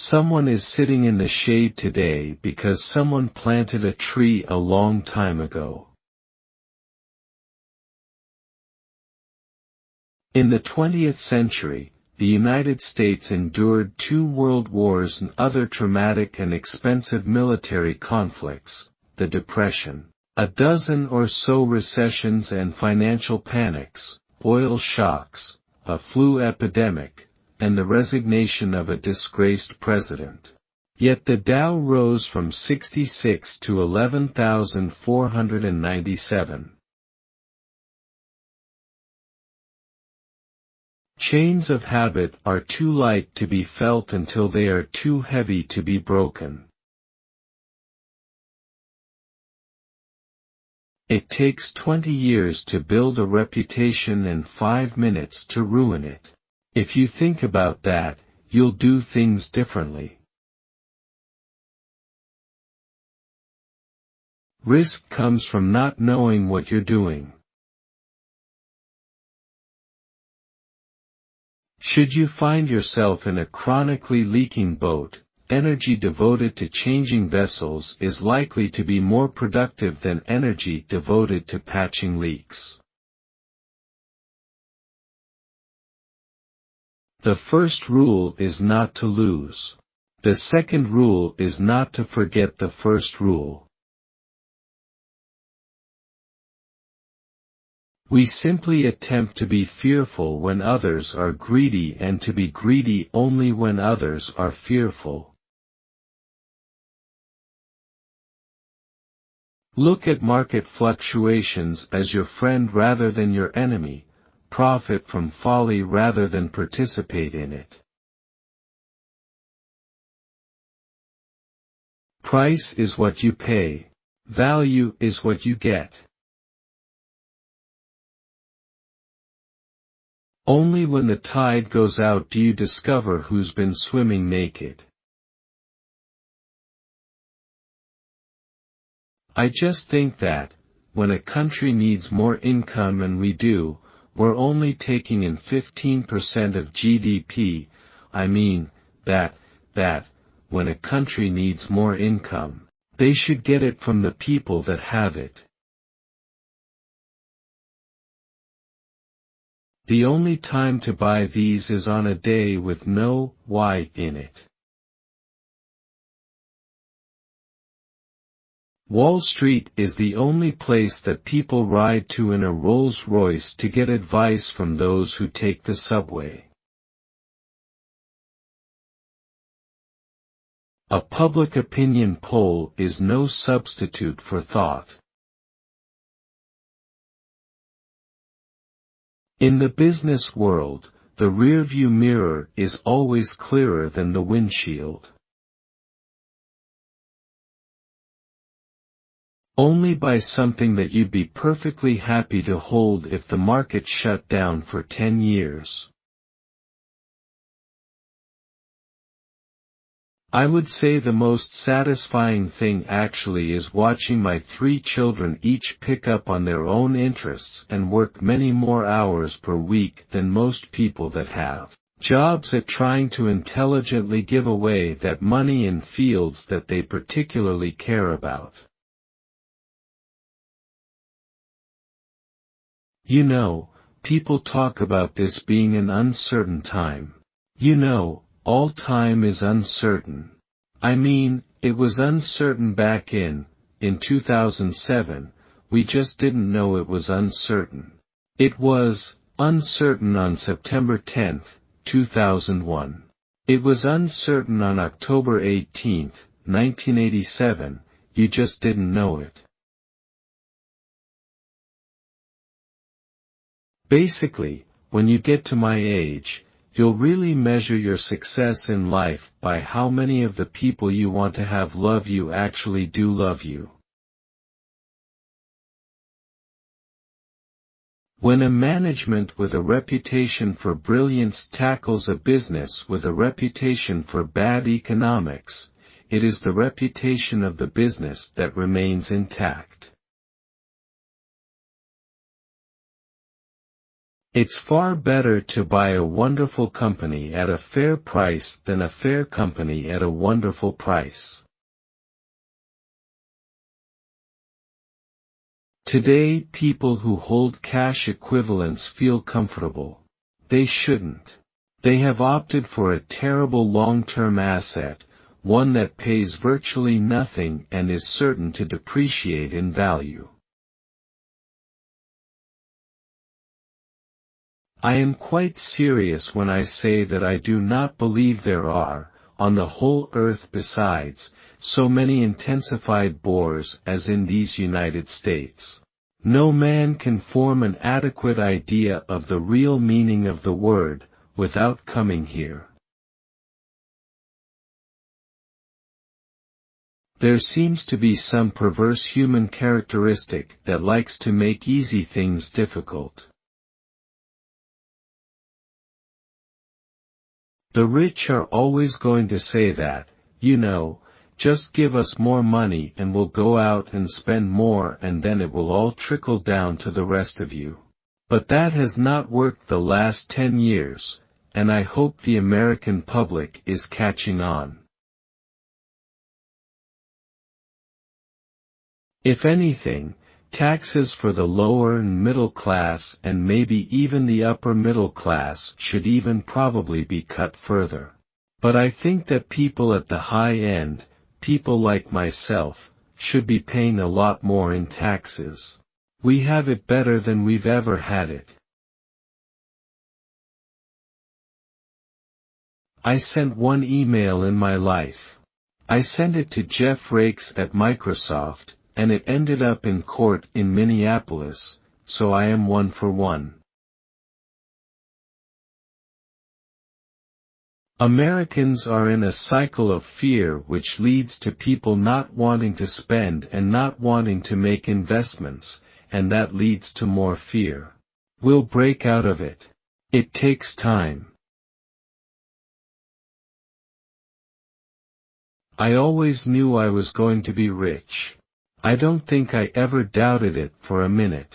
Someone is sitting in the shade today because someone planted a tree a long time ago. In the 20th century, the United States endured 2 world wars and other traumatic and expensive military conflicts, the Depression, a dozen or so recessions and financial panics, oil shocks, a flu epidemic, and the resignation of a disgraced president. Yet the Dow rose from 66 to 11,497. Chains of habit are too light to be felt until they are too heavy to be broken. It takes 20 years to build a reputation and 5 minutes to ruin it. If you think about that, you'll do things differently. Risk comes from not knowing what you're doing. Should you find yourself in a chronically leaking boat, energy devoted to changing vessels is likely to be more productive than energy devoted to patching leaks. The first rule is not to lose. The second rule is not to forget the first rule. We simply attempt to be fearful when others are greedy and to be greedy only when others are fearful. Look at market fluctuations as your friend rather than your enemy. Profit from folly rather than participate in it. Price is what you pay. Value is what you get. Only when the tide goes out do you discover who's been swimming naked. I just think that, when a country needs more income and we do, we're only taking in 15% of GDP. I mean, that, when a country needs more income, they should get it from the people that have it. The only time to buy these is on a day with no "why" in it. Wall Street is the only place that people ride to in a Rolls-Royce to get advice from those who take the subway. A public opinion poll is no substitute for thought. In the business world, the rearview mirror is always clearer than the windshield. Only buy something that you'd be perfectly happy to hold if the market shut down for 10 years. I would say the most satisfying thing actually is watching my 3 children each pick up on their own interests and work many more hours per week than most people that have jobs at trying to intelligently give away that money in fields that they particularly care about. You know, people talk about this being an uncertain time. You know, all time is uncertain. I mean, it was uncertain back in 2007, we just didn't know it was uncertain. It was uncertain on September 10, 2001. It was uncertain on October 18, 1987, you just didn't know it. Basically, when you get to my age, you'll really measure your success in life by how many of the people you want to have love you actually do love you. When a management with a reputation for brilliance tackles a business with a reputation for bad economics, it is the reputation of the business that remains intact. It's far better to buy a wonderful company at a fair price than a fair company at a wonderful price. Today, people who hold cash equivalents feel comfortable. They shouldn't. They have opted for a terrible long-term asset, one that pays virtually nothing and is certain to depreciate in value. I am quite serious when I say that I do not believe there are, on the whole earth besides, so many intensified bores as in these United States. No man can form an adequate idea of the real meaning of the word, without coming here. There seems to be some perverse human characteristic that likes to make easy things difficult. The rich are always going to say that, just give us more money and we'll go out and spend more and then it will all trickle down to the rest of you. But that has not worked the last 10 years, and I hope the American public is catching on. If anything, taxes for the lower and middle class and maybe even the upper middle class should even probably be cut further. But I think that people at the high end, people like myself, should be paying a lot more in taxes. We have it better than we've ever had it. I sent one email in my life. I sent it to Jeff Rakes at Microsoft, and it ended up in court in Minneapolis, so I am 1 for 1. Americans are in a cycle of fear which leads to people not wanting to spend and not wanting to make investments, and that leads to more fear. We'll break out of it. It takes time. I always knew I was going to be rich. I don't think I ever doubted it for a minute.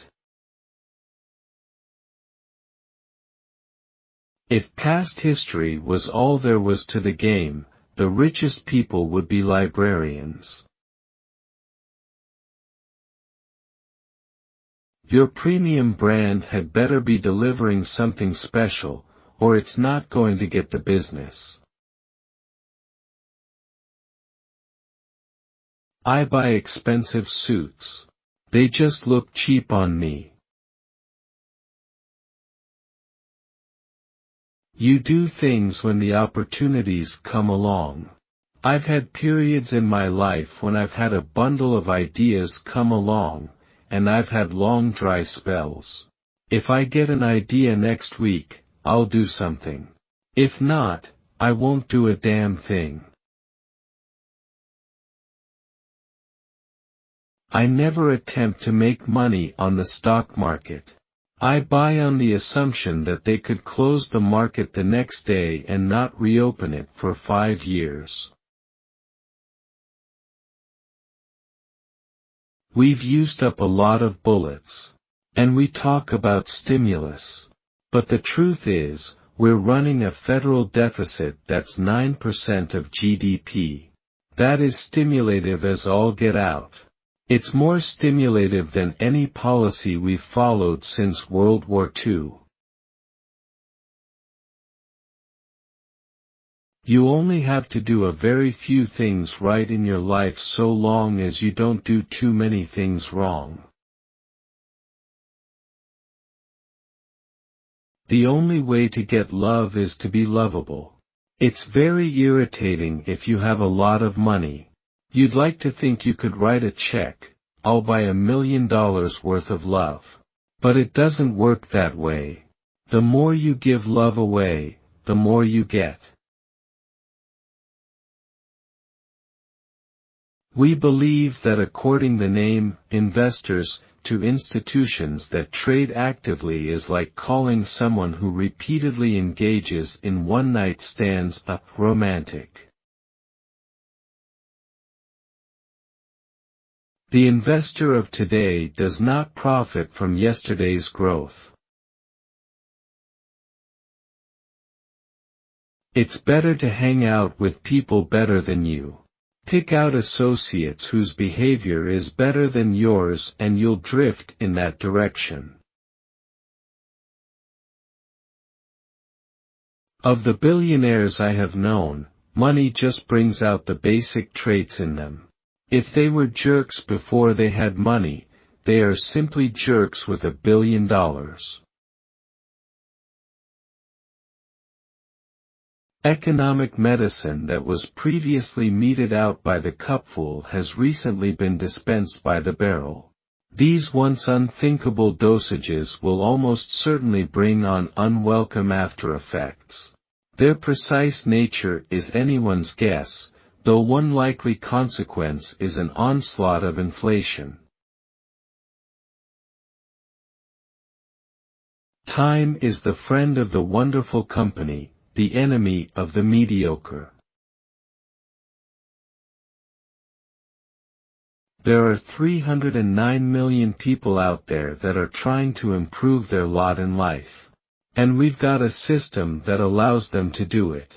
If past history was all there was to the game, the richest people would be librarians. Your premium brand had better be delivering something special, or it's not going to get the business. I buy expensive suits. They just look cheap on me. You do things when the opportunities come along. I've had periods in my life when I've had a bundle of ideas come along, and I've had long dry spells. If I get an idea next week, I'll do something. If not, I won't do a damn thing. I never attempt to make money on the stock market. I buy on the assumption that they could close the market the next day and not reopen it for 5 years. We've used up a lot of bullets. And we talk about stimulus. But the truth is, we're running a federal deficit that's 9% of GDP. That is stimulative as all get out. It's more stimulative than any policy we've followed since World War II. You only have to do a very few things right in your life so long as you don't do too many things wrong. The only way to get love is to be lovable. It's very irritating if you have a lot of money. You'd like to think you could write a check, I'll buy $1 million worth of love. But it doesn't work that way. The more you give love away, the more you get. We believe that according the name, investors, to institutions that trade actively is like calling someone who repeatedly engages in one-night stands a romantic. The investor of today does not profit from yesterday's growth. It's better to hang out with people better than you. Pick out associates whose behavior is better than yours and you'll drift in that direction. Of the billionaires I have known, money just brings out the basic traits in them. If they were jerks before they had money, they are simply jerks with $1 billion. Economic medicine that was previously meted out by the cupful has recently been dispensed by the barrel. These once unthinkable dosages will almost certainly bring on unwelcome after effects. Their precise nature is anyone's guess, though one likely consequence is an onslaught of inflation. Time is the friend of the wonderful company, the enemy of the mediocre. There are 309 million people out there that are trying to improve their lot in life. And we've got a system that allows them to do it.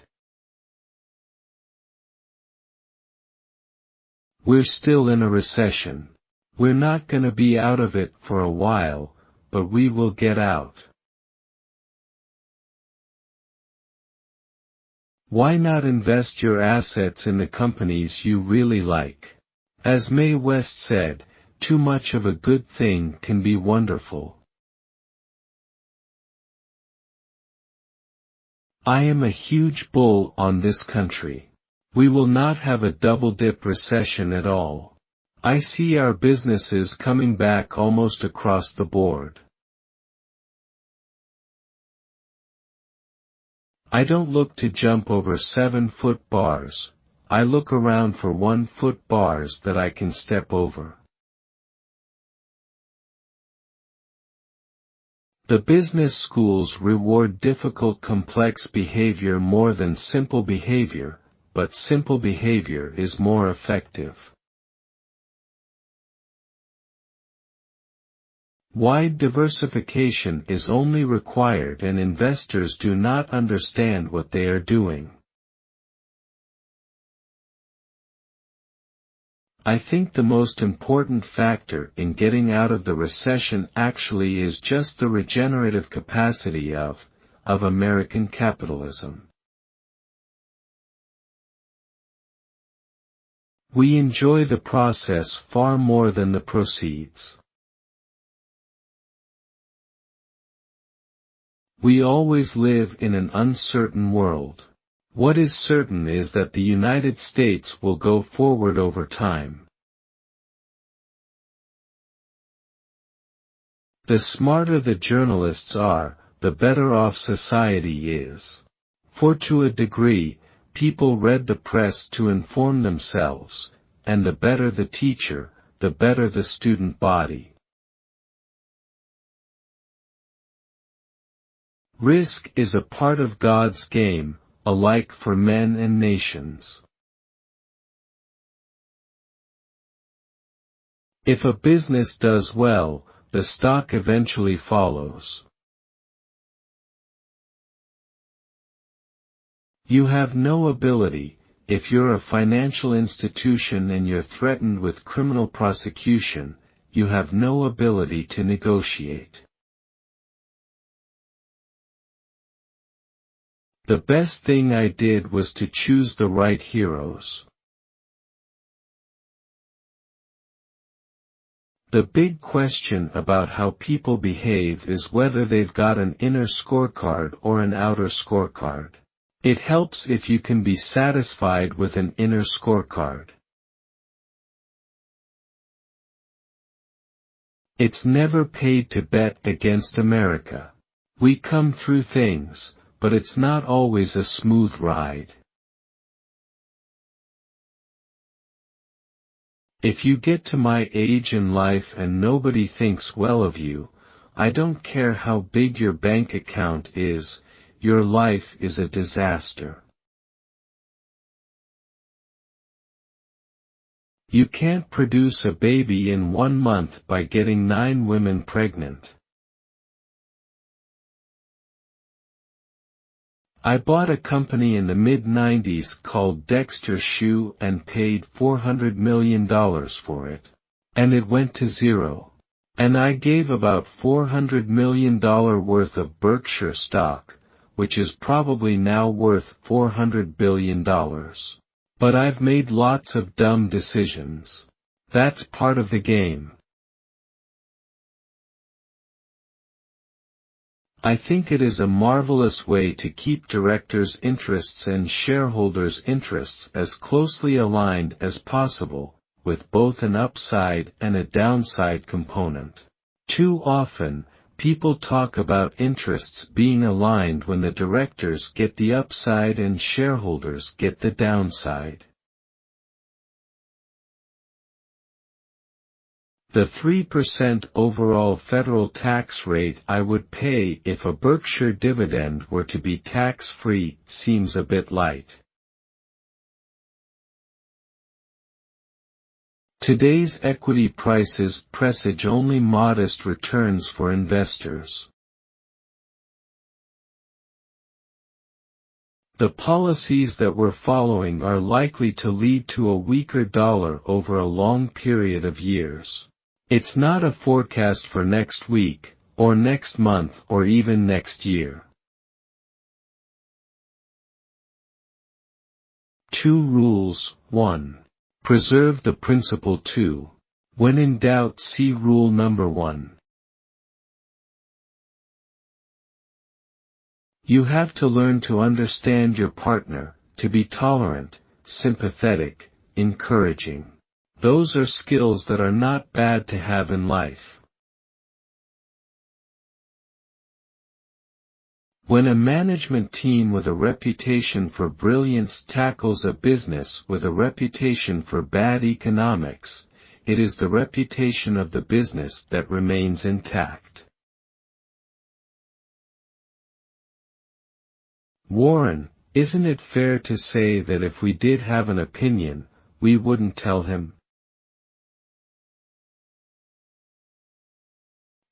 We're still in a recession. We're not gonna be out of it for a while, but we will get out. Why not invest your assets in the companies you really like? As Mae West said, too much of a good thing can be wonderful. I am a huge bull on this country. We will not have a double-dip recession at all. I see our businesses coming back almost across the board. I don't look to jump over 7-foot bars, I look around for 1-foot bars that I can step over. The business schools reward difficult complex behavior more than simple behavior, but simple behavior is more effective. Wide diversification is only required and investors do not understand what they are doing. I think the most important factor in getting out of the recession actually is just the regenerative capacity of American capitalism. We enjoy the process far more than the proceeds. We always live in an uncertain world. What is certain is that the United States will go forward over time. The smarter the journalists are, the better off society is. For to a degree, people read the press to inform themselves, and the better the teacher, the better the student body. Risk is a part of God's game, alike for men and nations. If a business does well, the stock eventually follows. You have no ability, if you're a financial institution and you're threatened with criminal prosecution, you have no ability to negotiate. The best thing I did was to choose the right heroes. The big question about how people behave is whether they've got an inner scorecard or an outer scorecard. It helps if you can be satisfied with an inner scorecard. It's never paid to bet against America. We come through things, but it's not always a smooth ride. If you get to my age in life and nobody thinks well of you, I don't care how big your bank account is, your life is a disaster. You can't produce a baby in 1 month by getting 9 women pregnant. I bought a company in the mid-90s called Dexter Shoe and paid $400 million for it. And it went to zero. And I gave about $400 million worth of Berkshire stock, which is probably now worth $400 billion. But I've made lots of dumb decisions. That's part of the game. I think it is a marvelous way to keep directors' interests and shareholders' interests as closely aligned as possible, with both an upside and a downside component. Too often, people talk about interests being aligned when the directors get the upside and shareholders get the downside. The 3% overall federal tax rate I would pay if a Berkshire dividend were to be tax-free seems a bit light. Today's equity prices presage only modest returns for investors. The policies that we're following are likely to lead to a weaker dollar over a long period of years. It's not a forecast for next week, or next month, or even next year. 2 rules. 1. Preserve the principle. 2. When in doubt, see rule number 1. You have to learn to understand your partner, to be tolerant, sympathetic, encouraging. Those are skills that are not bad to have in life. When a management team with a reputation for brilliance tackles a business with a reputation for bad economics, it is the reputation of the business that remains intact. Warren, isn't it fair to say that if we did have an opinion, we wouldn't tell him?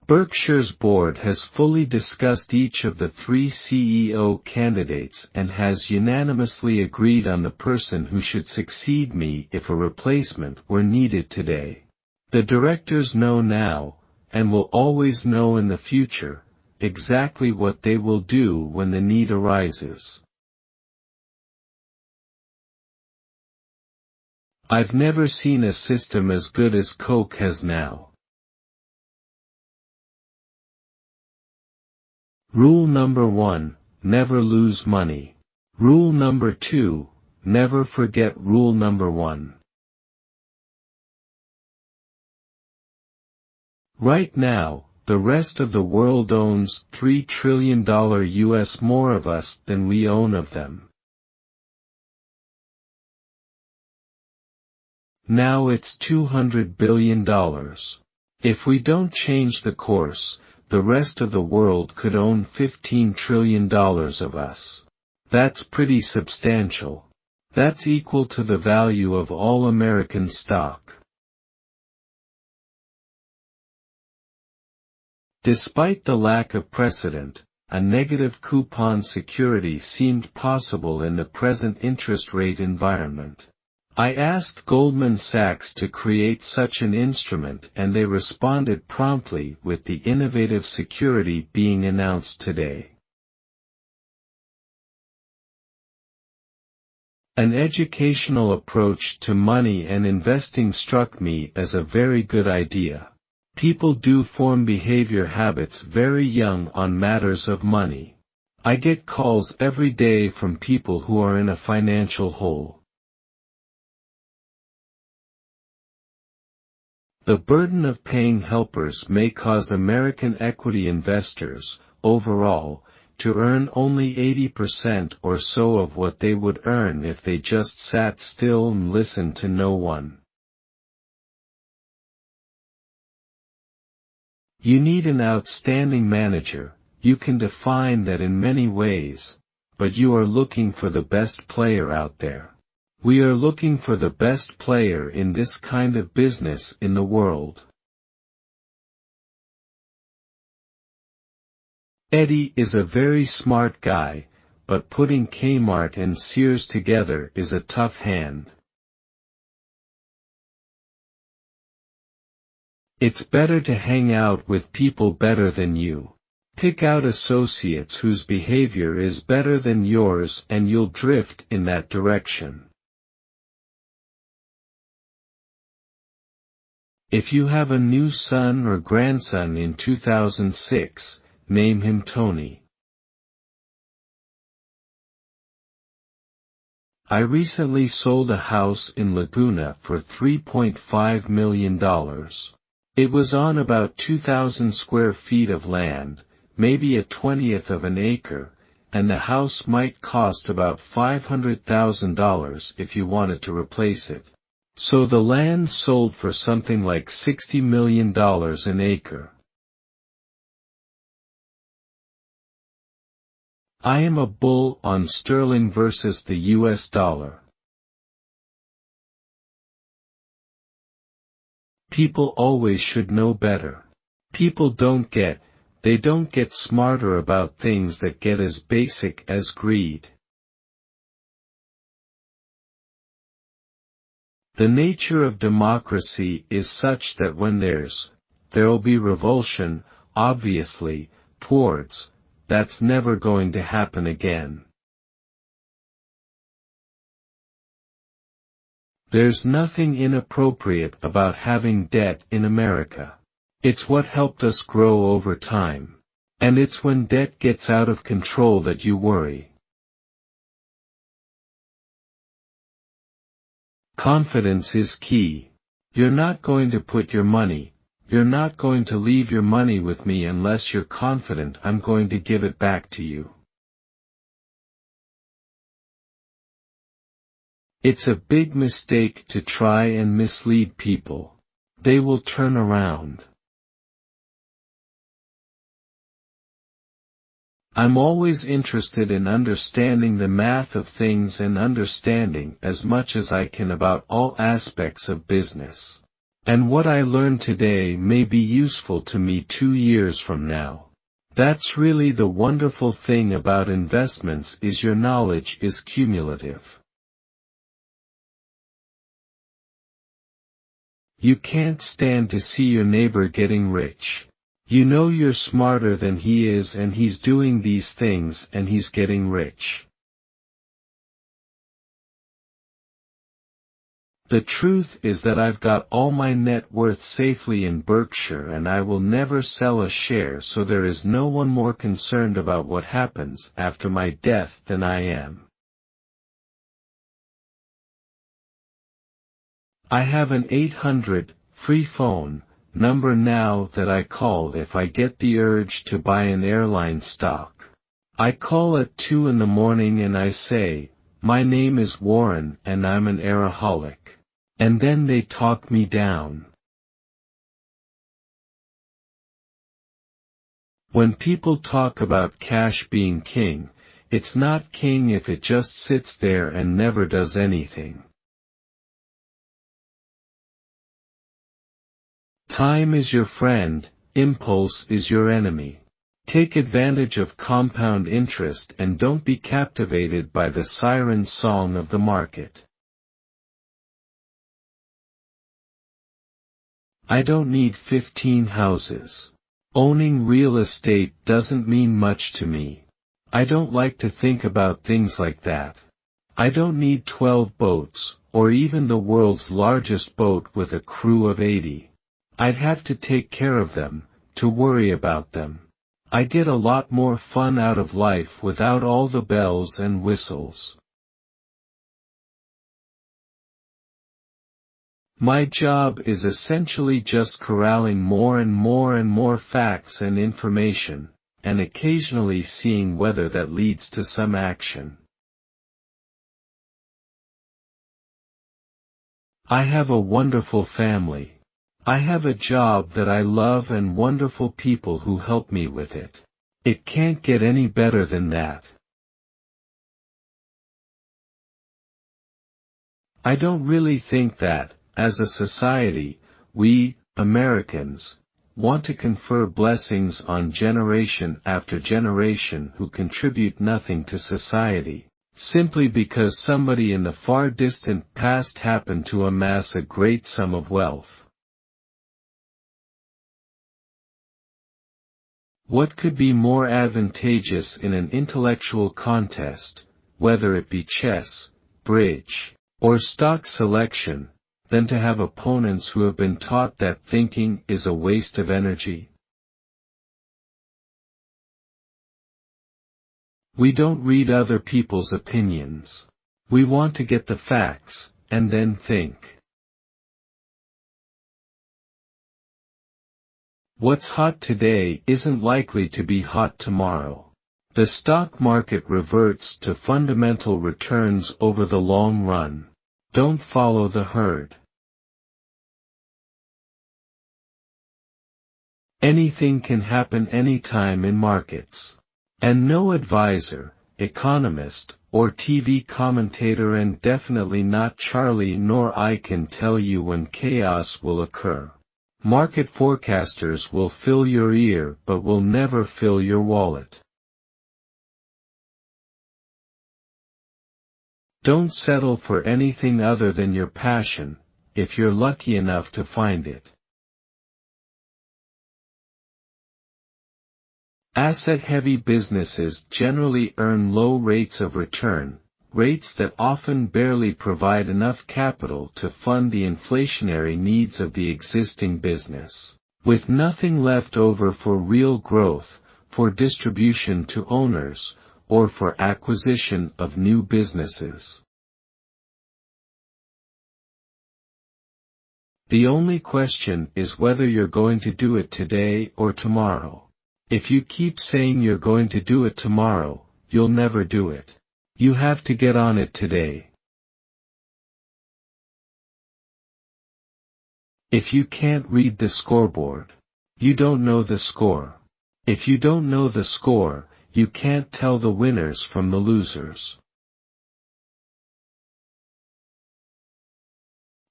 Berkshire's board has fully discussed each of the 3 CEO candidates and has unanimously agreed on the person who should succeed me if a replacement were needed today. The directors know now, and will always know in the future, exactly what they will do when the need arises. I've never seen a system as good as Coke has now. Rule number 1, never lose money. Rule number 2, never forget rule number 1. Right now, the rest of the world owns $3 trillion US more of us than we own of them. Now it's $200 billion. If we don't change the course, the rest of the world could own $15 trillion of us. That's pretty substantial. That's equal to the value of all American stock. Despite the lack of precedent, a negative coupon security seemed possible in the present interest rate environment. I asked Goldman Sachs to create such an instrument and they responded promptly with the innovative security being announced today. An educational approach to money and investing struck me as a very good idea. People do form behavior habits very young on matters of money. I get calls every day from people who are in a financial hole. The burden of paying helpers may cause American equity investors, overall, to earn only 80% or so of what they would earn if they just sat still and listened to no one. You need an outstanding manager. You can define that in many ways, but you are looking for the best player out there. We are looking for the best player in this kind of business in the world. Eddie is a very smart guy, but putting Kmart and Sears together is a tough hand. It's better to hang out with people better than you. Pick out associates whose behavior is better than yours and you'll drift in that direction. If you have a new son or grandson in 2006, name him Tony. I recently sold a house in Laguna for $3.5 million. It was on about 2,000 square feet of land, maybe a 1/20th of an acre, and the house might cost about $500,000 if you wanted to replace it. So the land sold for something like $60 million an acre. I am a bull on sterling versus the US dollar. People always should know better. People they don't get smarter about things that get as basic as greed. The nature of democracy is such that when there'll be revulsion, obviously, that's never going to happen again. There's nothing inappropriate about having debt in America. It's what helped us grow over time. And it's when debt gets out of control that you worry. Confidence is key. You're not going to leave your money with me unless you're confident I'm going to give it back to you. It's a big mistake to try and mislead people. They will turn around. I'm always interested in understanding the math of things and understanding as much as I can about all aspects of business. And what I learn today may be useful to me 2 years from now. That's really the wonderful thing about investments is your knowledge is cumulative. You can't stand to see your neighbor getting rich. You know you're smarter than he is and he's doing these things and he's getting rich. The truth is that I've got all my net worth safely in Berkshire and I will never sell a share, so there is no one more concerned about what happens after my death than I am. I have an 800 free phone number now that I call if I get the urge to buy an airline stock. I call at 2 in the morning and I say, "My name is Warren and I'm an airaholic." And then they talk me down. When people talk about cash being king, it's not king if it just sits there and never does anything. Time is your friend, impulse is your enemy. Take advantage of compound interest and don't be captivated by the siren song of the market. I don't need 15 houses. Owning real estate doesn't mean much to me. I don't like to think about things like that. I don't need 12 boats, or even the world's largest boat with a crew of 80. I'd have to take care of them, to worry about them. I get a lot more fun out of life without all the bells and whistles. My job is essentially just corralling more and more facts and information, and occasionally seeing whether that leads to some action. I have a wonderful family. I have a job that I love and wonderful people who help me with it. It can't get any better than that. I don't really think that, as a society, we, Americans, want to confer blessings on generation after generation who contribute nothing to society, simply because somebody in the far distant past happened to amass a great sum of wealth. What could be more advantageous in an intellectual contest, whether it be chess, bridge, or stock selection, than to have opponents who have been taught that thinking is a waste of energy? We don't read other people's opinions. We want to get the facts, and then think. What's hot today isn't likely to be hot tomorrow. The stock market reverts to fundamental returns over the long run. Don't follow the herd. Anything can happen anytime in markets. And no advisor, economist, or TV commentator, and definitely not Charlie nor I, can tell you when chaos will occur. Market forecasters will fill your ear but will never fill your wallet. Don't settle for anything other than your passion, if you're lucky enough to find it. Asset-heavy businesses generally earn low rates of return, rates that often barely provide enough capital to fund the inflationary needs of the existing business, with nothing left over for real growth, for distribution to owners, or for acquisition of new businesses. The only question is whether you're going to do it today or tomorrow. If you keep saying you're going to do it tomorrow, you'll never do it. You have to get on it today. If you can't read the scoreboard, you don't know the score. If you don't know the score, you can't tell the winners from the losers.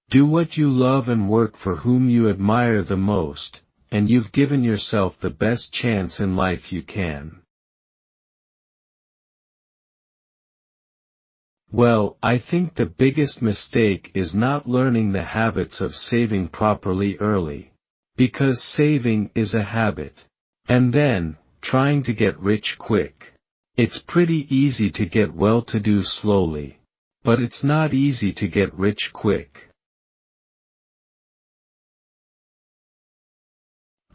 Do what you love and work for whom you admire the most, and you've given yourself the best chance in life you can. Well, I think the biggest mistake is not learning the habits of saving properly early. Because saving is a habit. And then, trying to get rich quick. It's pretty easy to get well-to-do slowly. But it's not easy to get rich quick.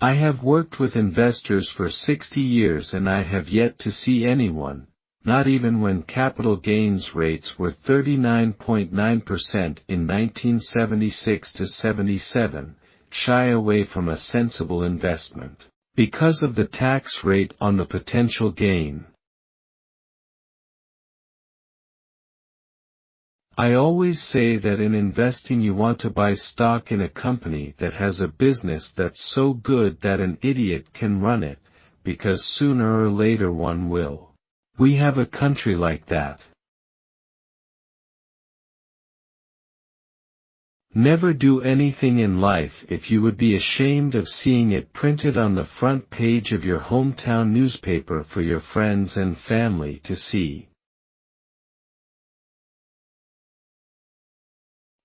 I have worked with investors for 60 years and I have yet to see anyone, not even when capital gains rates were 39.9% in 1976 to 77, shy away from a sensible investment, because of the tax rate on the potential gain. I always say that in investing you want to buy stock in a company that has a business that's so good that an idiot can run it, because sooner or later one will. We have a country like that. Never do anything in life if you would be ashamed of seeing it printed on the front page of your hometown newspaper for your friends and family to see.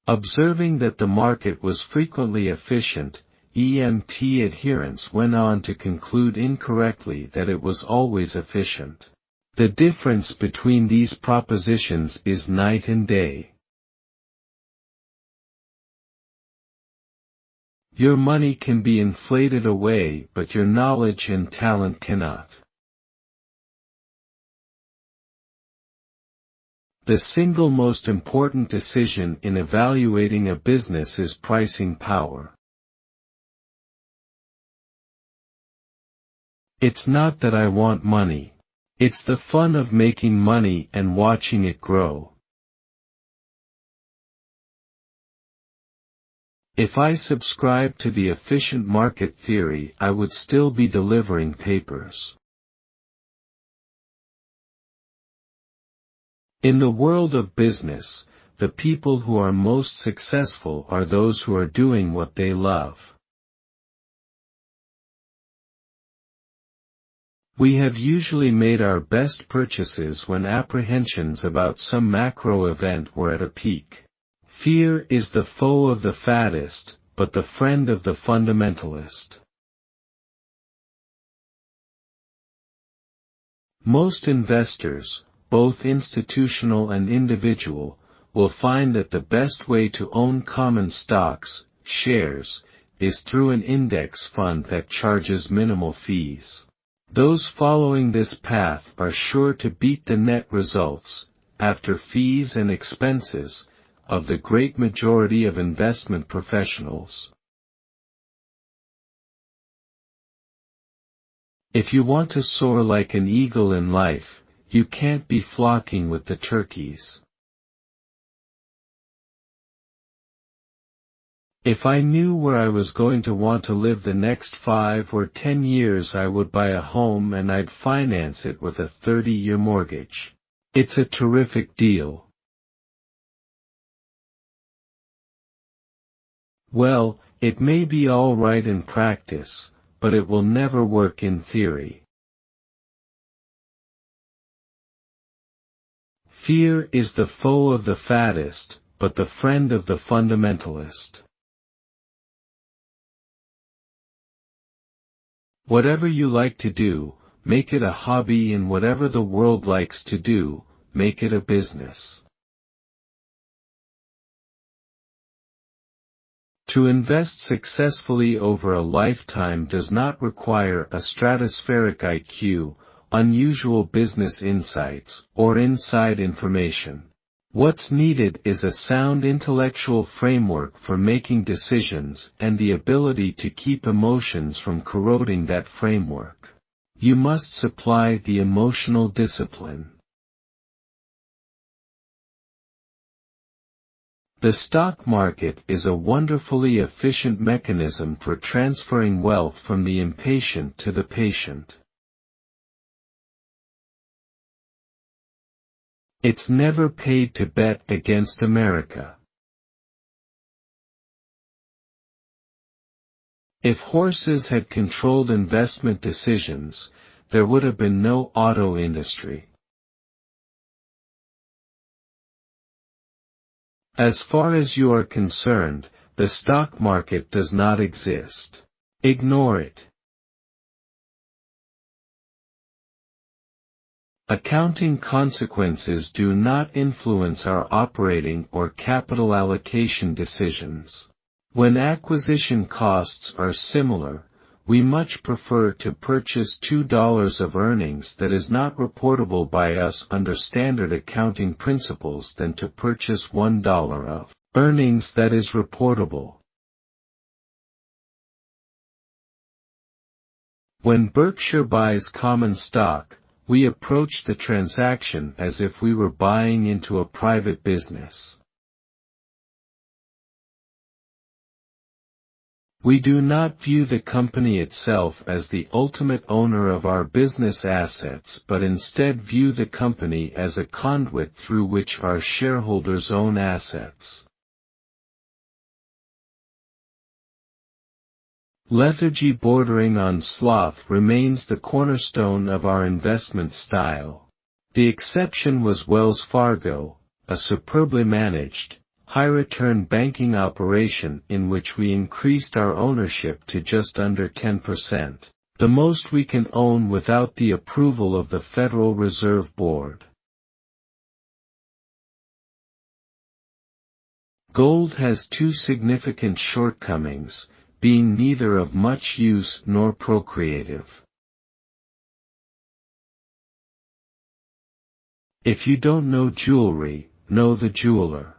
Observing that the market was frequently efficient, EMT adherents went on to conclude incorrectly that it was always efficient. The difference between these propositions is night and day. Your money can be inflated away, but your knowledge and talent cannot. The single most important decision in evaluating a business is pricing power. It's not that I want money. It's the fun of making money and watching it grow. If I subscribed to the efficient market theory, I would still be delivering papers. In the world of business, the people who are most successful are those who are doing what they love. We have usually made our best purchases when apprehensions about some macro event were at a peak. Fear is the foe of the fattest, but the friend of the fundamentalist. Most investors, both institutional and individual, will find that the best way to own common stocks, shares, is through an index fund that charges minimal fees. Those following this path are sure to beat the net results, after fees and expenses, of the great majority of investment professionals. If you want to soar like an eagle in life, you can't be flocking with the turkeys. If I knew where I was going to want to live the next 5 or 10 years, I would buy a home and I'd finance it with a 30-year mortgage. It's a terrific deal. Well, it may be all right in practice, but it will never work in theory. Fear is the foe of the fattest, but the friend of the fundamentalist. Whatever you like to do, make it a hobby, and whatever the world likes to do, make it a business. To invest successfully over a lifetime does not require a stratospheric IQ, unusual business insights, or inside information. What's needed is a sound intellectual framework for making decisions and the ability to keep emotions from corroding that framework. You must supply the emotional discipline. The stock market is a wonderfully efficient mechanism for transferring wealth from the impatient to the patient. It's never paid to bet against America. If horses had controlled investment decisions, there would have been no auto industry. As far as you are concerned, the stock market does not exist. Ignore it. Accounting consequences do not influence our operating or capital allocation decisions. When acquisition costs are similar, we much prefer to purchase $2 of earnings that is not reportable by us under standard accounting principles than to purchase $1 of earnings that is reportable. When Berkshire buys common stock, we approach the transaction as if we were buying into a private business. We do not view the company itself as the ultimate owner of our business assets, but instead view the company as a conduit through which our shareholders own assets. Lethargy bordering on sloth remains the cornerstone of our investment style. The exception was Wells Fargo, a superbly managed, high-return banking operation in which we increased our ownership to just under 10%, the most we can own without the approval of the Federal Reserve Board. Gold has two significant shortcomings, being neither of much use nor procreative. If you don't know jewelry, know the jeweler.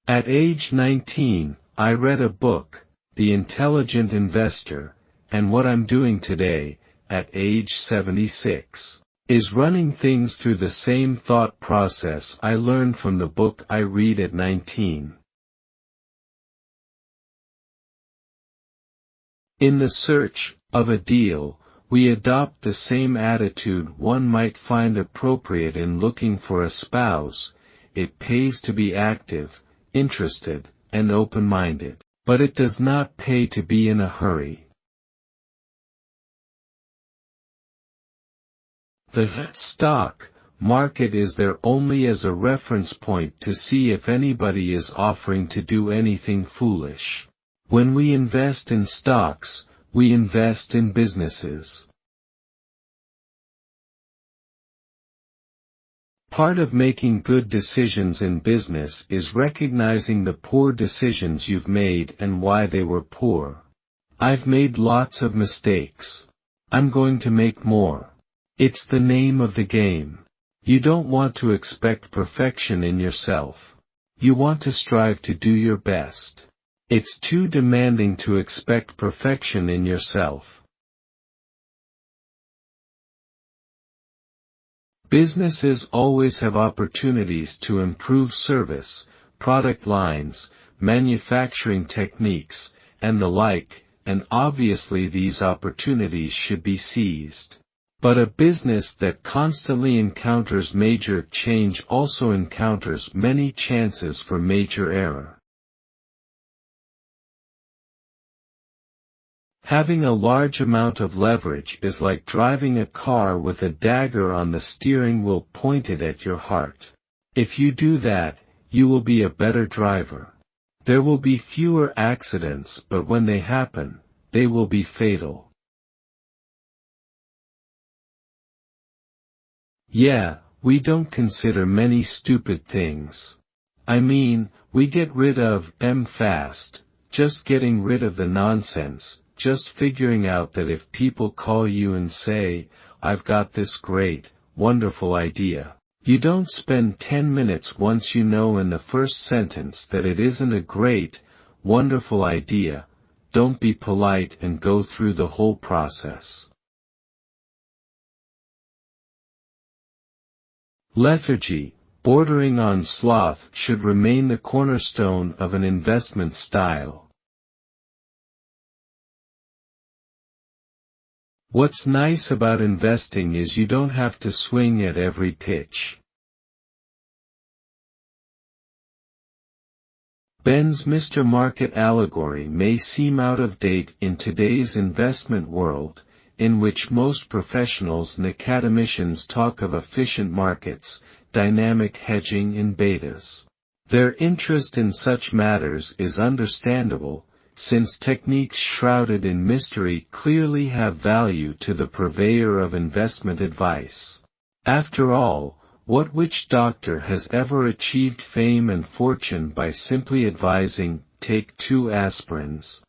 At age 19, I read a book, The Intelligent Investor, and what I'm doing today, at age 76, is running things through the same thought process I learned from the book I read at 19. In the search of a deal, we adopt the same attitude one might find appropriate in looking for a spouse. It pays to be active, interested, and open-minded, but it does not pay to be in a hurry. The stock market is there only as a reference point to see if anybody is offering to do anything foolish. When we invest in stocks, we invest in businesses. Part of making good decisions in business is recognizing the poor decisions you've made and why they were poor. I've made lots of mistakes. I'm going to make more. It's the name of the game. You don't want to expect perfection in yourself. You want to strive to do your best. It's too demanding to expect perfection in yourself. Businesses always have opportunities to improve service, product lines, manufacturing techniques, and the like, and obviously these opportunities should be seized. But a business that constantly encounters major change also encounters many chances for major error. Having a large amount of leverage is like driving a car with a dagger on the steering wheel pointed at your heart. If you do that, you will be a better driver. There will be fewer accidents, but when they happen, they will be fatal. Yeah, we don't consider many stupid things. I mean, we get rid of them fast, just getting rid of the nonsense. Just figuring out that if people call you and say, "I've got this great, wonderful idea," you don't spend 10 minutes once you know in the first sentence that it isn't a great, wonderful idea. Don't be polite and go through the whole process. Lethargy, bordering on sloth, should remain the cornerstone of an investment style. What's nice about investing is you don't have to swing at every pitch. Ben's Mr. Market allegory may seem out of date in today's investment world, in which most professionals and academicians talk of efficient markets, dynamic hedging and betas. Their interest in such matters is understandable, since techniques shrouded in mystery clearly have value to the purveyor of investment advice. After all, what witch doctor has ever achieved fame and fortune by simply advising, "Take 2 aspirins"?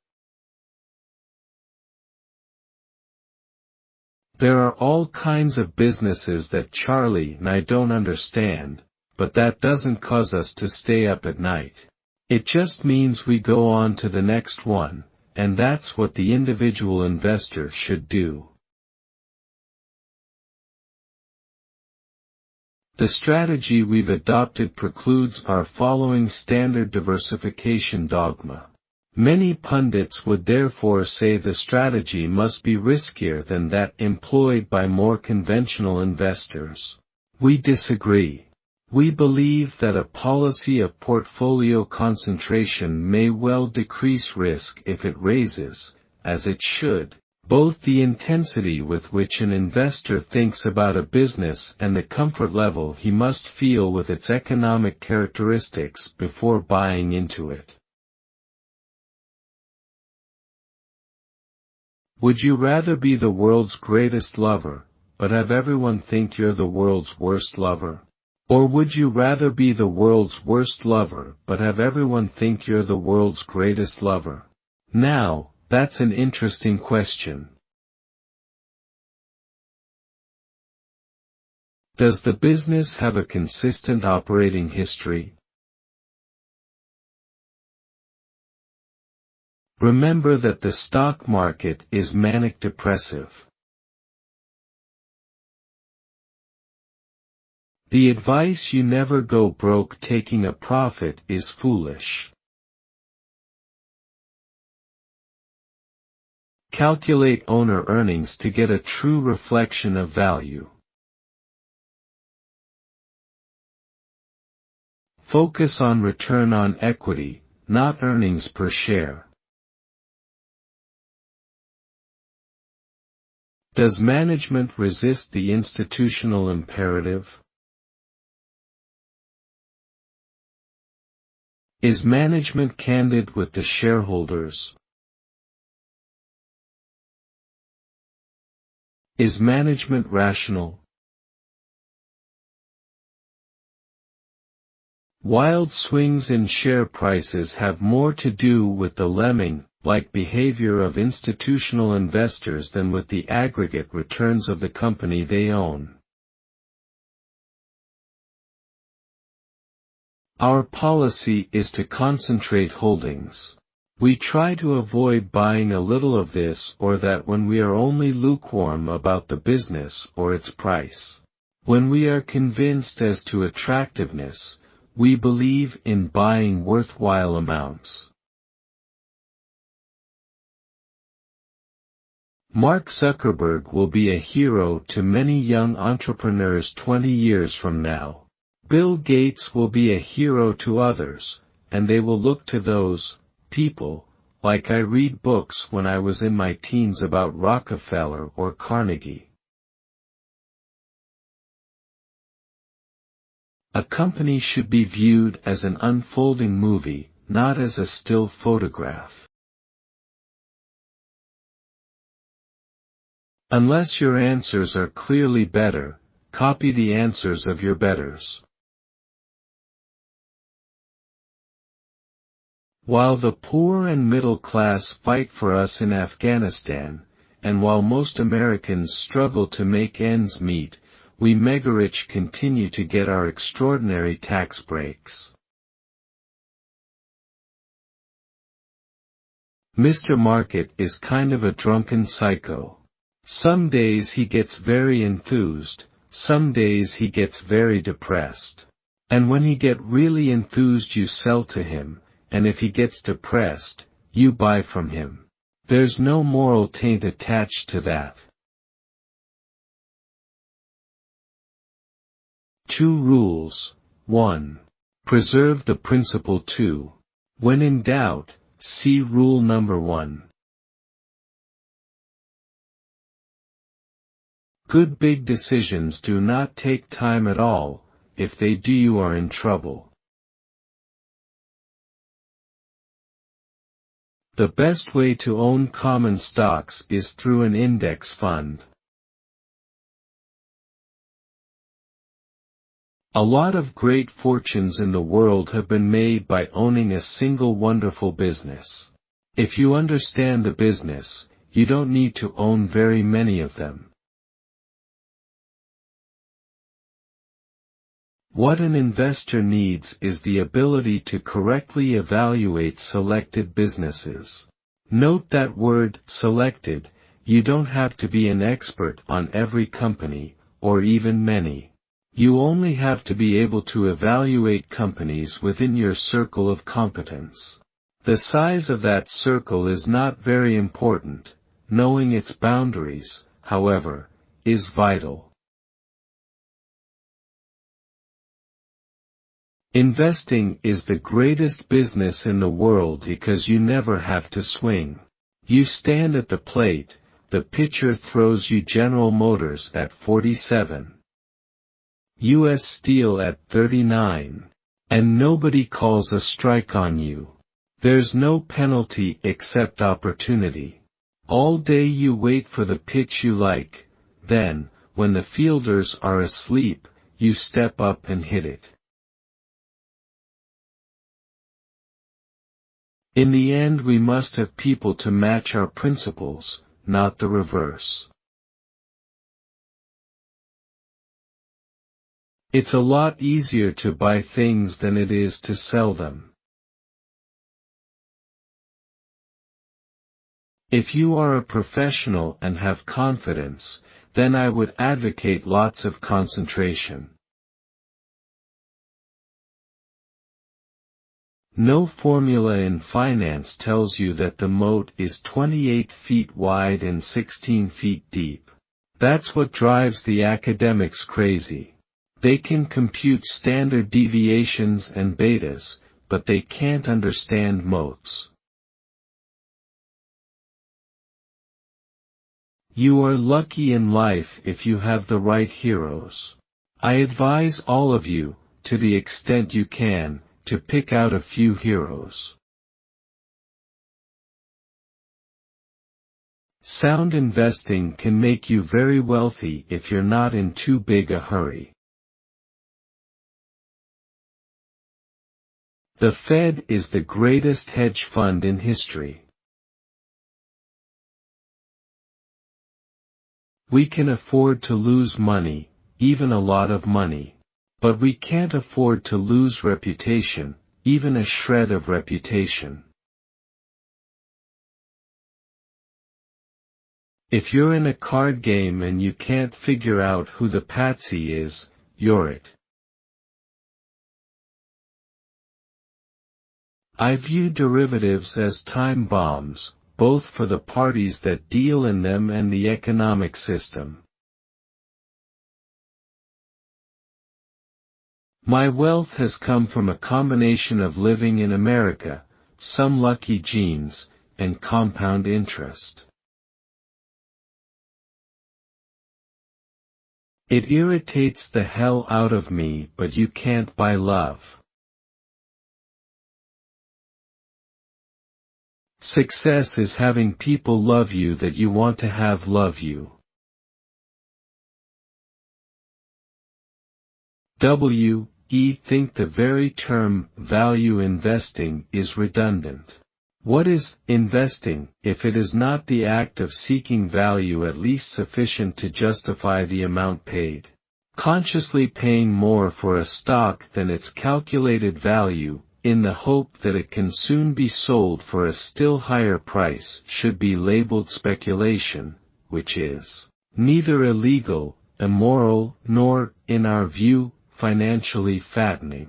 There are all kinds of businesses that Charlie and I don't understand, but that doesn't cause us to stay up at night. It just means we go on to the next one, and that's what the individual investor should do. The strategy we've adopted precludes our following standard diversification dogma. Many pundits would therefore say the strategy must be riskier than that employed by more conventional investors. We disagree. We believe that a policy of portfolio concentration may well decrease risk if it raises, as it should, both the intensity with which an investor thinks about a business and the comfort level he must feel with its economic characteristics before buying into it. Would you rather be the world's greatest lover, but have everyone think you're the world's worst lover? Or would you rather be the world's worst lover but have everyone think you're the world's greatest lover? Now, that's an interesting question. Does the business have a consistent operating history? Remember that the stock market is manic depressive. The advice "you never go broke taking a profit" is foolish. Calculate owner earnings to get a true reflection of value. Focus on return on equity, not earnings per share. Does management resist the institutional imperative? Is management candid with the shareholders? Is management rational? Wild swings in share prices have more to do with the lemming-like behavior of institutional investors than with the aggregate returns of the company they own. Our policy is to concentrate holdings. We try to avoid buying a little of this or that when we are only lukewarm about the business or its price. When we are convinced as to attractiveness, we believe in buying worthwhile amounts. Mark Zuckerberg will be a hero to many young entrepreneurs 20 years from now. Bill Gates will be a hero to others, and they will look to those people, like I read books when I was in my teens about Rockefeller or Carnegie. A company should be viewed as an unfolding movie, not as a still photograph. Unless your answers are clearly better, copy the answers of your betters. While the poor and middle class fight for us in Afghanistan, and while most Americans struggle to make ends meet, we mega-rich continue to get our extraordinary tax breaks. Mr. Market is kind of a drunken psycho. Some days he gets very enthused, some days he gets very depressed. And when he get really enthused you sell to him, and if he gets depressed, you buy from him. There's no moral taint attached to that. 2 rules. 1. Preserve the principle. 2. When in doubt, see rule number 1. Good big decisions do not take time at all. If they do, you are in trouble. The best way to own common stocks is through an index fund. A lot of great fortunes in the world have been made by owning a single wonderful business. If you understand the business, you don't need to own very many of them. What an investor needs is the ability to correctly evaluate selected businesses. Note that word, selected. You don't have to be an expert on every company, or even many. You only have to be able to evaluate companies within your circle of competence. The size of that circle is not very important. Knowing its boundaries, however, is vital. Investing is the greatest business in the world because you never have to swing. You stand at the plate, the pitcher throws you General Motors at 47. US Steel at 39. And nobody calls a strike on you. There's no penalty except opportunity. All day you wait for the pitch you like, then, when the fielders are asleep, you step up and hit it. In the end we must have people to match our principles, not the reverse. It's a lot easier to buy things than it is to sell them. If you are a professional and have confidence, then I would advocate lots of concentration. No formula in finance tells you that the moat is 28 feet wide and 16 feet deep. That's what drives the academics crazy. They can compute standard deviations and betas, but they can't understand moats. You are lucky in life if you have the right heroes. I advise all of you, to the extent you can, to pick out a few heroes. Sound investing can make you very wealthy if you're not in too big a hurry. The Fed is the greatest hedge fund in history. We can afford to lose money, even a lot of money. But we can't afford to lose reputation, even a shred of reputation. If you're in a card game and you can't figure out who the patsy is, you're it. I view derivatives as time bombs, both for the parties that deal in them and the economic system. My wealth has come from a combination of living in America, some lucky genes, and compound interest. It irritates the hell out of me, but you can't buy love. Success is having people love you that you want to have love you. Think the very term, value investing, is redundant. What is investing, if it is not the act of seeking value at least sufficient to justify the amount paid? Consciously paying more for a stock than its calculated value, in the hope that it can soon be sold for a still higher price, should be labeled speculation, which is neither illegal, immoral, nor, in our view, financially fattening.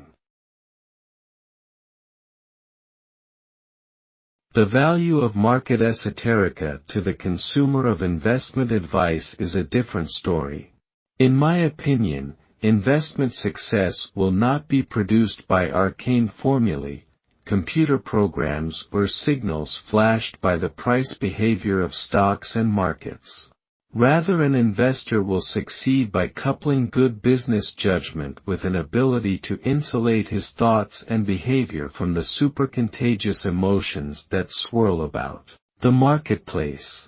The value of market esoterica to the consumer of investment advice is a different story. In my opinion, investment success will not be produced by arcane formulae, computer programs, or signals flashed by the price behavior of stocks and markets. Rather, an investor will succeed by coupling good business judgment with an ability to insulate his thoughts and behavior from the super-contagious emotions that swirl about the marketplace.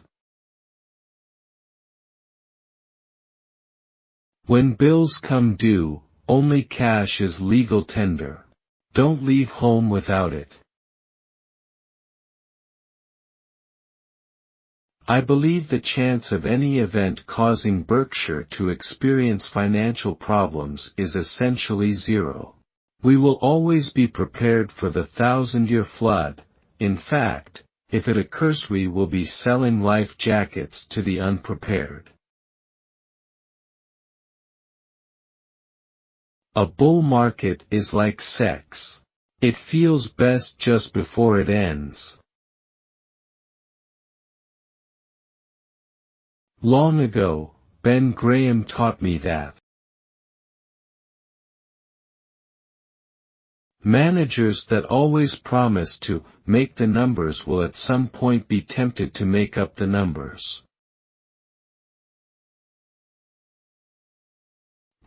When bills come due, only cash is legal tender. Don't leave home without it. I believe the chance of any event causing Berkshire to experience financial problems is essentially zero. We will always be prepared for the 1,000-year flood. In fact, if it occurs, we will be selling life jackets to the unprepared. A bull market is like sex. It feels best just before it ends. Long ago, Ben Graham taught me that managers that always promise to make the numbers will at some point be tempted to make up the numbers.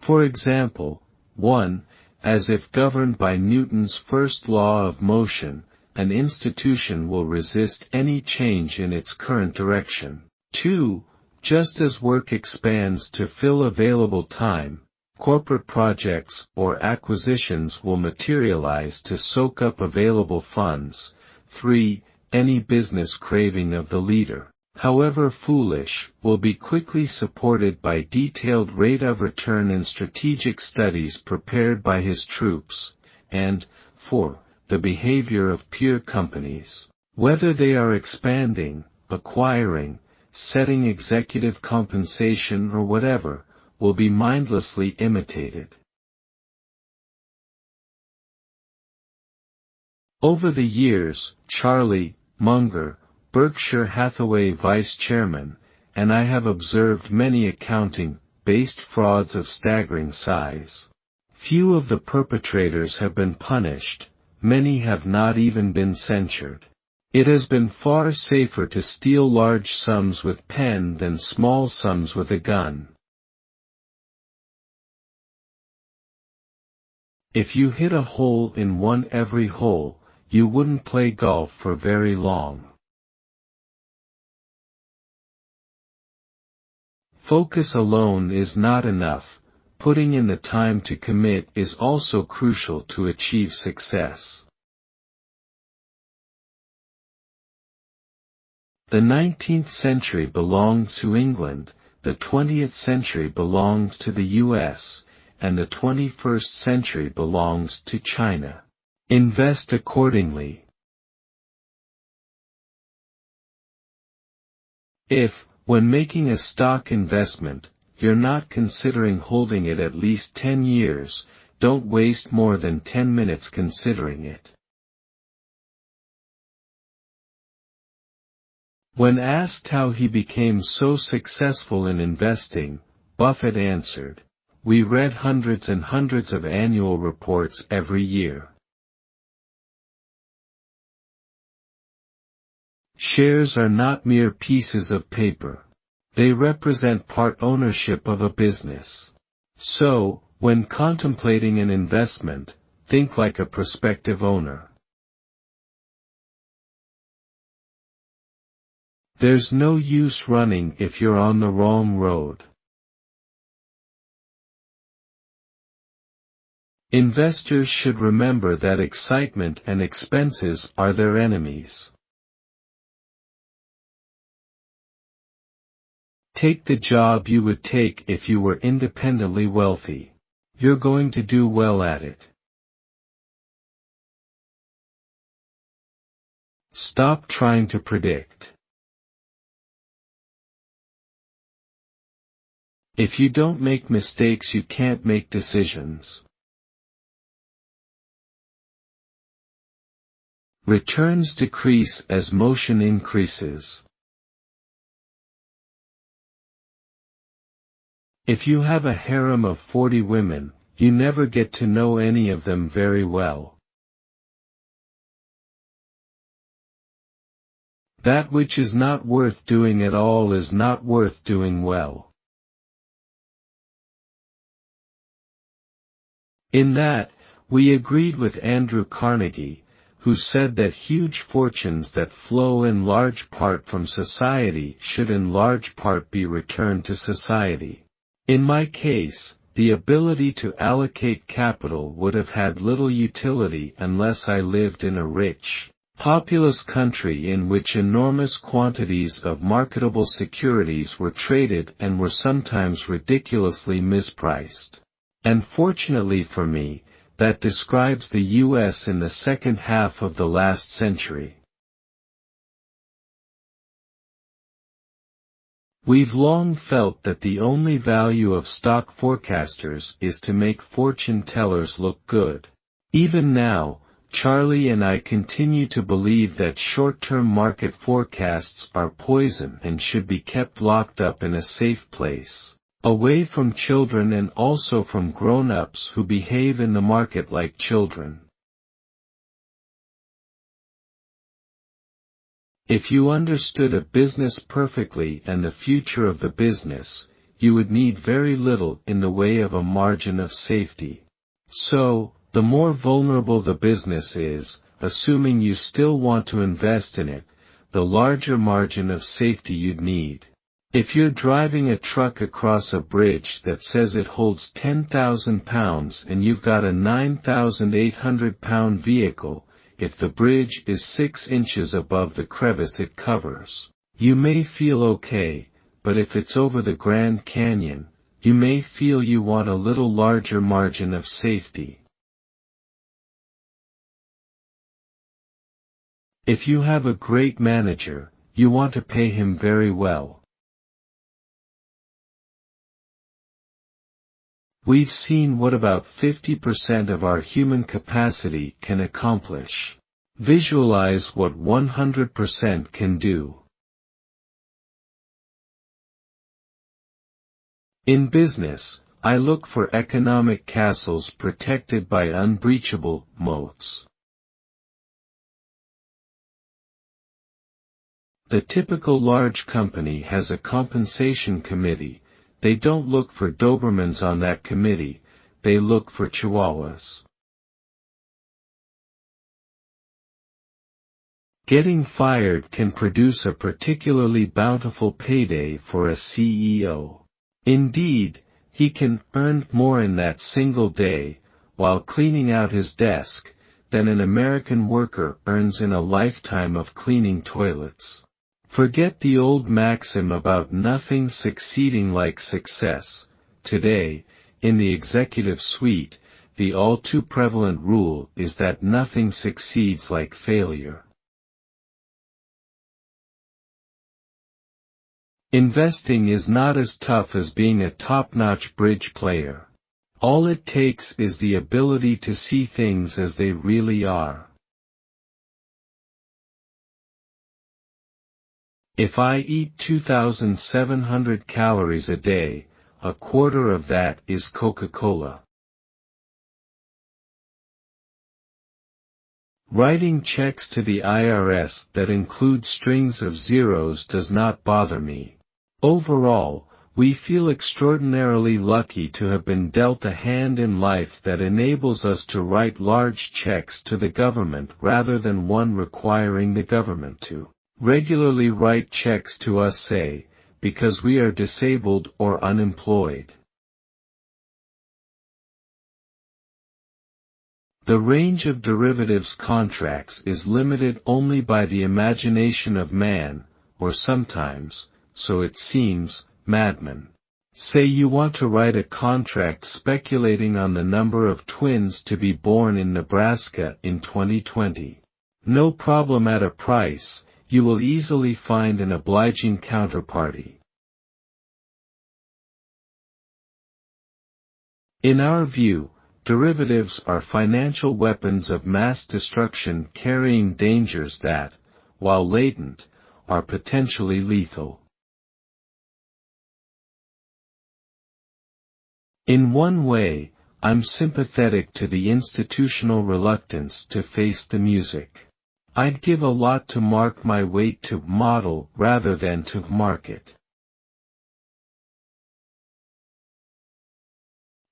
For example, 1. As if governed by Newton's first law of motion, an institution will resist any change in its current direction. 2. Just as work expands to fill available time, corporate projects or acquisitions will materialize to soak up available funds. 3. Any business craving of the leader, however foolish, will be quickly supported by detailed rate of return and strategic studies prepared by his troops. And 4. The behavior of peer companies, whether they are expanding, acquiring, setting executive compensation or whatever, will be mindlessly imitated. Over the years, Charlie Munger, Berkshire Hathaway vice chairman, and I have observed many accounting-based frauds of staggering size. Few of the perpetrators have been punished, many have not even been censured. It has been far safer to steal large sums with pen than small sums with a gun. If you hit a hole in one every hole, you wouldn't play golf for very long. Focus alone is not enough, putting in the time to commit is also crucial to achieve success. The 19th century belonged to England, the 20th century belonged to the US, and the 21st century belongs to China. Invest accordingly. If, when making a stock investment, you're not considering holding it at least 10 years, don't waste more than 10 minutes considering it. When asked how he became so successful in investing, Buffett answered, "We read hundreds and hundreds of annual reports every year." Shares are not mere pieces of paper. They represent part ownership of a business. So, when contemplating an investment, think like a prospective owner. There's no use running if you're on the wrong road. Investors should remember that excitement and expenses are their enemies. Take the job you would take if you were independently wealthy. You're going to do well at it. Stop trying to predict. If you don't make mistakes, you can't make decisions. Returns decrease as motion increases. If you have a harem of 40 women, you never get to know any of them very well. That which is not worth doing at all is not worth doing well. In that, we agreed with Andrew Carnegie, who said that huge fortunes that flow in large part from society should in large part be returned to society. In my case, the ability to allocate capital would have had little utility unless I lived in a rich, populous country in which enormous quantities of marketable securities were traded and were sometimes ridiculously mispriced. And fortunately for me, that describes the US in the second half of the last century. We've long felt that the only value of stock forecasters is to make fortune tellers look good. Even now, Charlie and I continue to believe that short-term market forecasts are poison and should be kept locked up in a safe place, away from children and also from grown-ups who behave in the market like children. If you understood a business perfectly and the future of the business, you would need very little in the way of a margin of safety. So, the more vulnerable the business is, assuming you still want to invest in it, the larger margin of safety you'd need. If you're driving a truck across a bridge that says it holds 10,000 pounds and you've got a 9,800-pound vehicle, if the bridge is 6 inches above the crevice it covers, you may feel okay, but if it's over the Grand Canyon, you may feel you want a little larger margin of safety. If you have a great manager, you want to pay him very well. We've seen what about 50% of our human capacity can accomplish. Visualize what 100% can do. In business, I look for economic castles protected by unbreachable moats. The typical large company has a compensation committee. They don't look for Dobermans on that committee, they look for Chihuahuas. Getting fired can produce a particularly bountiful payday for a CEO. Indeed, he can earn more in that single day, while cleaning out his desk, than an American worker earns in a lifetime of cleaning toilets. Forget the old maxim about nothing succeeding like success. Today, in the executive suite, the all too prevalent rule is that nothing succeeds like failure. Investing is not as tough as being a top-notch bridge player. All it takes is the ability to see things as they really are. If I eat 2,700 calories a day, a quarter of that is Coca-Cola. Writing checks to the IRS that include strings of zeros does not bother me. Overall, we feel extraordinarily lucky to have been dealt a hand in life that enables us to write large checks to the government rather than one requiring the government to regularly write checks to us, say, because we are disabled or unemployed. The range of derivatives contracts is limited only by the imagination of man, or sometimes, so it seems, madmen. Say you want to write a contract speculating on the number of twins to be born in Nebraska in 2020. No problem at a price, you will easily find an obliging counterparty. In our view, derivatives are financial weapons of mass destruction carrying dangers that, while latent, are potentially lethal. In one way, I'm sympathetic to the institutional reluctance to face the music. I'd give a lot to mark my weight to model rather than to market.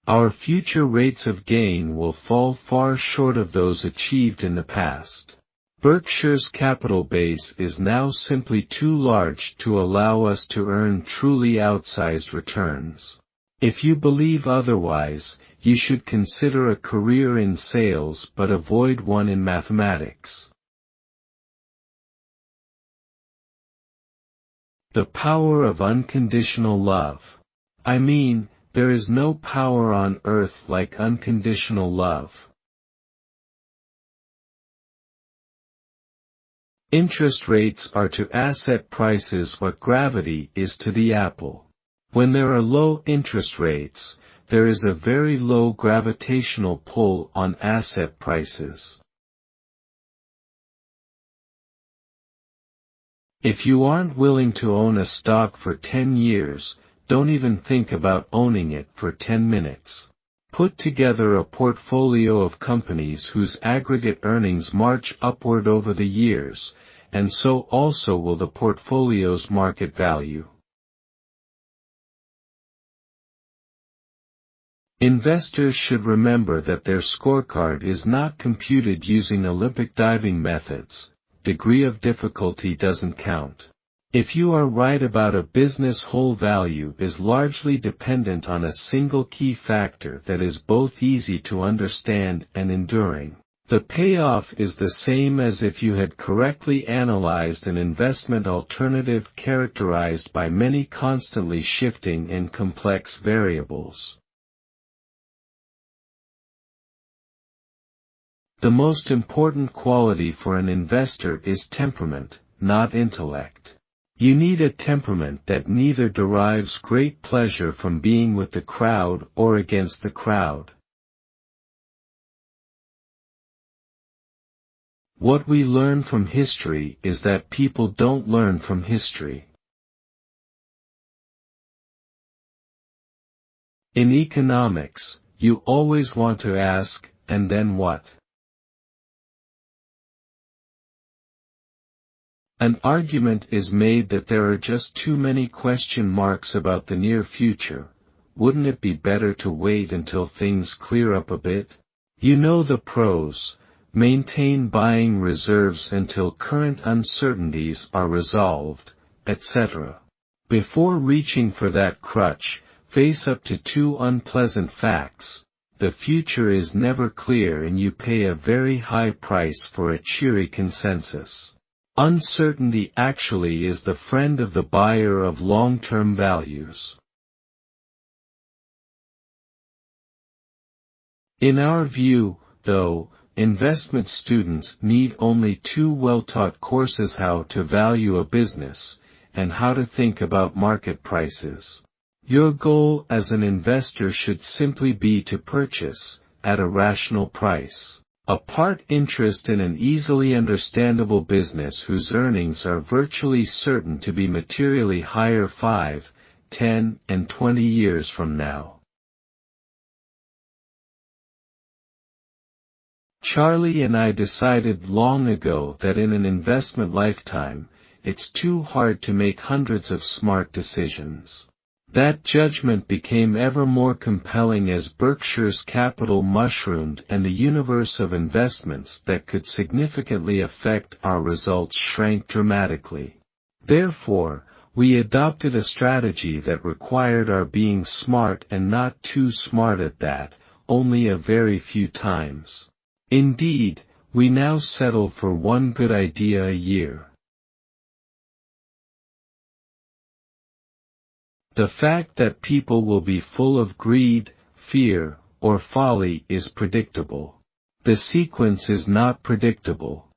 Our future rates of gain will fall far short of those achieved in the past. Berkshire's capital base is now simply too large to allow us to earn truly outsized returns. If you believe otherwise, you should consider a career in sales but avoid one in mathematics. The power of unconditional love. I mean, there is no power on earth like unconditional love. Interest rates are to asset prices what gravity is to the apple. When there are low interest rates, there is a very low gravitational pull on asset prices. If you aren't willing to own a stock for 10 years, don't even think about owning it for 10 minutes. Put together a portfolio of companies whose aggregate earnings march upward over the years, and so also will the portfolio's market value. Investors should remember that their scorecard is not computed using Olympic diving methods. Degree of difficulty doesn't count. If you are right about a business, whole value is largely dependent on a single key factor that is both easy to understand and enduring. The payoff is the same as if you had correctly analyzed an investment alternative characterized by many constantly shifting and complex variables. The most important quality for an investor is temperament, not intellect. You need a temperament that neither derives great pleasure from being with the crowd or against the crowd. What we learn from history is that people don't learn from history. In economics, you always want to ask, and then what? An argument is made that there are just too many question marks about the near future. Wouldn't it be better to wait until things clear up a bit? You know the pros. Maintain buying reserves until current uncertainties are resolved, etc. Before reaching for that crutch, face up to two unpleasant facts. The future is never clear and you pay a very high price for a cheery consensus. Uncertainty actually is the friend of the buyer of long-term values. In our view, though, investment students need only two well-taught courses: how to value a business, and how to think about market prices. Your goal as an investor should simply be to purchase, at a rational price, a part interest in an easily understandable business whose earnings are virtually certain to be materially higher 5, 10, and 20 years from now. Charlie and I decided long ago that in an investment lifetime, it's too hard to make hundreds of smart decisions. That judgment became ever more compelling as Berkshire's capital mushroomed and the universe of investments that could significantly affect our results shrank dramatically. Therefore, we adopted a strategy that required our being smart and not too smart at that, only a very few times. Indeed, we now settle for one good idea a year. The fact that people will be full of greed, fear, or folly is predictable. The sequence is not predictable.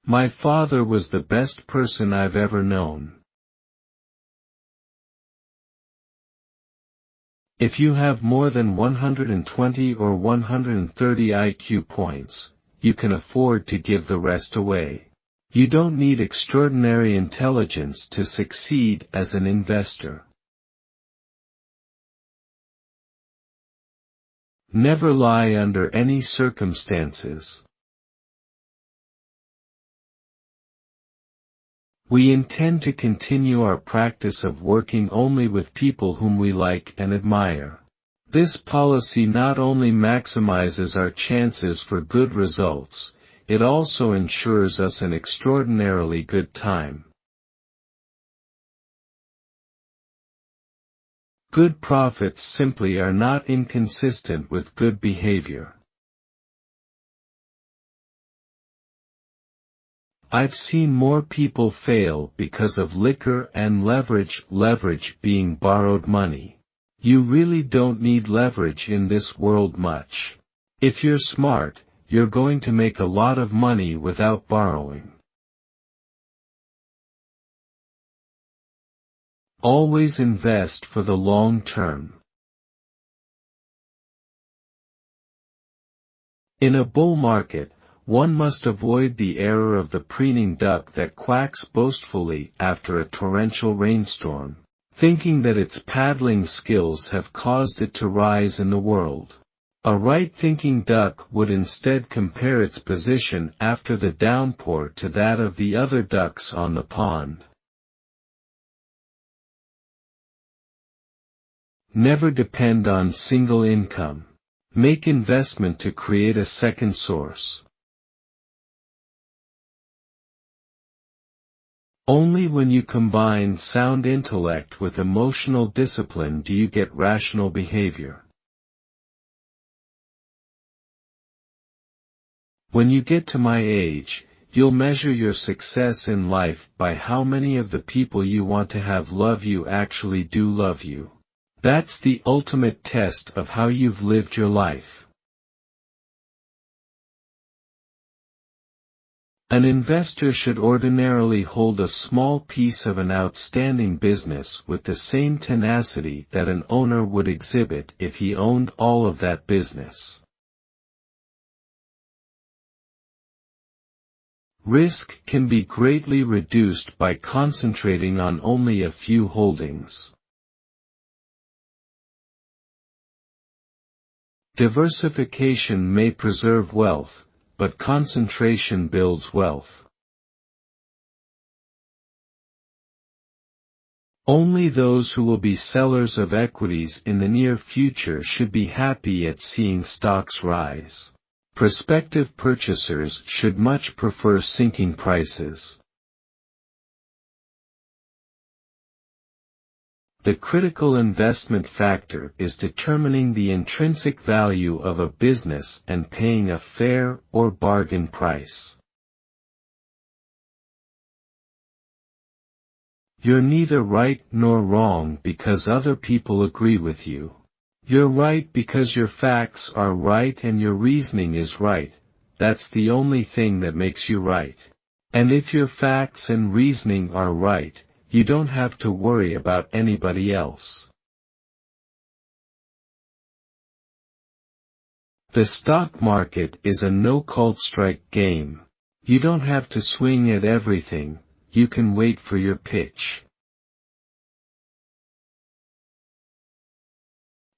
My father was the best person I've ever known. If you have more than 120 or 130 IQ points, you can afford to give the rest away. You don't need extraordinary intelligence to succeed as an investor. Never lie under any circumstances. We intend to continue our practice of working only with people whom we like and admire. This policy not only maximizes our chances for good results, it also ensures us an extraordinarily good time. Good profits simply are not inconsistent with good behavior. I've seen more people fail because of liquor and leverage being borrowed money. You really don't need leverage in this world much. If you're smart, you're going to make a lot of money without borrowing. Always invest for the long term. In a bull market, one must avoid the error of the preening duck that quacks boastfully after a torrential rainstorm, thinking that its paddling skills have caused it to rise in the world. A right-thinking duck would instead compare its position after the downpour to that of the other ducks on the pond. Never depend on single income. Make investment to create a second source. Only when you combine sound intellect with emotional discipline do you get rational behavior. When you get to my age, you'll measure your success in life by how many of the people you want to have love you actually do love you. That's the ultimate test of how you've lived your life. An investor should ordinarily hold a small piece of an outstanding business with the same tenacity that an owner would exhibit if he owned all of that business. Risk can be greatly reduced by concentrating on only a few holdings. Diversification may preserve wealth, but concentration builds wealth. Only those who will be sellers of equities in the near future should be happy at seeing stocks rise. Prospective purchasers should much prefer sinking prices. The critical investment factor is determining the intrinsic value of a business and paying a fair or bargain price. You're neither right nor wrong because other people agree with you. You're right because your facts are right and your reasoning is right. That's the only thing that makes you right. And if your facts and reasoning are right, you don't have to worry about anybody else. The stock market is a no-call strike game. You don't have to swing at everything, you can wait for your pitch.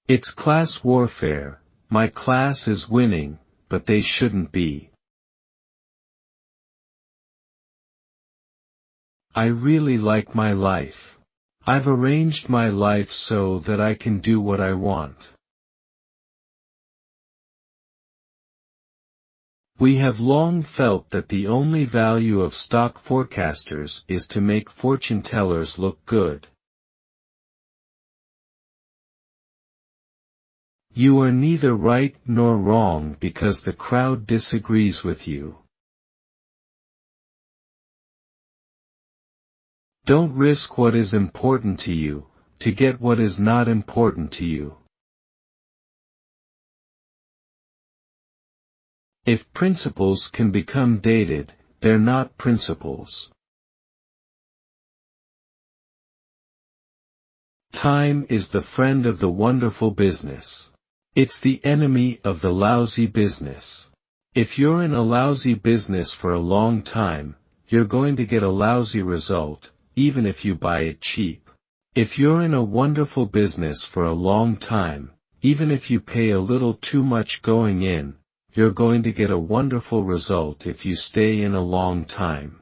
It's class warfare. My class is winning, but they shouldn't be. I really like my life. I've arranged my life so that I can do what I want. We have long felt that the only value of stock forecasters is to make fortune tellers look good. You are neither right nor wrong because the crowd disagrees with you. Don't risk what is important to you, to get what is not important to you. If principles can become dated, they're not principles. Time is the friend of the wonderful business. It's the enemy of the lousy business. If you're in a lousy business for a long time, you're going to get a lousy result, even if you buy it cheap. If you're in a wonderful business for a long time, even if you pay a little too much going in, you're going to get a wonderful result if you stay in a long time.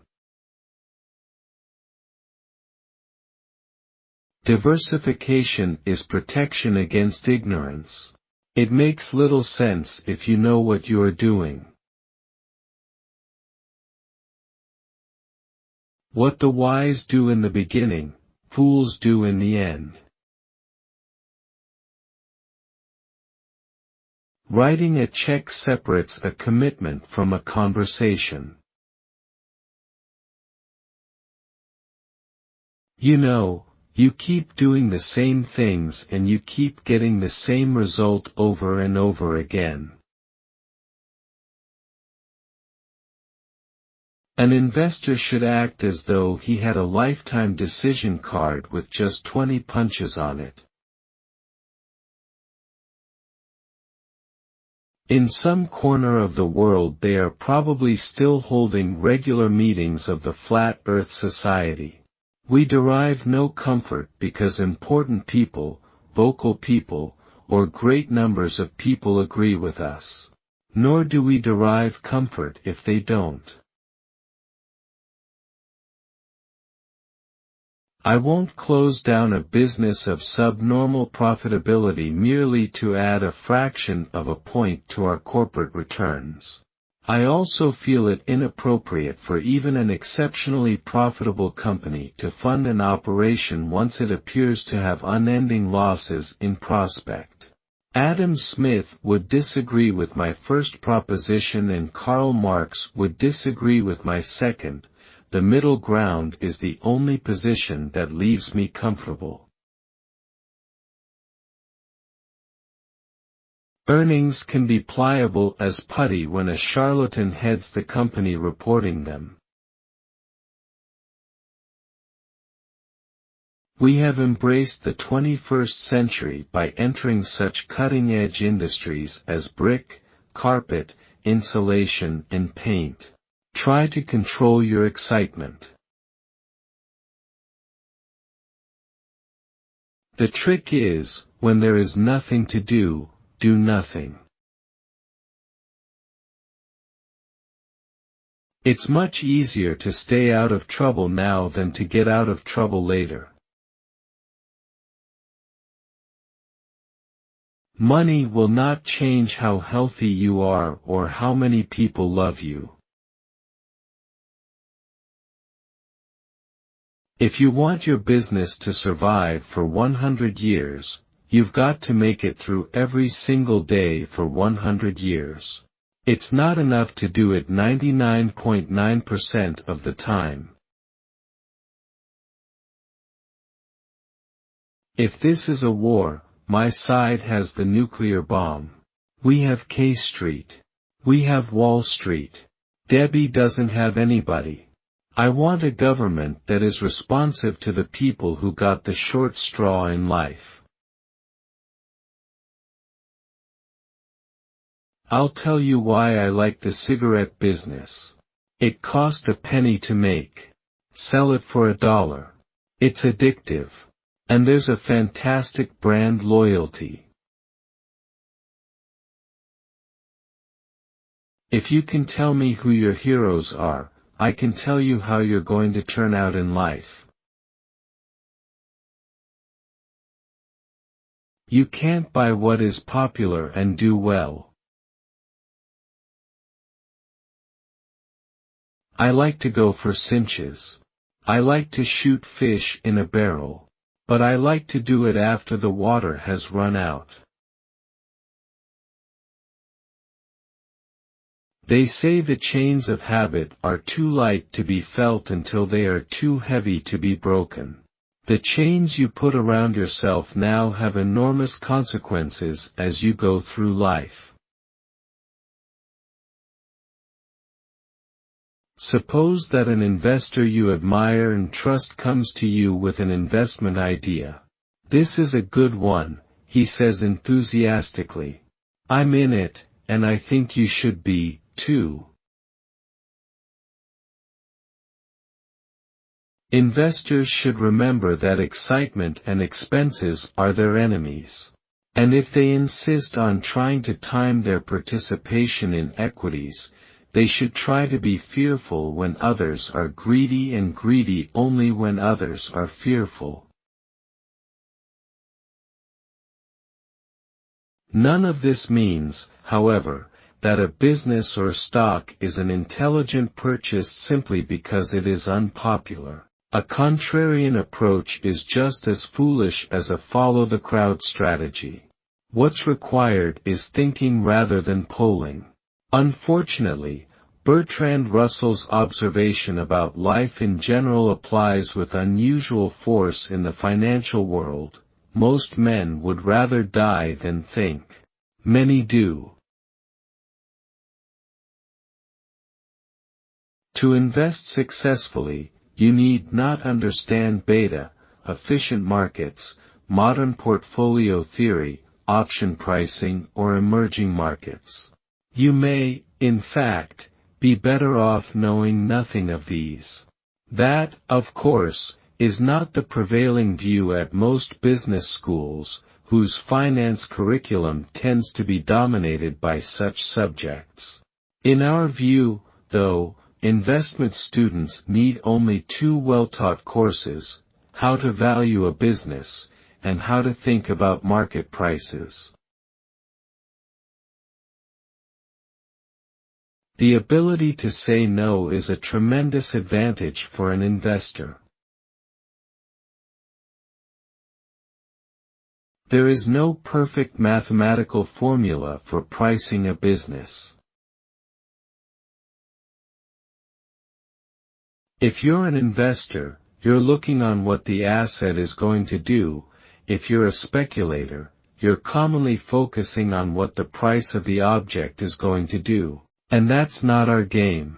Diversification is protection against ignorance. It makes little sense if you know what you are doing. What the wise do in the beginning, fools do in the end. Writing a check separates a commitment from a conversation. You know, you keep doing the same things and you keep getting the same result over and over again. An investor should act as though he had a lifetime decision card with just 20 punches on it. In some corner of the world they are probably still holding regular meetings of the Flat Earth Society. We derive no comfort because important people, vocal people, or great numbers of people agree with us. Nor do we derive comfort if they don't. I won't close down a business of subnormal profitability merely to add a fraction of a point to our corporate returns. I also feel it inappropriate for even an exceptionally profitable company to fund an operation once it appears to have unending losses in prospect. Adam Smith would disagree with my first proposition and Karl Marx would disagree with my second. The middle ground is the only position that leaves me comfortable. Earnings can be pliable as putty when a charlatan heads the company reporting them. We have embraced the 21st century by entering such cutting-edge industries as brick, carpet, insulation, and paint. Try to control your excitement. The trick is, when there is nothing to do, do nothing. It's much easier to stay out of trouble now than to get out of trouble later. Money will not change how healthy you are or how many people love you. If you want your business to survive for 100 years, you've got to make it through every single day for 100 years. It's not enough to do it 99.9% of the time. If this is a war, my side has the nuclear bomb. We have K Street. We have Wall Street. Debbie doesn't have anybody. I want a government that is responsive to the people who got the short straw in life. I'll tell you why I like the cigarette business. It cost a penny to make. Sell it for $1. It's addictive. And there's a fantastic brand loyalty. If you can tell me who your heroes are, I can tell you how you're going to turn out in life. You can't buy what is popular and do well. I like to go for cinches. I like to shoot fish in a barrel. But I like to do it after the water has run out. They say the chains of habit are too light to be felt until they are too heavy to be broken. The chains you put around yourself now have enormous consequences as you go through life. Suppose that an investor you admire and trust comes to you with an investment idea. This is a good one, he says enthusiastically. I'm in it, and I think you should be, too. Investors should remember that excitement and expenses are their enemies. And if they insist on trying to time their participation in equities, they should try to be fearful when others are greedy and greedy only when others are fearful. None of this means, however, that a business or stock is an intelligent purchase simply because it is unpopular. A contrarian approach is just as foolish as a follow-the-crowd strategy. What's required is thinking rather than polling. Unfortunately, Bertrand Russell's observation about life in general applies with unusual force in the financial world. Most men would rather die than think. Many do. To invest successfully, you need not understand beta, efficient markets, modern portfolio theory, option pricing, or emerging markets. You may, in fact, be better off knowing nothing of these. That, of course, is not the prevailing view at most business schools, whose finance curriculum tends to be dominated by such subjects. In our view, though, investment students need only two well-taught courses: how to value a business, and how to think about market prices. The ability to say no is a tremendous advantage for an investor. There is no perfect mathematical formula for pricing a business. If you're an investor, you're looking on what the asset is going to do. If you're a speculator, you're commonly focusing on what the price of the object is going to do. And that's not our game.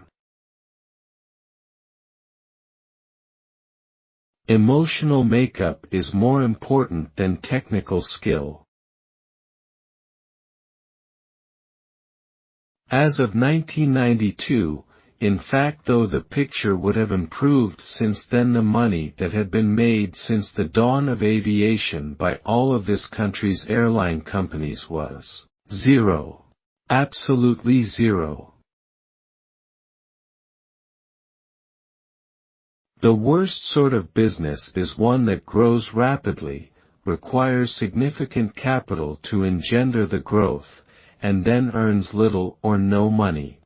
Emotional makeup is more important than technical skill. As of 1992, in fact, though the picture would have improved since then, the money that had been made since the dawn of aviation by all of this country's airline companies was zero. Absolutely zero. The worst sort of business is one that grows rapidly, requires significant capital to engender the growth, and then earns little or no money.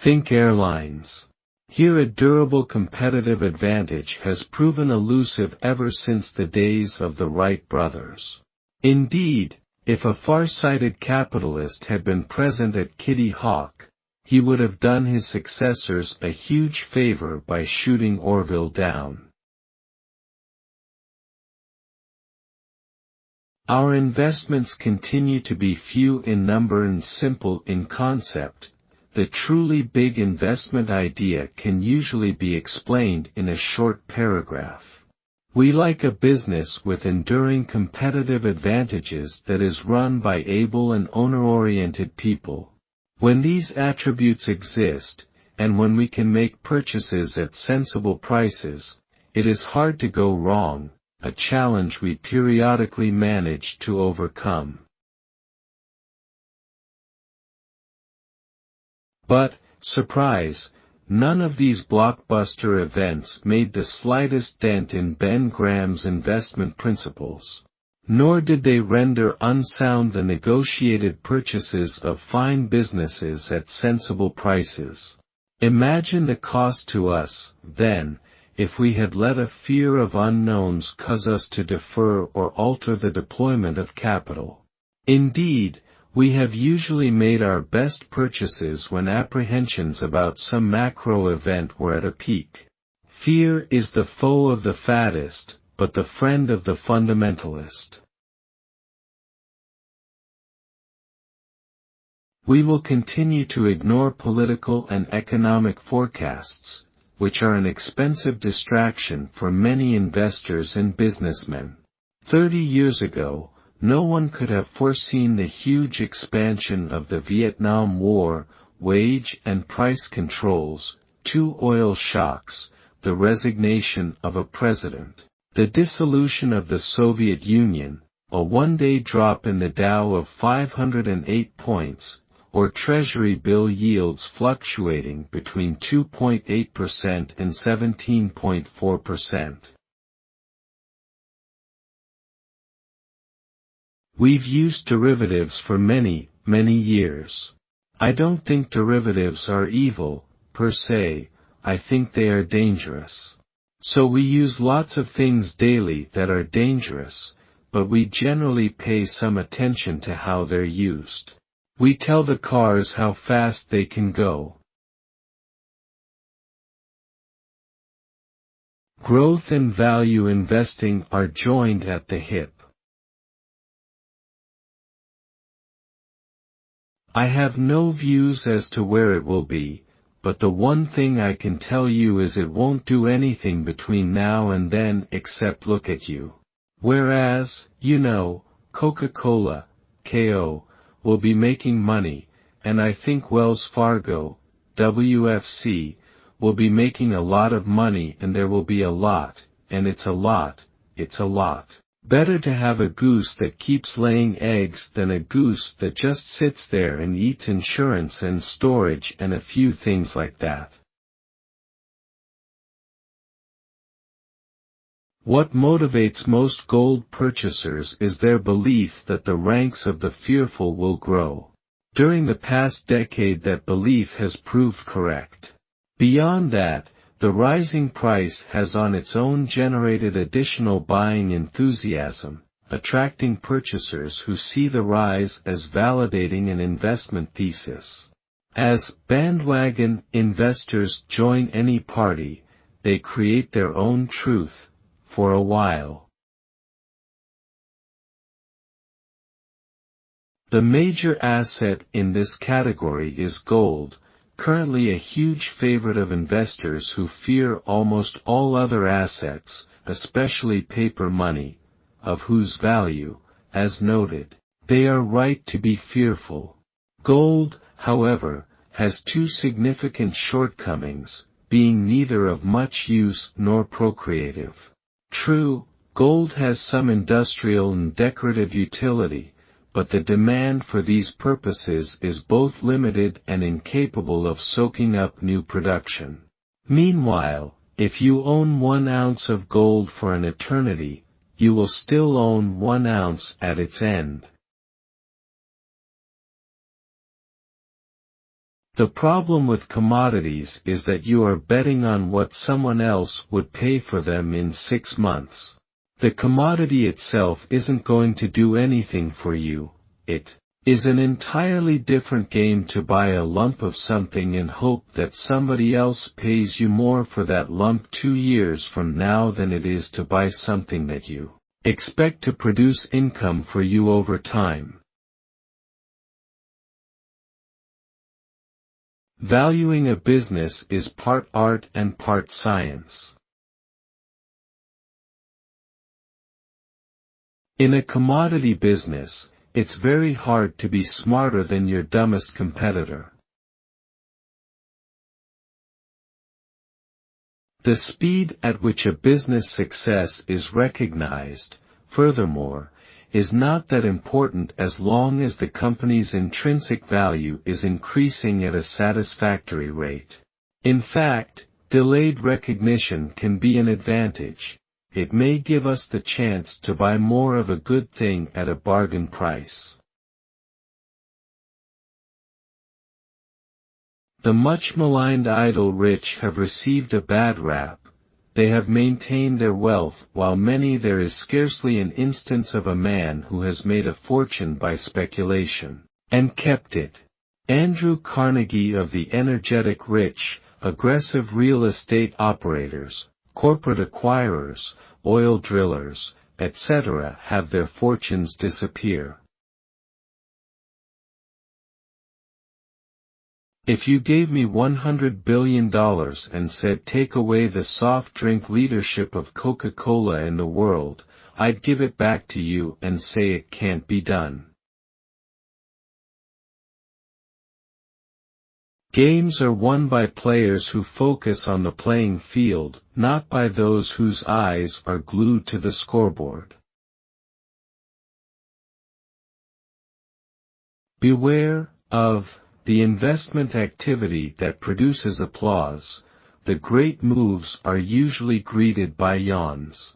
Think airlines. Here a durable competitive advantage has proven elusive ever since the days of the Wright brothers. Indeed, if a far-sighted capitalist had been present at Kitty Hawk, he would have done his successors a huge favor by shooting Orville down. Our investments continue to be few in number and simple in concept. The truly big investment idea can usually be explained in a short paragraph. We like a business with enduring competitive advantages that is run by able and owner-oriented people. When these attributes exist, and when we can make purchases at sensible prices, it is hard to go wrong, a challenge we periodically manage to overcome. But, surprise, none of these blockbuster events made the slightest dent in Ben Graham's investment principles. Nor did they render unsound the negotiated purchases of fine businesses at sensible prices. Imagine the cost to us, then, if we had let a fear of unknowns cause us to defer or alter the deployment of capital. Indeed, we have usually made our best purchases when apprehensions about some macro event were at a peak. Fear is the foe of the fattest, but the friend of the fundamentalist. We will continue to ignore political and economic forecasts, which are an expensive distraction for many investors and businessmen. 30 years ago, no one could have foreseen the huge expansion of the Vietnam War, wage and price controls, 2 oil shocks, the resignation of a president, the dissolution of the Soviet Union, a one-day drop in the Dow of 508 points, or Treasury bill yields fluctuating between 2.8% and 17.4%. We've used derivatives for many, many years. I don't think derivatives are evil, per se, I think they are dangerous. So we use lots of things daily that are dangerous, but we generally pay some attention to how they're used. We tell the cars how fast they can go. Growth and value investing are joined at the hip. I have no views as to where it will be, but the one thing I can tell you is it won't do anything between now and then except look at you. Whereas, you know, Coca-Cola, K.O., will be making money, and I think Wells Fargo, WFC, will be making a lot of money, and there will be a lot, and it's a lot. Better to have a goose that keeps laying eggs than a goose that just sits there and eats insurance and storage and a few things like that. What motivates most gold purchasers is their belief that the ranks of the fearful will grow. During the past decade that belief has proved correct. Beyond that, the rising price has on its own generated additional buying enthusiasm, attracting purchasers who see the rise as validating an investment thesis. As bandwagon investors join any party, they create their own truth, for a while. The major asset in this category is gold, currently a huge favorite of investors who fear almost all other assets, especially paper money, of whose value, as noted, they are right to be fearful. Gold, however, has 2 significant shortcomings, being neither of much use nor procreative. True, gold has some industrial and decorative utility, but the demand for these purposes is both limited and incapable of soaking up new production. Meanwhile, If you own 1 ounce of gold for an eternity, you will still own 1 ounce at its end. The problem with commodities is that you are betting on what someone else would pay for them in 6 months. The commodity itself isn't going to do anything for you. It is an entirely different game to buy a lump of something and hope that somebody else pays you more for that lump 2 years from now than it is to buy something that you expect to produce income for you over time. Valuing a business is part art and part science. In a commodity business, it's very hard to be smarter than your dumbest competitor. The speed at which a business success is recognized, furthermore, is not that important as long as the company's intrinsic value is increasing at a satisfactory rate. In fact, delayed recognition can be an advantage. It may give us the chance to buy more of a good thing at a bargain price. The much maligned idle rich have received a bad rap. They have maintained their wealth while many there is scarcely an instance of a man who has made a fortune by speculation, and kept it. Andrew Carnegie of the energetic rich, aggressive real estate operators, corporate acquirers, oil drillers, etc. have their fortunes disappear. If you gave me $100 billion and said take away the soft drink leadership of Coca-Cola in the world, I'd give it back to you and say it can't be done. Games are won by players who focus on the playing field, not by those whose eyes are glued to the scoreboard. Beware of the investment activity that produces applause. The great moves are usually greeted by yawns.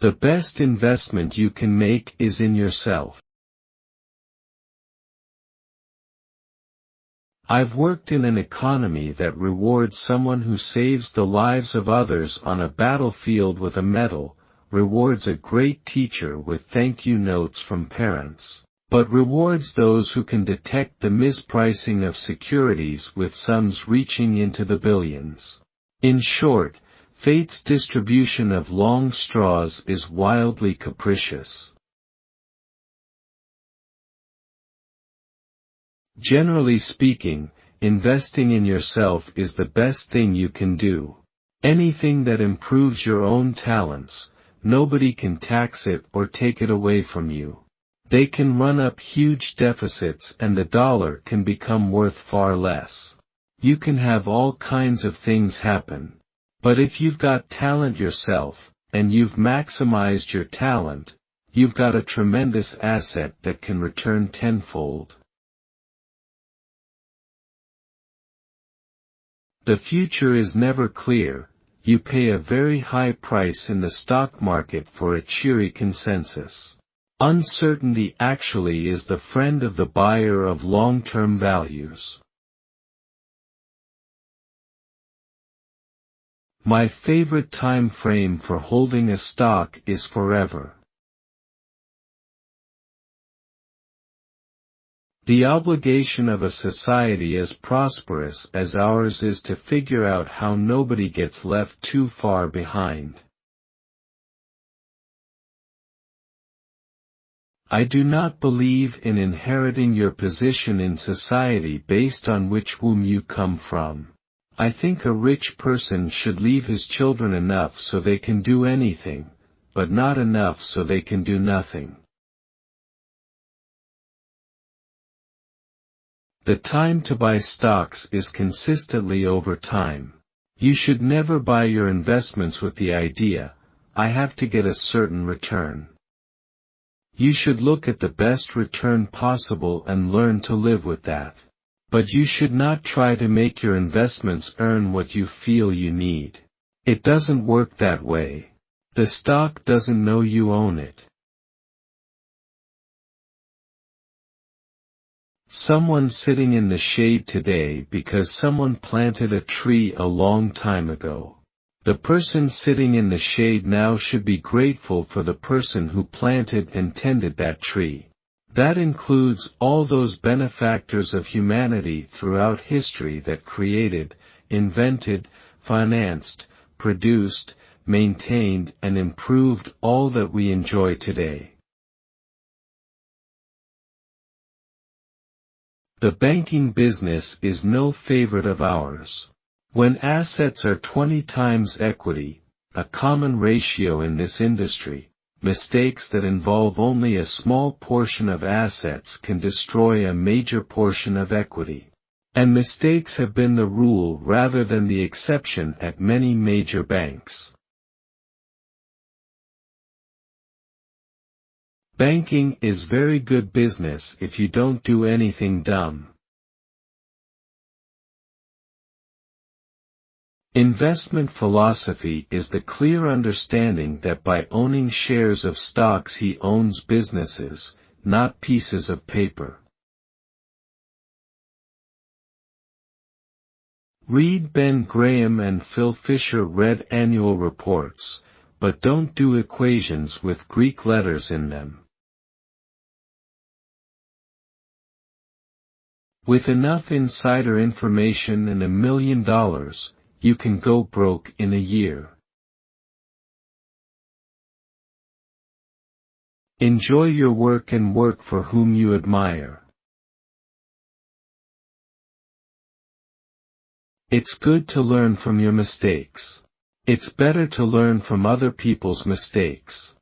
The best investment you can make is in yourself. I've worked in an economy that rewards someone who saves the lives of others on a battlefield with a medal, rewards a great teacher with thank you notes from parents, but rewards those who can detect the mispricing of securities with sums reaching into the billions. In short, fate's distribution of long straws is wildly capricious. Generally speaking, investing in yourself is the best thing you can do. Anything that improves your own talents, nobody can tax it or take it away from you. They can run up huge deficits and the dollar can become worth far less. You can have all kinds of things happen. But if you've got talent yourself, and you've maximized your talent, you've got a tremendous asset that can return tenfold. The future is never clear. You pay a very high price in the stock market for a cheery consensus. Uncertainty actually is the friend of the buyer of long-term values. My favorite time frame for holding a stock is forever. The obligation of a society as prosperous as ours is to figure out how nobody gets left too far behind. I do not believe in inheriting your position in society based on which womb you come from. I think a rich person should leave his children enough so they can do anything, but not enough so they can do nothing. The time to buy stocks is consistently over time. You should never buy your investments with the idea, I have to get a certain return. You should look at the best return possible and learn to live with that. But you should not try to make your investments earn what you feel you need. It doesn't work that way. The stock doesn't know you own it. Someone sitting in the shade today because someone planted a tree a long time ago. The person sitting in the shade now should be grateful for the person who planted and tended that tree. That includes all those benefactors of humanity throughout history that created, invented, financed, produced, maintained and improved all that we enjoy today. The banking business is no favorite of ours. When assets are 20 times equity, a common ratio in this industry, mistakes that involve only a small portion of assets can destroy a major portion of equity. And mistakes have been the rule rather than the exception at many major banks. Banking is very good business if you don't do anything dumb. Investment philosophy is the clear understanding that by owning shares of stocks he owns businesses, not pieces of paper. Read Ben Graham and Phil Fisher read annual reports, but don't do equations with Greek letters in them. With enough insider information and $1 million, you can go broke in a year. Enjoy your work and work for whom you admire. It's good to learn from your mistakes. It's better to learn from other people's mistakes.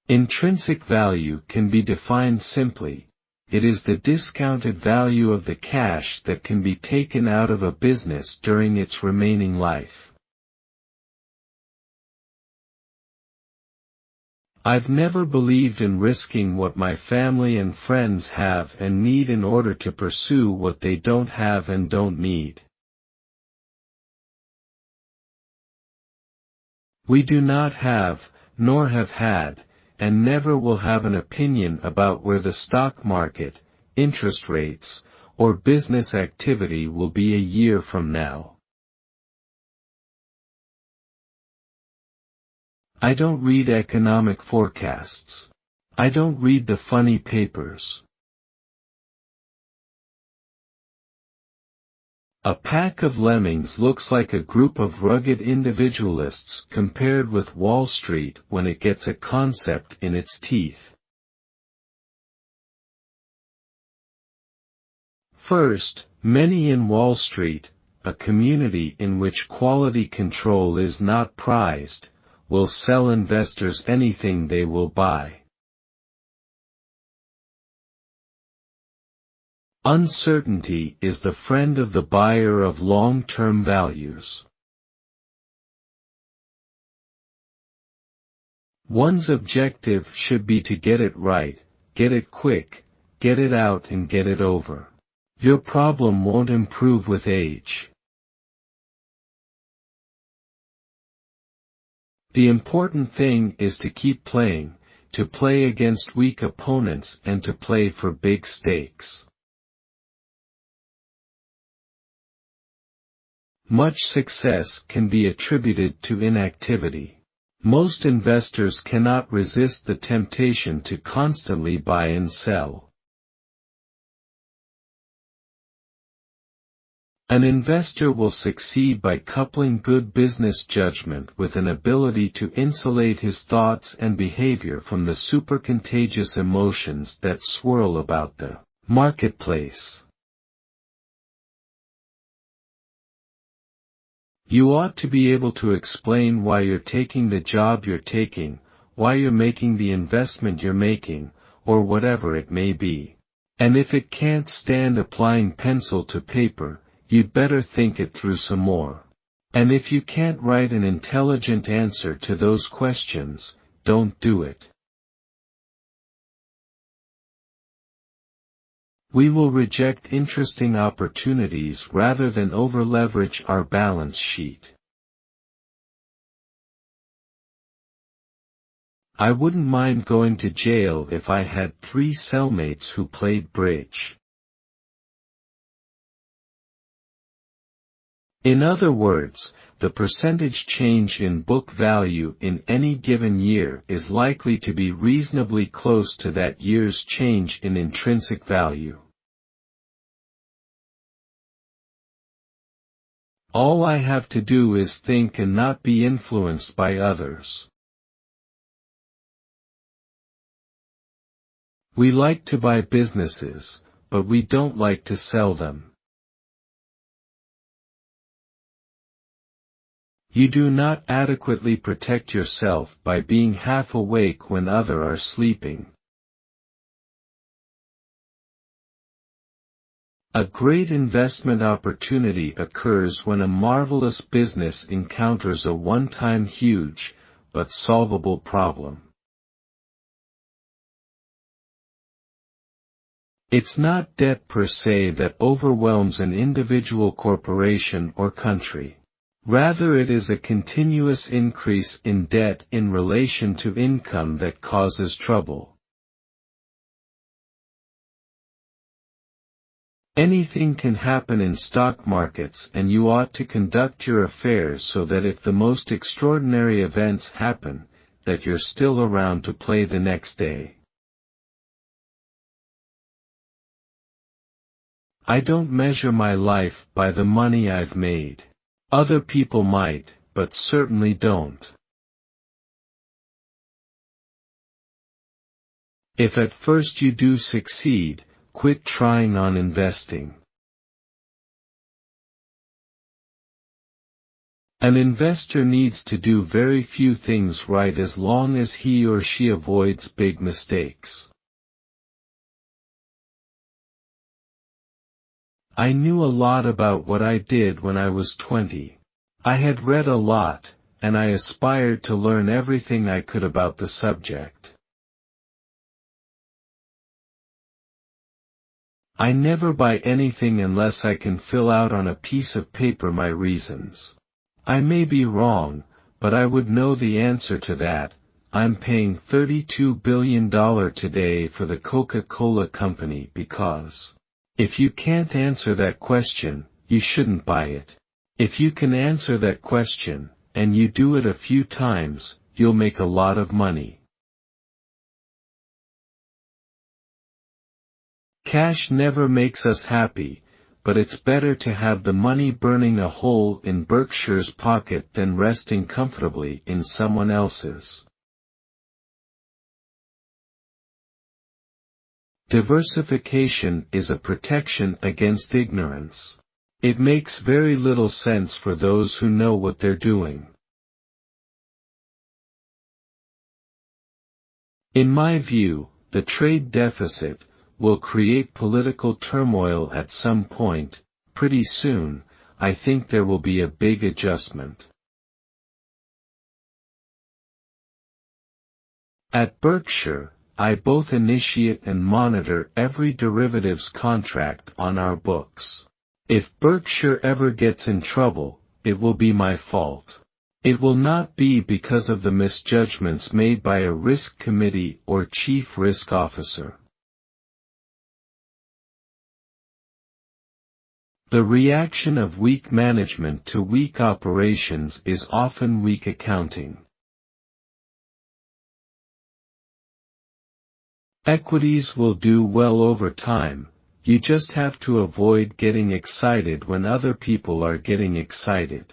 Intrinsic value can be defined simply. It is the discounted value of the cash that can be taken out of a business during its remaining life. I've never believed in risking what my family and friends have and need in order to pursue what they don't have and don't need. We do not have, nor have had, and never will have an opinion about where the stock market, interest rates, or business activity will be a year from now. I don't read economic forecasts. I don't read the funny papers. A pack of lemmings looks like a group of rugged individualists compared with Wall Street when it gets a concept in its teeth. First, many in Wall Street, a community in which quality control is not prized, will sell investors anything they will buy. Uncertainty is the friend of the buyer of long-term values. One's objective should be to get it right, get it quick, get it out and get it over. Your problem won't improve with age. The important thing is to keep playing, to play against weak opponents and to play for big stakes. Much success can be attributed to inactivity. Most investors cannot resist the temptation to constantly buy and sell. An investor will succeed by coupling good business judgment with an ability to insulate his thoughts and behavior from the super-contagious emotions that swirl about the marketplace. You ought to be able to explain why you're taking the job you're taking, why you're making the investment you're making, or whatever it may be. And if it can't stand applying pencil to paper, you'd better think it through some more. And if you can't write an intelligent answer to those questions, don't do it. We will reject interesting opportunities rather than over-leverage our balance sheet. I wouldn't mind going to jail if I had 3 cellmates who played bridge. In other words, the percentage change in book value in any given year is likely to be reasonably close to that year's change in intrinsic value. All I have to do is think and not be influenced by others. We like to buy businesses, but we don't like to sell them. You do not adequately protect yourself by being half awake when others are sleeping. A great investment opportunity occurs when a marvelous business encounters a one-time huge, but solvable problem. It's not debt per se that overwhelms an individual corporation or country. Rather, it is a continuous increase in debt in relation to income that causes trouble. Anything can happen in stock markets, and you ought to conduct your affairs so that if the most extraordinary events happen, that you're still around to play the next day. I don't measure my life by the money I've made. Other people might, but certainly don't. If at first you do succeed, quit trying on investing. An investor needs to do very few things right as long as he or she avoids big mistakes. I knew a lot about what I did when I was 20. I had read a lot, and I aspired to learn everything I could about the subject. I never buy anything unless I can fill out on a piece of paper my reasons. I may be wrong, but I would know the answer to that. I'm paying $32 billion today for the Coca-Cola Company because. If you can't answer that question, you shouldn't buy it. If you can answer that question, and you do it a few times, you'll make a lot of money. Cash never makes us happy, but it's better to have the money burning a hole in Berkshire's pocket than resting comfortably in someone else's. Diversification is a protection against ignorance. It makes very little sense for those who know what they're doing. In my view, the trade deficit will create political turmoil at some point. Pretty soon, I think there will be a big adjustment. At Berkshire, I both initiate and monitor every derivatives contract on our books. If Berkshire ever gets in trouble, it will be my fault. It will not be because of the misjudgments made by a risk committee or chief risk officer. The reaction of weak management to weak operations is often weak accounting. Equities will do well over time, you just have to avoid getting excited when other people are getting excited.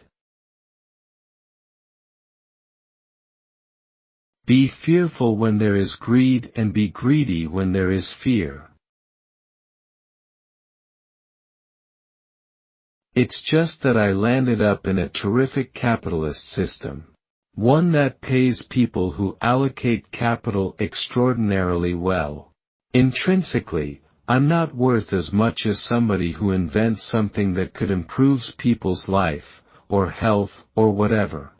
Be fearful when there is greed and be greedy when there is fear. It's just that I landed up in a terrific capitalist system. One that pays people who allocate capital extraordinarily well. Intrinsically, I'm not worth as much as somebody who invents something that could improve people's life, or health, or whatever.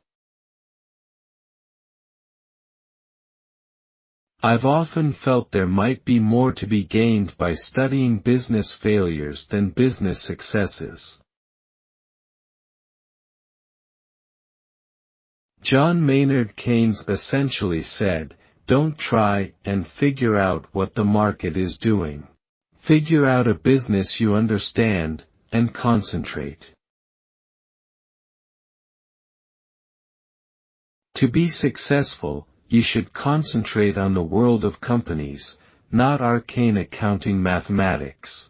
I've often felt there might be more to be gained by studying business failures than business successes. John Maynard Keynes essentially said, "Don't try and figure out what the market is doing. Figure out a business you understand, and concentrate." To be successful, you should concentrate on the world of companies, not arcane accounting mathematics.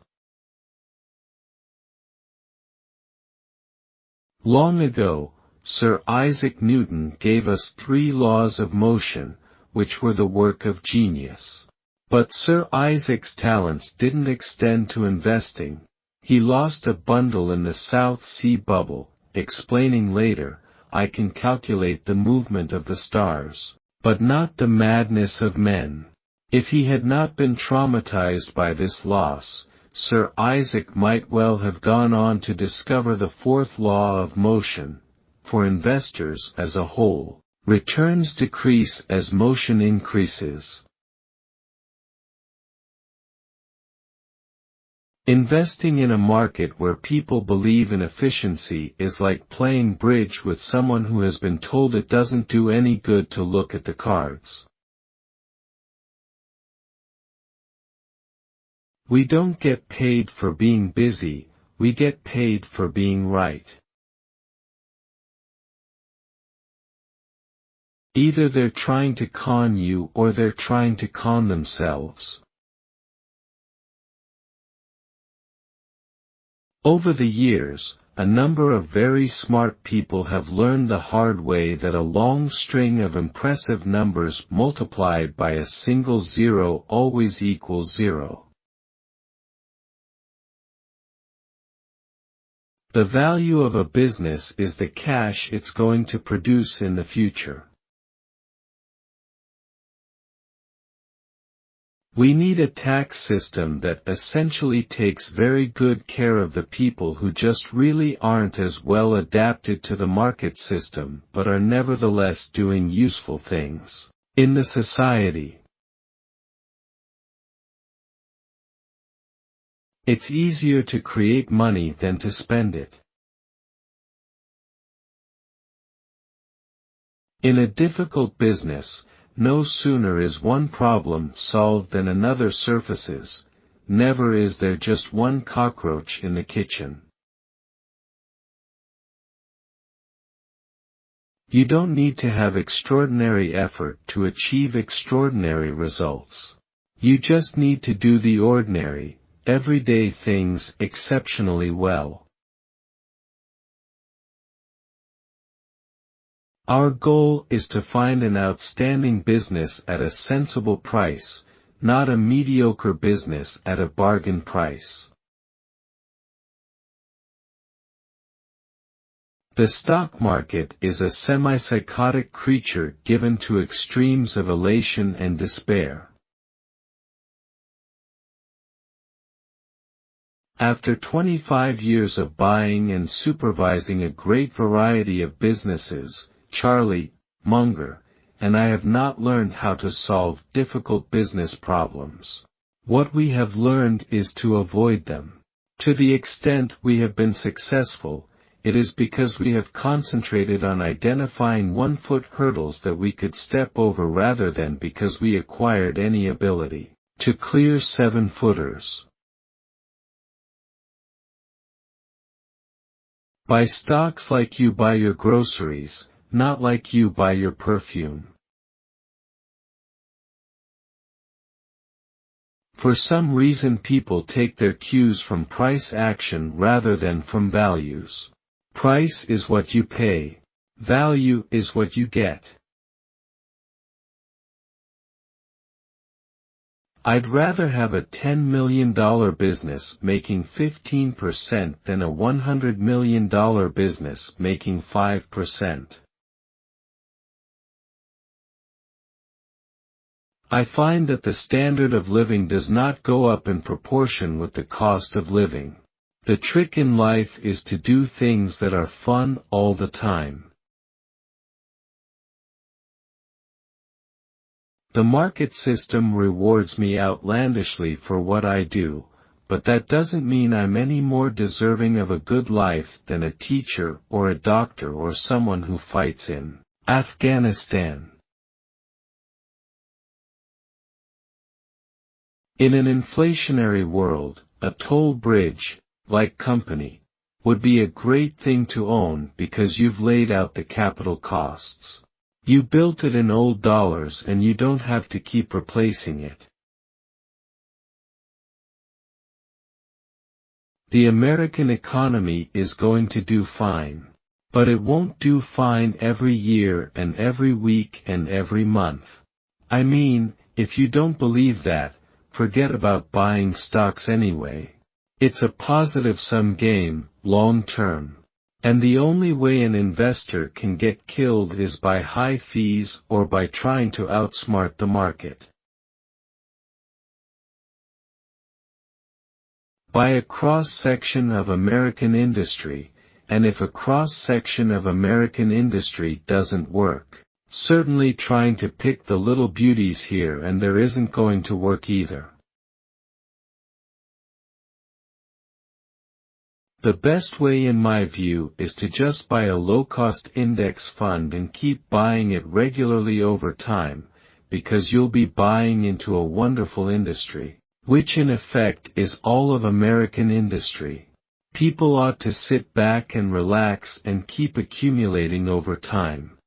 Long ago, Sir Isaac Newton gave us 3 laws of motion, which were the work of genius. But Sir Isaac's talents didn't extend to investing. He lost a bundle in the South Sea bubble, explaining later, "I can calculate the movement of the stars, but not the madness of men." If he had not been traumatized by this loss, Sir Isaac might well have gone on to discover the 4th law of motion. For investors as a whole, returns decrease as motion increases. Investing in a market where people believe in efficiency is like playing bridge with someone who has been told it doesn't do any good to look at the cards. We don't get paid for being busy, we get paid for being right. Either they're trying to con you or they're trying to con themselves. Over the years, a number of very smart people have learned the hard way that a long string of impressive numbers multiplied by a single zero always equals 0. The value of a business is the cash it's going to produce in the future. We need a tax system that essentially takes very good care of the people who just really aren't as well adapted to the market system but are nevertheless doing useful things in the society. It's easier to create money than to spend it. In a difficult business, no sooner is one problem solved than another surfaces. Never is there just one cockroach in the kitchen. You don't need to have extraordinary effort to achieve extraordinary results. You just need to do the ordinary, everyday things exceptionally well. Our goal is to find an outstanding business at a sensible price, not a mediocre business at a bargain price. The stock market is a semi-psychotic creature given to extremes of elation and despair. After 25 years of buying and supervising a great variety of businesses, Charlie, Munger, and I have not learned how to solve difficult business problems. What we have learned is to avoid them. To the extent we have been successful, it is because we have concentrated on identifying 1-foot hurdles that we could step over rather than because we acquired any ability to clear 7-footers. Buy stocks like you buy your groceries, not like you buy your perfume. For some reason people take their cues from price action rather than from values. Price is what you pay. Value is what you get. I'd rather have a $10 million business making 15% than a $100 million business making 5%. I find that the standard of living does not go up in proportion with the cost of living. The trick in life is to do things that are fun all the time. The market system rewards me outlandishly for what I do, but that doesn't mean I'm any more deserving of a good life than a teacher or a doctor or someone who fights in Afghanistan. In an inflationary world, a toll bridge, like company, would be a great thing to own because you've laid out the capital costs. You built it in old dollars and you don't have to keep replacing it. The American economy is going to do fine. But it won't do fine every year and every week and every month. I mean, if you don't believe that, forget about buying stocks anyway. It's a positive-sum game, long-term. And the only way an investor can get killed is by high fees or by trying to outsmart the market. Buy a cross-section of American industry, and if a cross-section of American industry doesn't work, certainly trying to pick the little beauties here and there isn't going to work either. The best way in my view is to just buy a low-cost index fund and keep buying it regularly over time, because you'll be buying into a wonderful industry, which in effect is all of American industry. People ought to sit back and relax and keep accumulating over time.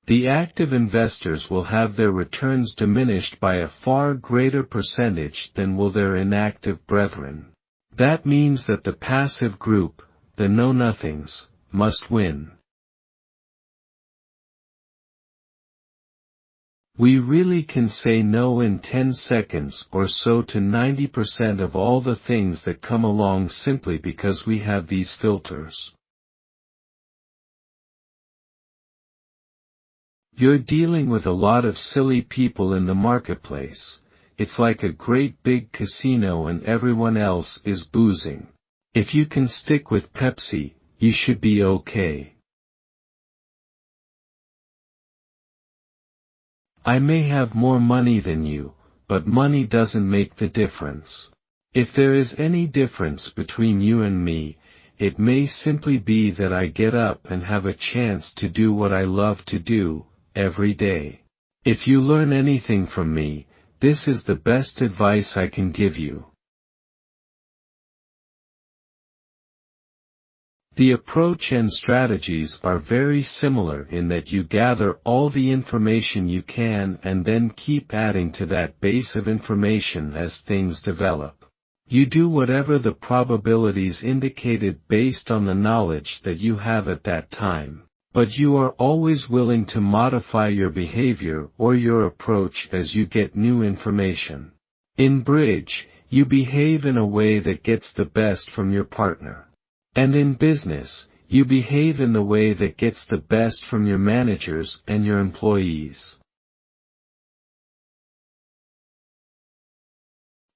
The active investors will have their returns diminished by a far greater percentage than will their inactive brethren. That means that the passive group, the know-nothings, must win. We really can say no in 10 seconds or so to 90% of all the things that come along simply because we have these filters. You're dealing with a lot of silly people in the marketplace. It's like a great big casino and everyone else is boozing. If you can stick with Pepsi, you should be okay. I may have more money than you, but money doesn't make the difference. If there is any difference between you and me, it may simply be that I get up and have a chance to do what I love to do, every day. If you learn anything from me, this is the best advice I can give you. The approach and strategies are very similar in that you gather all the information you can and then keep adding to that base of information as things develop. You do whatever the probabilities indicated based on the knowledge that you have at that time, but you are always willing to modify your behavior or your approach as you get new information. In bridge, you behave in a way that gets the best from your partner. And in business, you behave in the way that gets the best from your managers and your employees.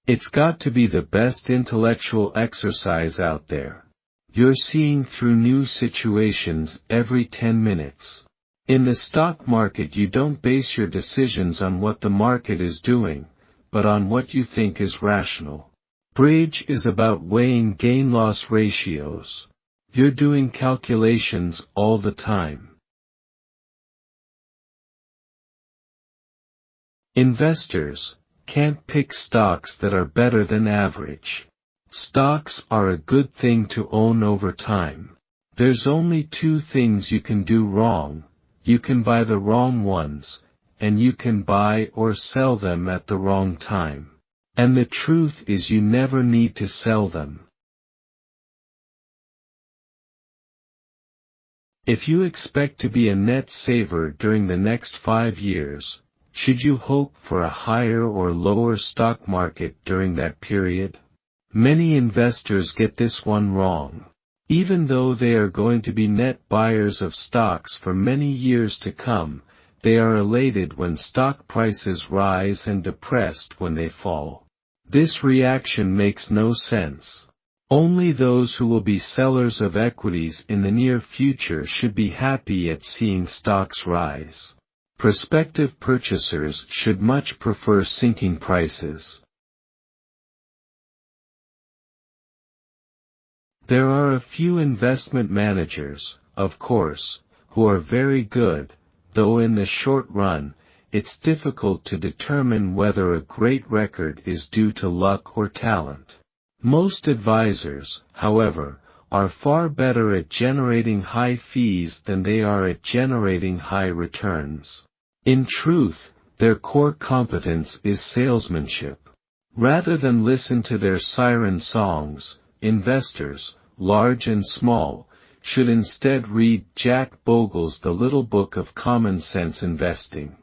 It's got to be the best intellectual exercise out there. You're seeing through new situations every 10 minutes. In the stock market you don't base your decisions on what the market is doing, but on what you think is rational. Bridge is about weighing gain-loss ratios. You're doing calculations all the time. Investors can't pick stocks that are better than average. Stocks are a good thing to own over time. There's only two things you can do wrong: you can buy the wrong ones, and you can buy or sell them at the wrong time. And the truth is you never need to sell them. If you expect to be a net saver during the next 5 years, should you hope for a higher or lower stock market during that period? Many investors get this one wrong. Even though they are going to be net buyers of stocks for many years to come, they are elated when stock prices rise and depressed when they fall. This reaction makes no sense. Only those who will be sellers of equities in the near future should be happy at seeing stocks rise. Prospective purchasers should much prefer sinking prices. There are a few investment managers, of course, who are very good, though in the short run, it's difficult to determine whether a great record is due to luck or talent. Most advisors, however, are far better at generating high fees than they are at generating high returns. In truth, their core competence is salesmanship. Rather than listen to their siren songs, investors, large and small, should instead read Jack Bogle's The Little Book of Common Sense Investing.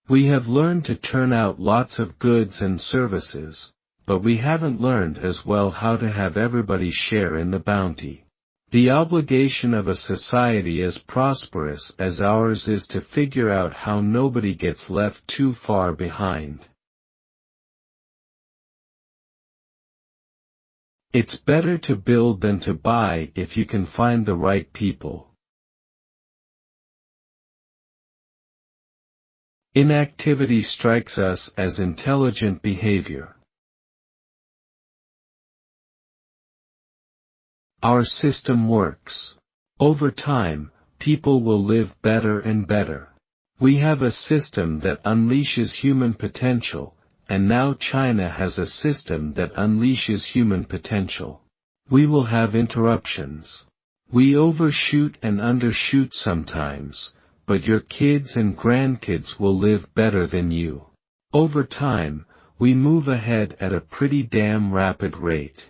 We have learned to turn out lots of goods and services, but we haven't learned as well how to have everybody share in the bounty. The obligation of a society as prosperous as ours is to figure out how nobody gets left too far behind. It's better to build than to buy if you can find the right people. Inactivity strikes us as intelligent behavior. Our system works. Over time, people will live better and better. We have a system that unleashes human potential, and now China has a system that unleashes human potential. We will have interruptions. We overshoot and undershoot sometimes, but your kids and grandkids will live better than you. Over time, we move ahead at a pretty damn rapid rate.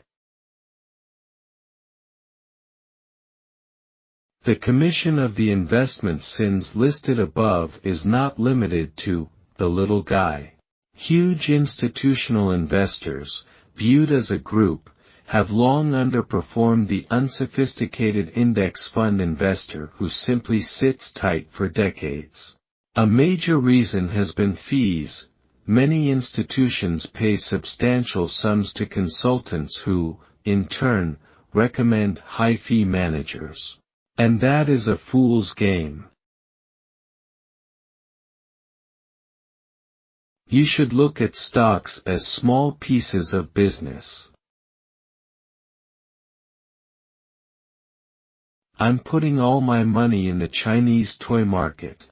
The commission of the investment sins listed above is not limited to the little guy. Huge institutional investors, viewed as a group, have long underperformed the unsophisticated index fund investor who simply sits tight for decades. A major reason has been fees. Many institutions pay substantial sums to consultants who, in turn, recommend high-fee managers. And that is a fool's game. You should look at stocks as small pieces of business. I'm putting all my money in the Chinese toy market.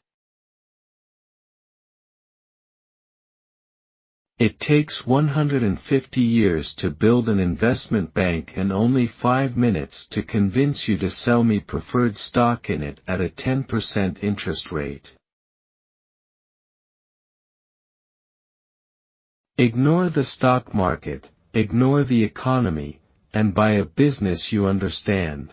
It takes 150 years to build an investment bank and only 5 minutes to convince you to sell me preferred stock in it at a 10% interest rate. Ignore the stock market, ignore the economy, and buy a business you understand.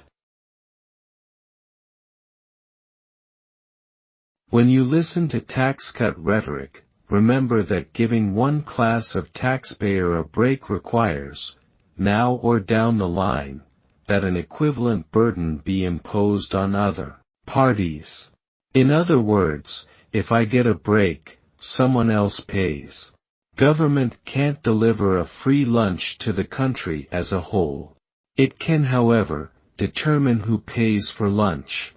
When you listen to tax cut rhetoric, remember that giving one class of taxpayer a break requires, now or down the line, that an equivalent burden be imposed on other parties. In other words, if I get a break, someone else pays. Government can't deliver a free lunch to the country as a whole. It can, however, determine who pays for lunch.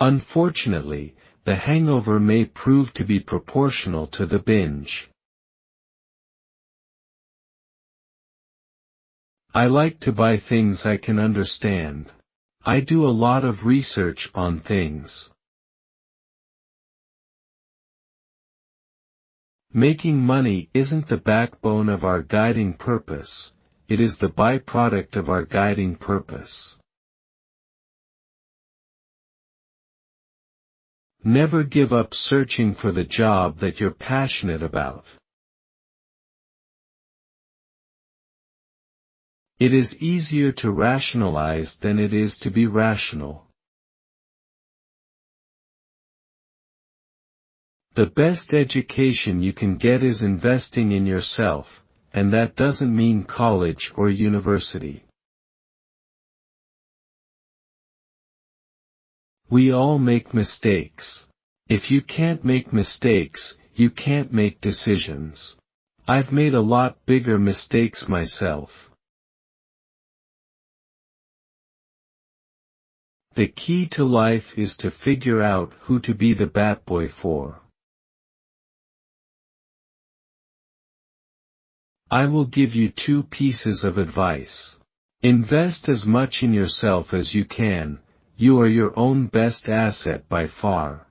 Unfortunately, the hangover may prove to be proportional to the binge. I like to buy things I can understand. I do a lot of research on things. Making money isn't the backbone of our guiding purpose, it is the byproduct of our guiding purpose. Never give up searching for the job that you're passionate about. It is easier to rationalize than it is to be rational. The best education you can get is investing in yourself, and that doesn't mean college or university. We all make mistakes. If you can't make mistakes, you can't make decisions. I've made a lot bigger mistakes myself. The key to life is to figure out who to be the bat boy for. I will give you 2 pieces of advice. Invest as much in yourself as you can. You are your own best asset by far.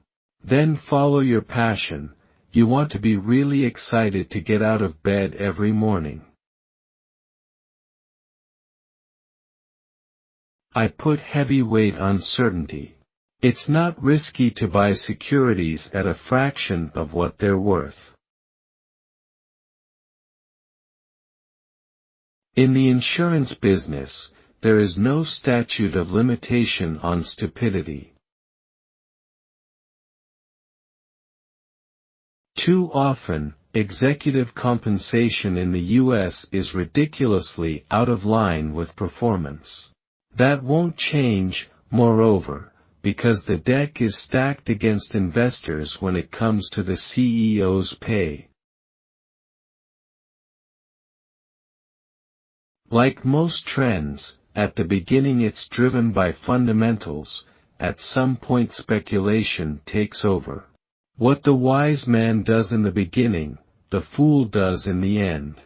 Then follow your passion. You want to be really excited to get out of bed every morning. I put heavy weight on certainty. It's not risky to buy securities at a fraction of what they're worth. In the insurance business, there is no statute of limitation on stupidity. Too often, executive compensation in the U.S. is ridiculously out of line with performance. That won't change, moreover, because the deck is stacked against investors when it comes to the CEO's pay. Like most trends, at the beginning it's driven by fundamentals, at some point speculation takes over. What the wise man does in the beginning, the fool does in the end.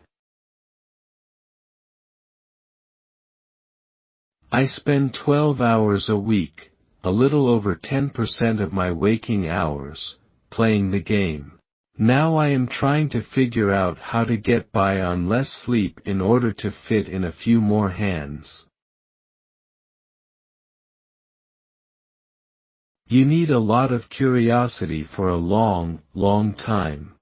I spend 12 hours a week, a little over 10% of my waking hours, playing the game. Now I am trying to figure out how to get by on less sleep in order to fit in a few more hands. You need a lot of curiosity for a long, long time.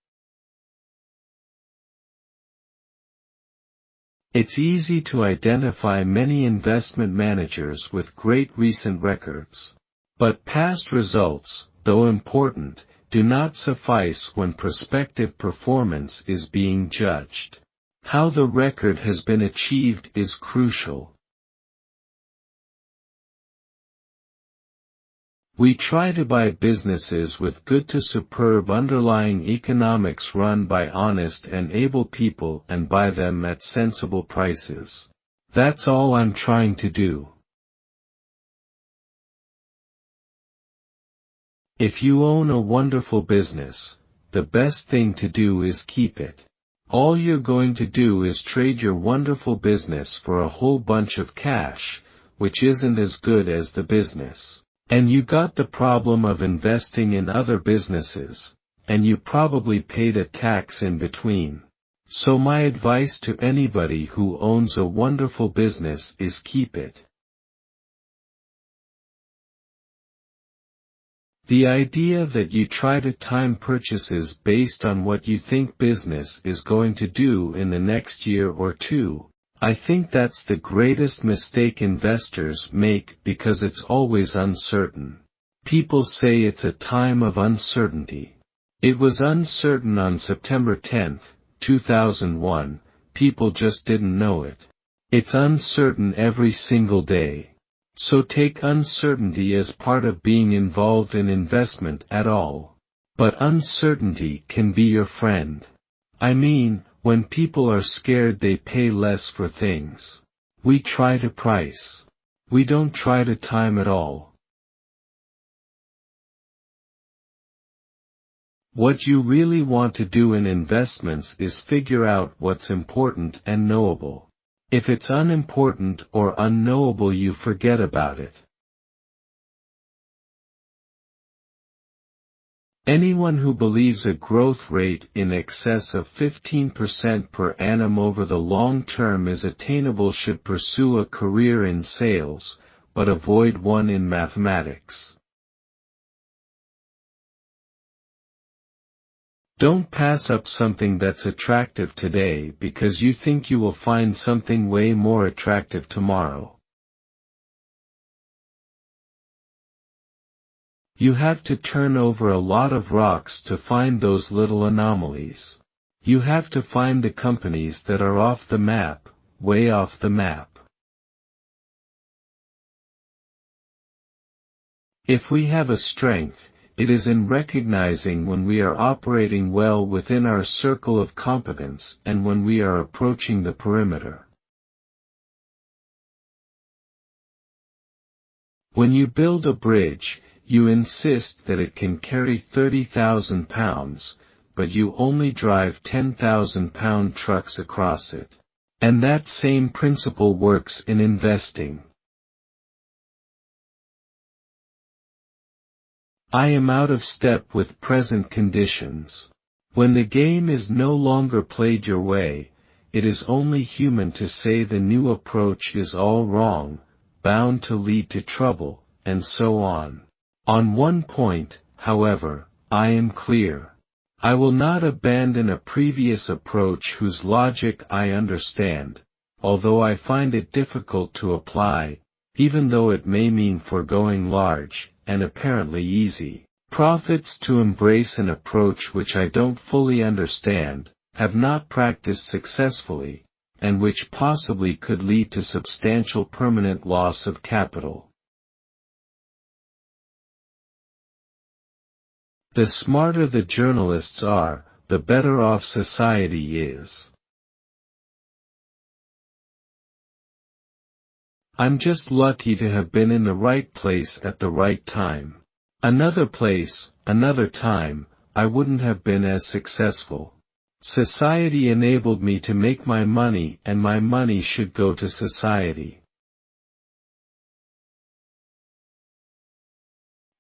It's easy to identify many investment managers with great recent records. But past results, though important, do not suffice when prospective performance is being judged. How the record has been achieved is crucial. We try to buy businesses with good to superb underlying economics run by honest and able people and buy them at sensible prices. That's all I'm trying to do. If you own a wonderful business, the best thing to do is keep it. All you're going to do is trade your wonderful business for a whole bunch of cash, which isn't as good as the business. And you got the problem of investing in other businesses, and you probably paid a tax in between. So my advice to anybody who owns a wonderful business is keep it. The idea that you try to time purchases based on what you think business is going to do in the next year or two, I think that's the greatest mistake investors make because it's always uncertain. People say it's a time of uncertainty. It was uncertain on September 10, 2001, people just didn't know it. It's uncertain every single day. So take uncertainty as part of being involved in investment at all. But uncertainty can be your friend. I mean, when people are scared they pay less for things. We try to price. We don't try to time at all. What you really want to do in investments is figure out what's important and knowable. If it's unimportant or unknowable, you forget about it. Anyone who believes a growth rate in excess of 15% per annum over the long term is attainable should pursue a career in sales, but avoid one in mathematics. Don't pass up something that's attractive today because you think you will find something way more attractive tomorrow. You have to turn over a lot of rocks to find those little anomalies. You have to find the companies that are off the map, way off the map. If we have a strength, It is in recognizing when we are operating well within our circle of competence and when we are approaching the perimeter. When you build a bridge, you insist that it can carry 30,000 pounds, but you only drive 10,000-pound trucks across it. And that same principle works in investing. I am out of step with present conditions. When the game is no longer played your way, it is only human to say the new approach is all wrong, bound to lead to trouble, and so on. On one point, however, I am clear. I will not abandon a previous approach whose logic I understand, although I find it difficult to apply, even though it may mean foregoing large, and apparently easy, profits to embrace an approach which I don't fully understand, have not practiced successfully, and which possibly could lead to substantial permanent loss of capital. The smarter the journalists are, the better off society is. I'm just lucky to have been in the right place at the right time. Another place, another time, I wouldn't have been as successful. Society enabled me to make my money, and my money should go to society.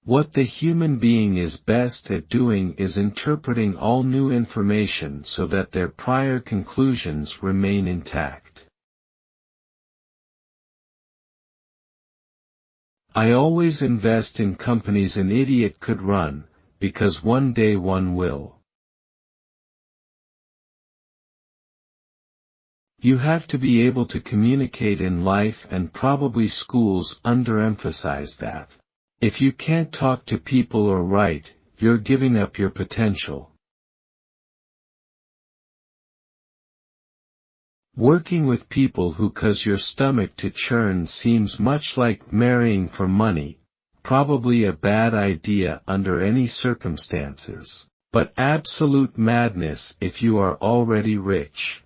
What the human being is best at doing is interpreting all new information so that their prior conclusions remain intact. I always invest in companies an idiot could run, because one day one will. You have to be able to communicate in life, and probably schools underemphasize that. If you can't talk to people or write, you're giving up your potential. Working with people who cause your stomach to churn seems much like marrying for money, probably a bad idea under any circumstances, but absolute madness if you are already rich.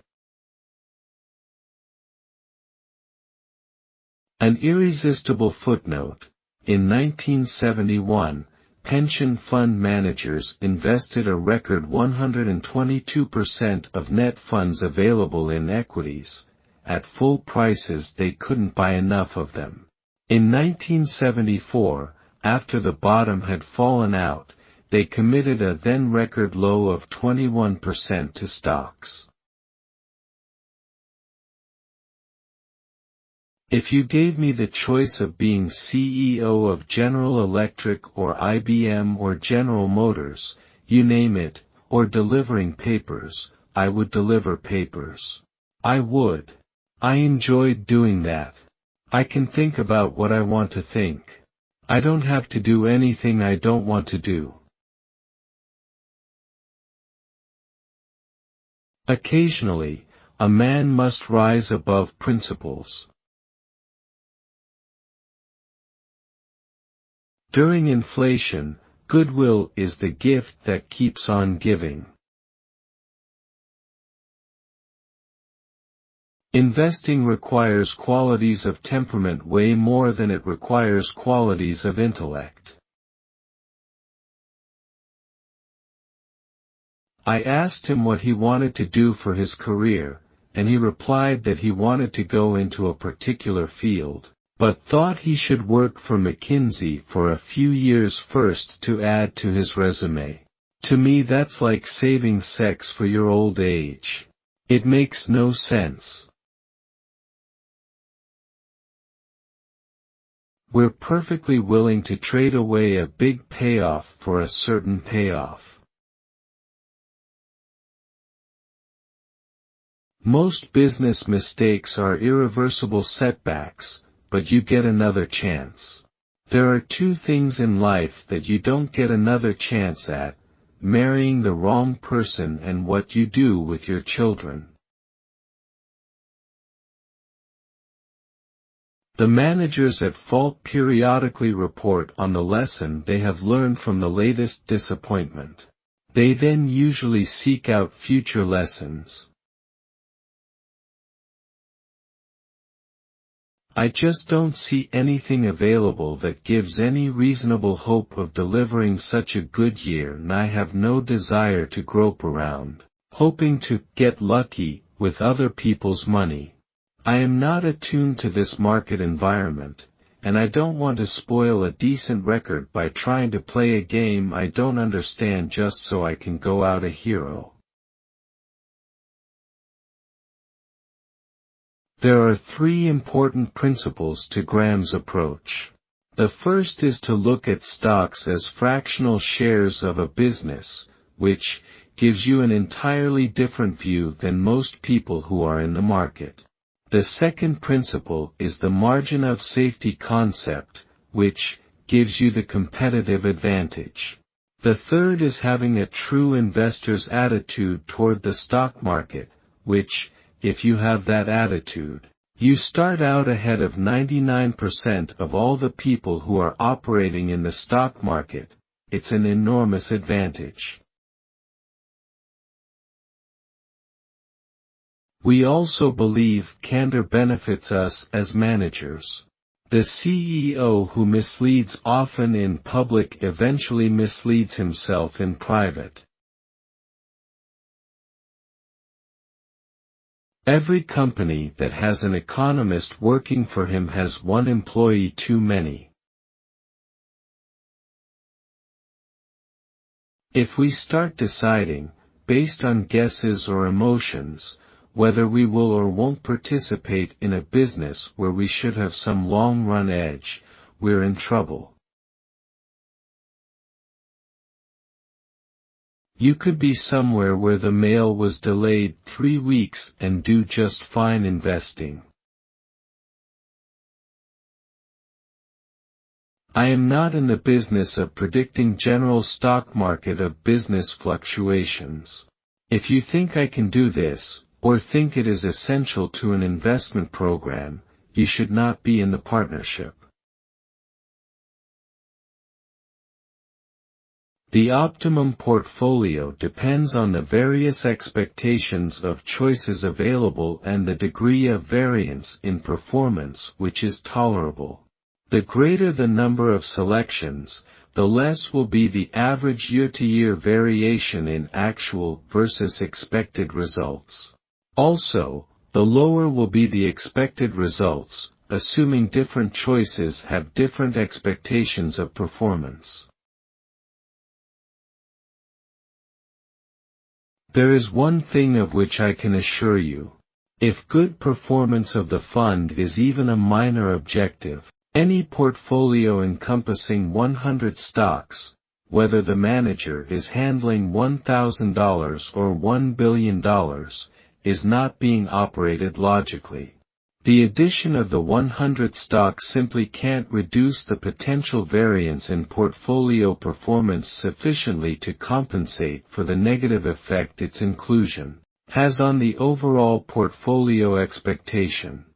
An irresistible footnote. In 1971, pension fund managers invested a record 122% of net funds available in equities. At full prices they couldn't buy enough of them. In 1974, after the bottom had fallen out, they committed a then record low of 21% to stocks. If you gave me the choice of being CEO of General Electric or IBM or General Motors, you name it, or delivering papers, I would deliver papers. I would. I enjoyed doing that. I can think about what I want to think. I don't have to do anything I don't want to do. Occasionally, a man must rise above principles. During inflation, goodwill is the gift that keeps on giving. Investing requires qualities of temperament way more than it requires qualities of intellect. I asked him what he wanted to do for his career, and he replied that he wanted to go into a particular field, but thought he should work for McKinsey for a few years first to add to his resume. To me that's like saving sex for your old age. It makes no sense. We're perfectly willing to trade away a big payoff for a certain payoff. Most business mistakes are irreversible setbacks, but you get another chance. There are two things in life that you don't get another chance at: marrying the wrong person and what you do with your children. The managers at fault periodically report on the lesson they have learned from the latest disappointment. They then usually seek out future lessons. I just don't see anything available that gives any reasonable hope of delivering such a good year, and I have no desire to grope around, hoping to get lucky with other people's money. I am not attuned to this market environment, and I don't want to spoil a decent record by trying to play a game I don't understand just so I can go out a hero. There are three important principles to Graham's approach. The first is to look at stocks as fractional shares of a business, which gives you an entirely different view than most people who are in the market. The second principle is the margin of safety concept, which gives you the competitive advantage. The third is having a true investor's attitude toward the stock market, which, if you have that attitude, you start out ahead of 99% of all the people who are operating in the stock market. It's an enormous advantage. We also believe candor benefits us as managers. The CEO who misleads often in public eventually misleads himself in private. Every company that has an economist working for him has one employee too many. If we start deciding, based on guesses or emotions, whether we will or won't participate in a business where we should have some long-run edge, we're in trouble. You could be somewhere where the mail was delayed 3 weeks and do just fine investing. I am not in the business of predicting general stock market of business fluctuations. If you think I can do this, or think it is essential to an investment program, you should not be in the partnership. The optimum portfolio depends on the various expectations of choices available and the degree of variance in performance which is tolerable. The greater the number of selections, the less will be the average year-to-year variation in actual versus expected results. Also, the lower will be the expected results, assuming different choices have different expectations of performance. There is one thing of which I can assure you. If good performance of the fund is even a minor objective, any portfolio encompassing 100 stocks, whether the manager is handling $1,000 or $1 billion, is not being operated logically. The addition of the 100 stocks simply can't reduce the potential variance in portfolio performance sufficiently to compensate for the negative effect its inclusion has on the overall portfolio expectation.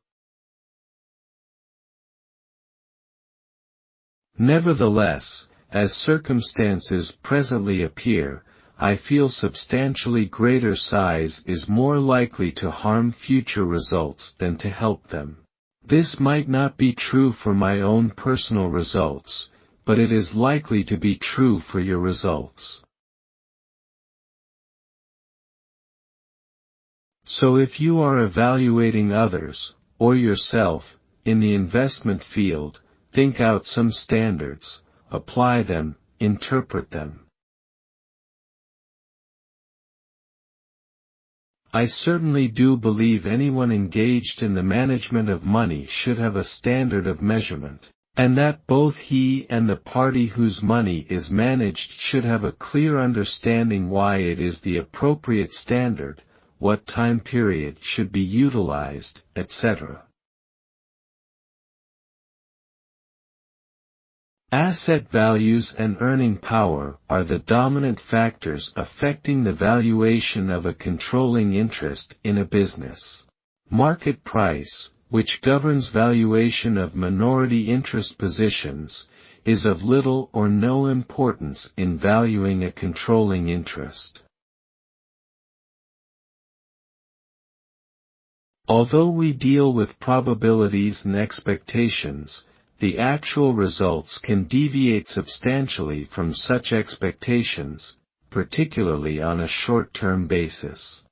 Nevertheless, as circumstances presently appear, I feel substantially greater size is more likely to harm future results than to help them. This might not be true for my own personal results, but it is likely to be true for your results. So if you are evaluating others, or yourself, in the investment field, think out some standards, apply them, interpret them. I certainly do believe anyone engaged in the management of money should have a standard of measurement, and that both he and the party whose money is managed should have a clear understanding why it is the appropriate standard, what time period should be utilized, etc. Asset values and earning power are the dominant factors affecting the valuation of a controlling interest in a business. Market price, which governs valuation of minority interest positions, is of little or no importance in valuing a controlling interest. Although we deal with probabilities and expectations, the actual results can deviate substantially from such expectations, particularly on a short-term basis.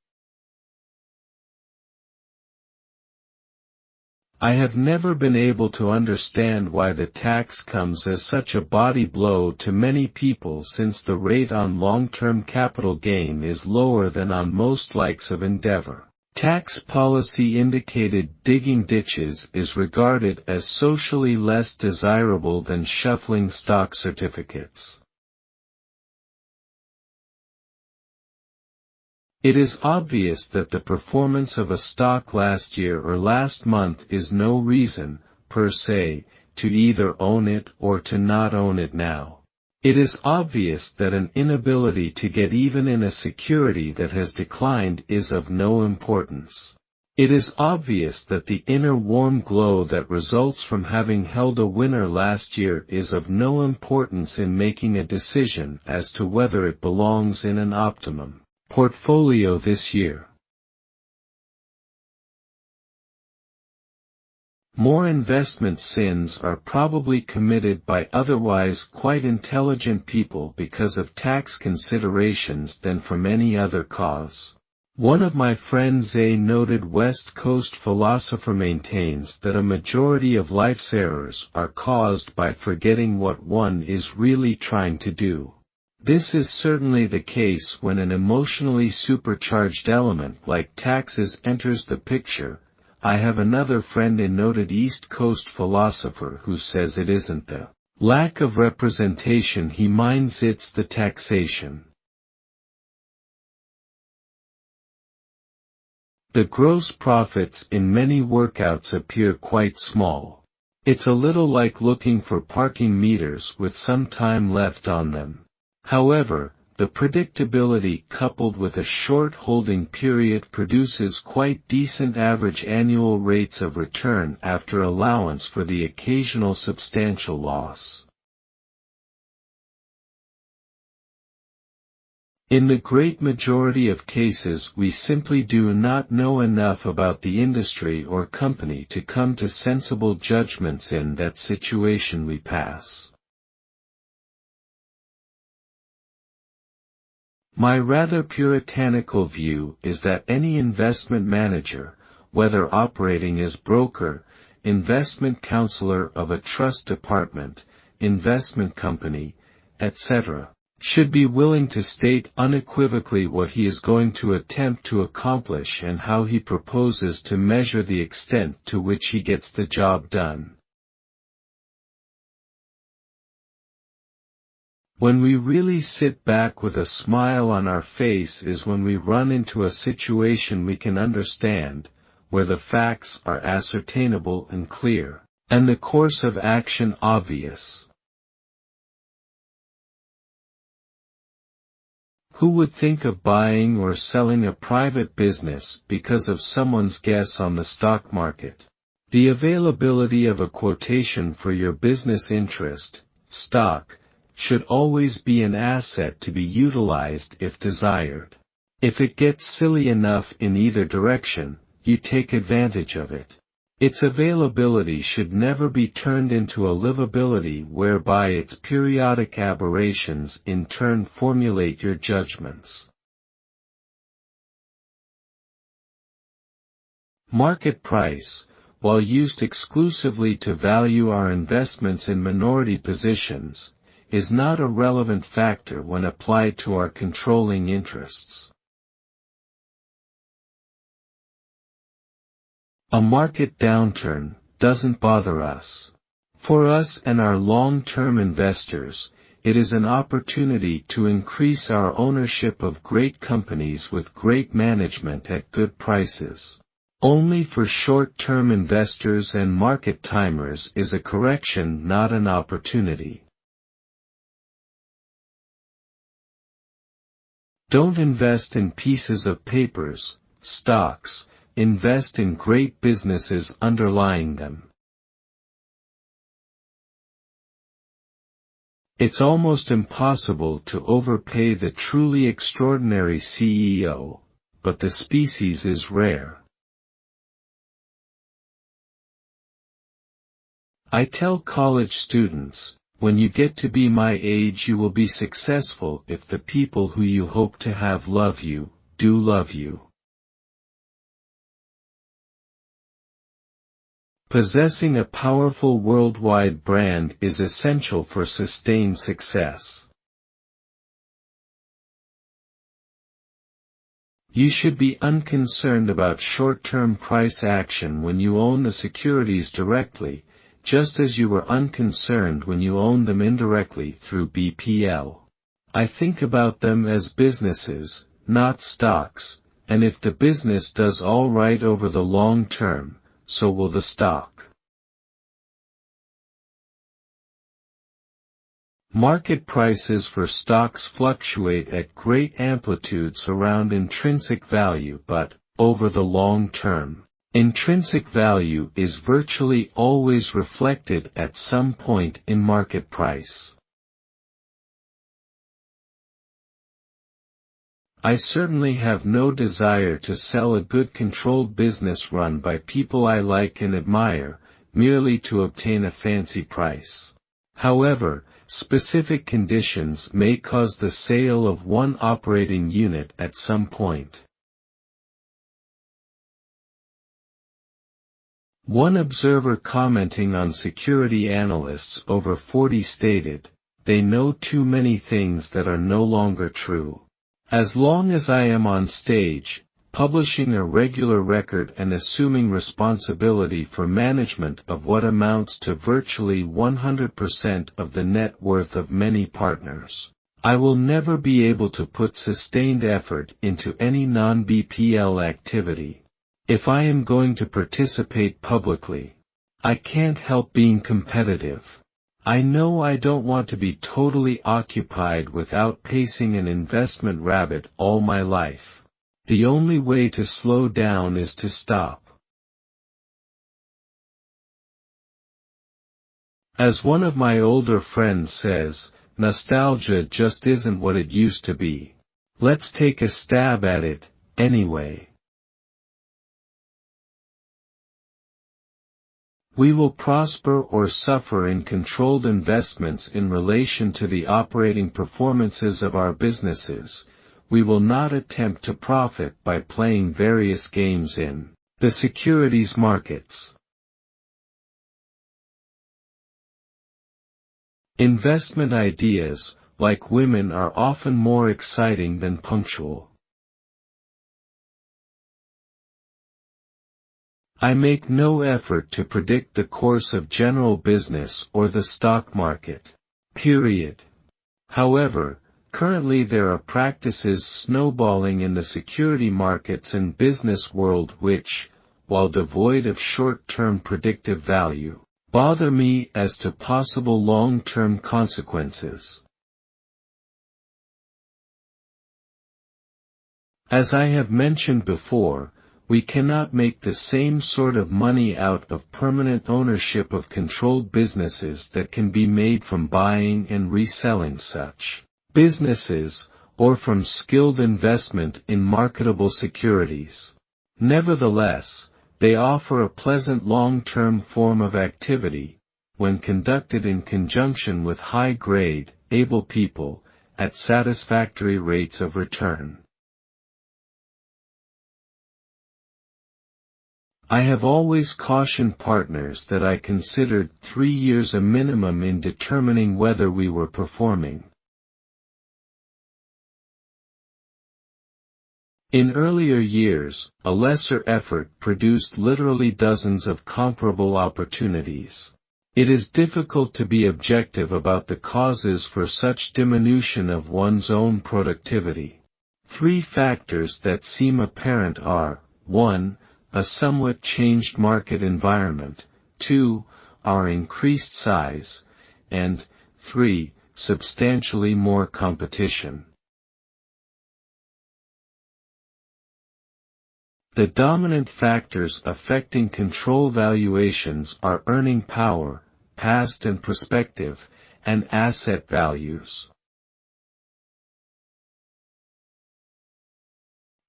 I have never been able to understand why the tax comes as such a body blow to many people, since the rate on long-term capital gain is lower than on most likes of endeavor. Tax policy indicated digging ditches is regarded as socially less desirable than shuffling stock certificates. It is obvious that the performance of a stock last year or last month is no reason, per se, to either own it or to not own it now. It is obvious that an inability to get even in a security that has declined is of no importance. It is obvious that the inner warm glow that results from having held a winner last year is of no importance in making a decision as to whether it belongs in an optimum portfolio this year. More investment sins are probably committed by otherwise quite intelligent people because of tax considerations than from any other cause. One of my friends, a noted West Coast philosopher, maintains that a majority of life's errors are caused by forgetting what one is really trying to do. This is certainly the case when an emotionally supercharged element like taxes enters the picture. I have another friend, a noted East Coast philosopher, who says it isn't the lack of representation he minds, it's the taxation. The gross profits in many workouts appear quite small. It's a little like looking for parking meters with some time left on them. However, the predictability coupled with a short holding period produces quite decent average annual rates of return after allowance for the occasional substantial loss. In the great majority of cases, we simply do not know enough about the industry or company to come to sensible judgments in that situation we pass. My rather puritanical view is that any investment manager, whether operating as broker, investment counselor of a trust department, investment company, etc., should be willing to state unequivocally what he is going to attempt to accomplish and how he proposes to measure the extent to which he gets the job done. When we really sit back with a smile on our face is when we run into a situation we can understand, where the facts are ascertainable and clear, and the course of action obvious. Who would think of buying or selling a private business because of someone's guess on the stock market? The availability of a quotation for your business interest, stock, should always be an asset to be utilized if desired. If it gets silly enough in either direction, you take advantage of it. Its availability should never be turned into a livability whereby its periodic aberrations in turn formulate your judgments. Market price, while used exclusively to value our investments in minority positions, is not a relevant factor when applied to our controlling interests. A market downturn doesn't bother us. For us and our long-term investors, it is an opportunity to increase our ownership of great companies with great management at good prices. Only for short-term investors and market timers is a correction not an opportunity. Don't invest in pieces of papers, stocks, invest in great businesses underlying them. It's almost impossible to overpay the truly extraordinary CEO, but the species is rare. I tell college students, when you get to be my age you will be successful if the people who you hope to have love you, do love you. Possessing a powerful worldwide brand is essential for sustained success. You should be unconcerned about short-term price action when you own the securities directly, just as you were unconcerned when you owned them indirectly through BPL. I think about them as businesses, not stocks, and if the business does all right over the long term, so will the stock. Market prices for stocks fluctuate at great amplitudes around intrinsic value, but, over the long term, intrinsic value is virtually always reflected at some point in market price. I certainly have no desire to sell a good controlled business run by people I like and admire, merely to obtain a fancy price. However, specific conditions may cause the sale of one operating unit at some point. One observer commenting on security analysts over 40 stated, "They know too many things that are no longer true." As long as I am on stage, publishing a regular record and assuming responsibility for management of what amounts to virtually 100% of the net worth of many partners, I will never be able to put sustained effort into any non-BPL activity. If I am going to participate publicly, I can't help being competitive. I know I don't want to be totally occupied with outpacing an investment rabbit all my life. The only way to slow down is to stop. As one of my older friends says, nostalgia just isn't what it used to be. Let's take a stab at it, anyway. We will prosper or suffer in controlled investments in relation to the operating performances of our businesses. We will not attempt to profit by playing various games in the securities markets. Investment ideas, like women, are often more exciting than punctual. I make no effort to predict the course of general business or the stock market. Period. However, currently there are practices snowballing in the security markets and business world which, while devoid of short-term predictive value, bother me as to possible long-term consequences. As I have mentioned before, we cannot make the same sort of money out of permanent ownership of controlled businesses that can be made from buying and reselling such businesses, or from skilled investment in marketable securities. Nevertheless, they offer a pleasant long-term form of activity, when conducted in conjunction with high-grade, able people, at satisfactory rates of return. I have always cautioned partners that I considered 3 years a minimum in determining whether we were performing. In earlier years, a lesser effort produced literally dozens of comparable opportunities. It is difficult to be objective about the causes for such diminution of one's own productivity. 3 factors that seem apparent are, 1. A somewhat changed market environment, 2. Our increased size, and 3. Substantially more competition. The dominant factors affecting control valuations are earning power, past and prospective, and asset values.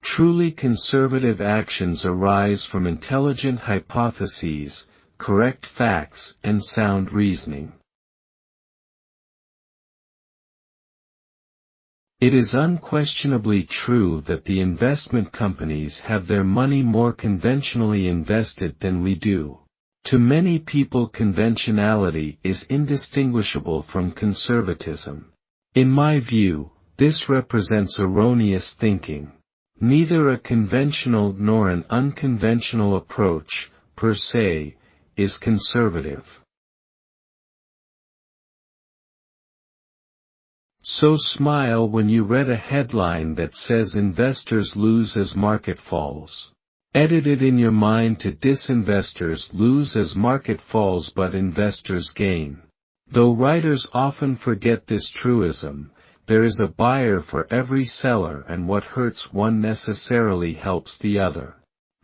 Truly conservative actions arise from intelligent hypotheses, correct facts, and sound reasoning. It is unquestionably true that the investment companies have their money more conventionally invested than we do. To many people, conventionality is indistinguishable from conservatism. In my view, this represents erroneous thinking. Neither a conventional nor an unconventional approach, per se, is conservative. So smile when you read a headline that says investors lose as market falls. Edit it in your mind to disinvestors lose as market falls but investors gain. Though writers often forget this truism, there is a buyer for every seller, and what hurts one necessarily helps the other.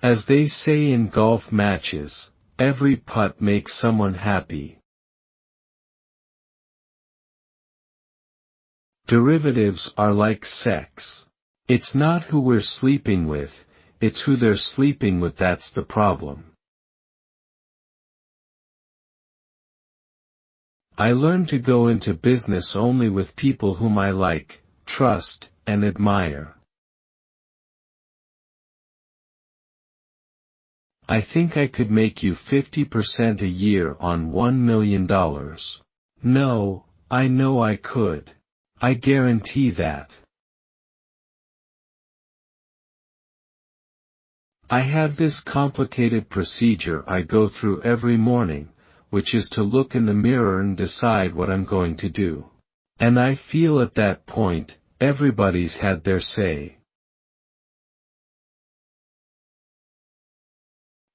As they say in golf matches, every putt makes someone happy. Derivatives are like sex. It's not who we're sleeping with, it's who they're sleeping with that's the problem. I learned to go into business only with people whom I like, trust, and admire. I think I could make you 50% a year on $1 million. No, I know I could. I guarantee that. I have this complicated procedure I go through every morning, which is to look in the mirror and decide what I'm going to do. And I feel at that point, everybody's had their say.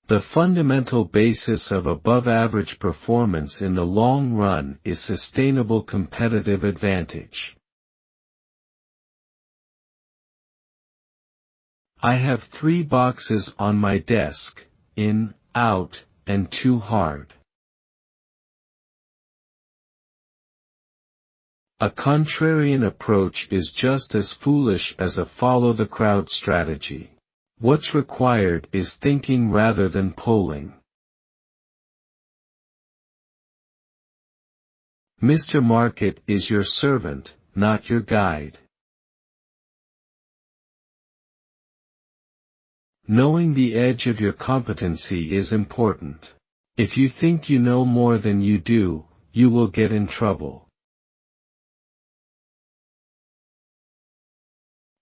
The fundamental basis of above-average performance in the long run is sustainable competitive advantage. I have 3 boxes on my desk: in, out, and too hard. A contrarian approach is just as foolish as a follow-the-crowd strategy. What's required is thinking rather than polling. Mr. Market is your servant, not your guide. Knowing the edge of your competency is important. If you think you know more than you do, you will get in trouble.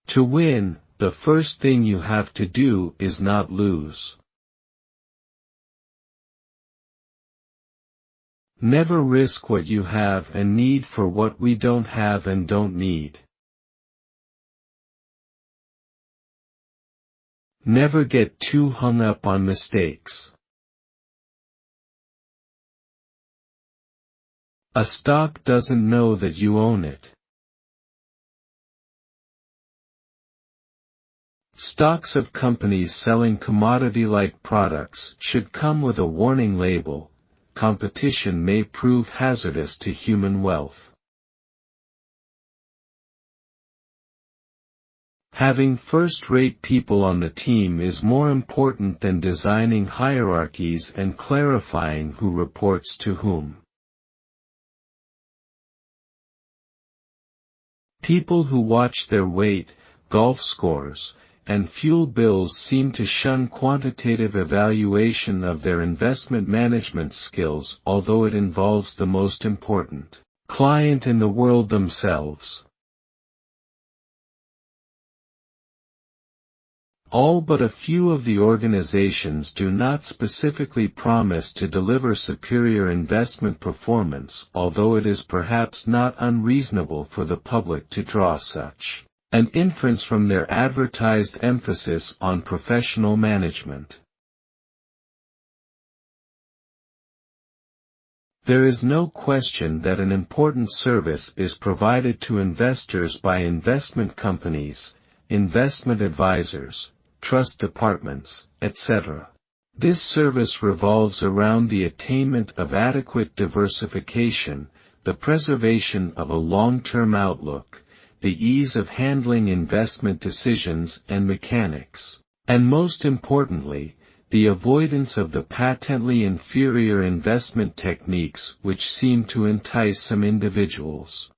To win, the first thing you have to do is not lose. Never risk what you have and need for what we don't have and don't need. Never get too hung up on mistakes. A stock doesn't know that you own it. Stocks of companies selling commodity-like products should come with a warning label: competition may prove hazardous to human wealth. Having first-rate people on the team is more important than designing hierarchies and clarifying who reports to whom. People who watch their weight, golf scores, and fuel bills seem to shun quantitative evaluation of their investment management skills, although it involves the most important client in the world themselves. All but a few of the organizations do not specifically promise to deliver superior investment performance, although it is perhaps not unreasonable for the public to draw such an inference from their advertised emphasis on professional management. There is no question that an important service is provided to investors by investment companies, investment advisors, trust departments, etc. This service revolves around the attainment of adequate diversification, the preservation of a long-term outlook, the ease of handling investment decisions and mechanics, and most importantly, the avoidance of the patently inferior investment techniques which seem to entice some individuals.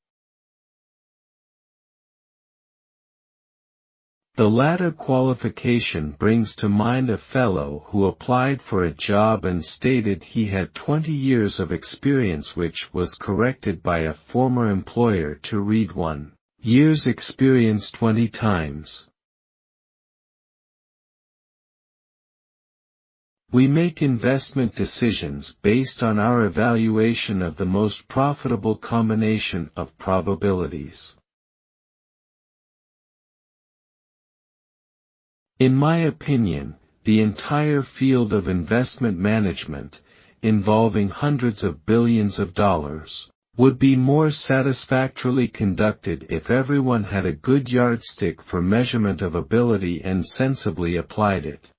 The latter qualification brings to mind a fellow who applied for a job and stated he had 20 years of experience, which was corrected by a former employer to read 1 year's experience 20 times. We make investment decisions based on our evaluation of the most profitable combination of probabilities. In my opinion, the entire field of investment management, involving hundreds of billions of dollars, would be more satisfactorily conducted if everyone had a good yardstick for measurement of ability and sensibly applied it.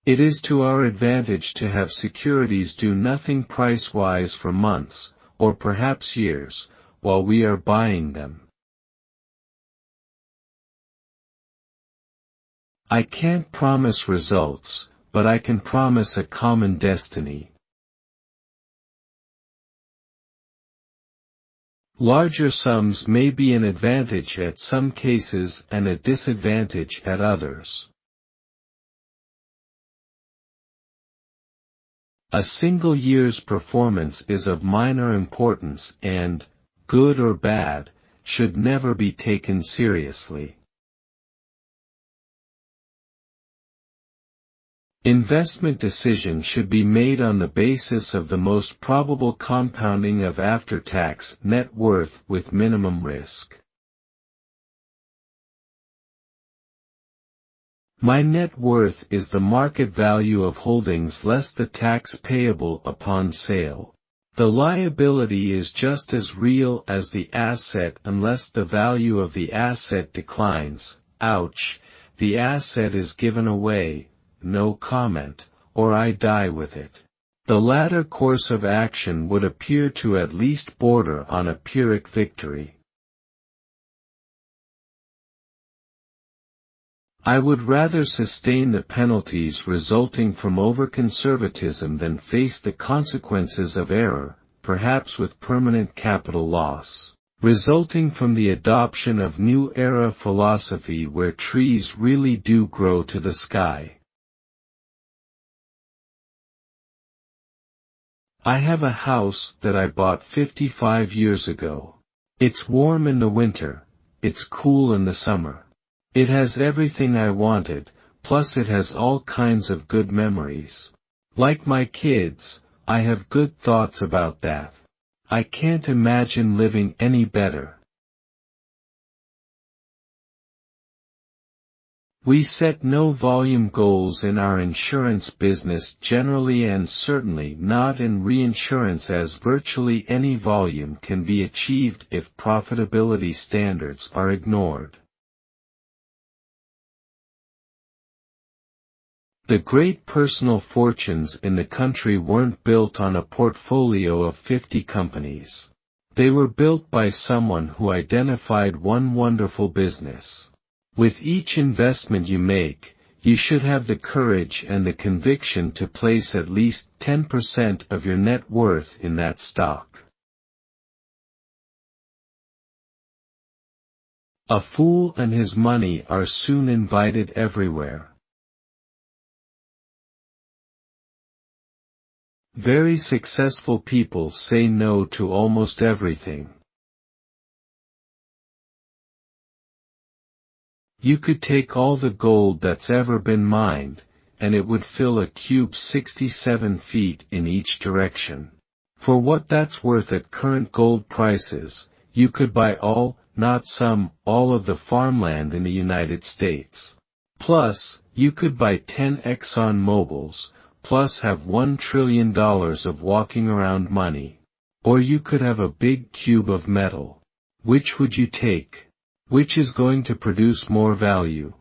It is to our advantage to have securities do nothing price-wise for months, or perhaps years, while we are buying them. I can't promise results, but I can promise a common destiny. Larger sums may be an advantage at some cases and a disadvantage at others. A single year's performance is of minor importance and, good or bad, should never be taken seriously. Investment decisions should be made on the basis of the most probable compounding of after-tax net worth with minimum risk. My net worth is the market value of holdings less the tax payable upon sale. The liability is just as real as the asset unless the value of the asset declines. Ouch, the asset is given away. No comment, or I die with it. The latter course of action would appear to at least border on a Pyrrhic victory. I would rather sustain the penalties resulting from overconservatism than face the consequences of error, perhaps with permanent capital loss, resulting from the adoption of new era philosophy where trees really do grow to the sky. I have a house that I bought 55 years ago. It's warm in the winter, it's cool in the summer. It has everything I wanted, plus it has all kinds of good memories. Like my kids, I have good thoughts about that. I can't imagine living any better. We set no volume goals in our insurance business generally, and certainly not in reinsurance, as virtually any volume can be achieved if profitability standards are ignored. The great personal fortunes in the country weren't built on a portfolio of 50 companies. They were built by someone who identified one wonderful business. With each investment you make, you should have the courage and the conviction to place at least 10% of your net worth in that stock. A fool and his money are soon invited everywhere. Very successful people say no to almost everything. You could take all the gold that's ever been mined, and it would fill a cube 67 feet in each direction. For what that's worth at current gold prices, you could buy all, not some, all of the farmland in the United States. Plus, you could buy 10 Exxon Mobils, plus have $1 trillion of walking around money. Or you could have a big cube of metal. Which would you take? Which is going to produce more value?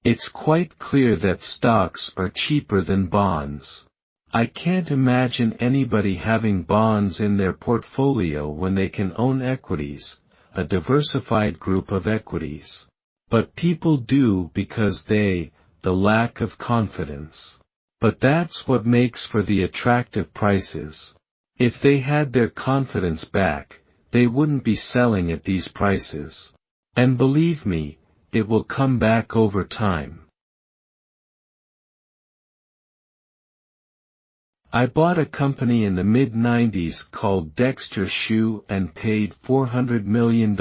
It's quite clear that stocks are cheaper than bonds. I can't imagine anybody having bonds in their portfolio when they can own equities, a diversified group of equities. But people do because the lack of confidence. But that's what makes for the attractive prices. If they had their confidence back, they wouldn't be selling at these prices. And believe me, it will come back over time. I bought a company in the mid-90s called Dexter Shoe and paid $400 million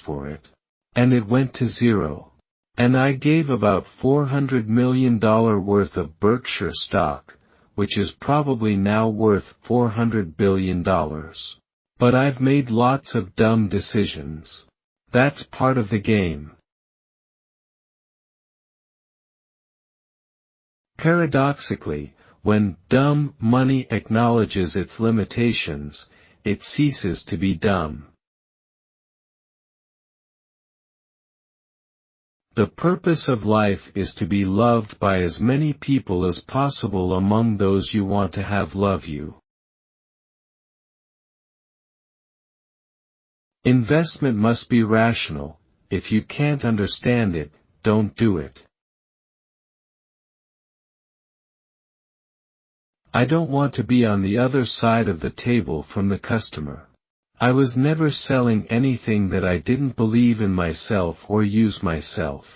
for it. And it went to zero. And I gave about $400 million worth of Berkshire stock, which is probably now worth $400 billion. But I've made lots of dumb decisions. That's part of the game. Paradoxically, when dumb money acknowledges its limitations, it ceases to be dumb. The purpose of life is to be loved by as many people as possible among those you want to have love you. Investment must be rational. If you can't understand it, don't do it. I don't want to be on the other side of the table from the customer. I was never selling anything that I didn't believe in myself or use myself.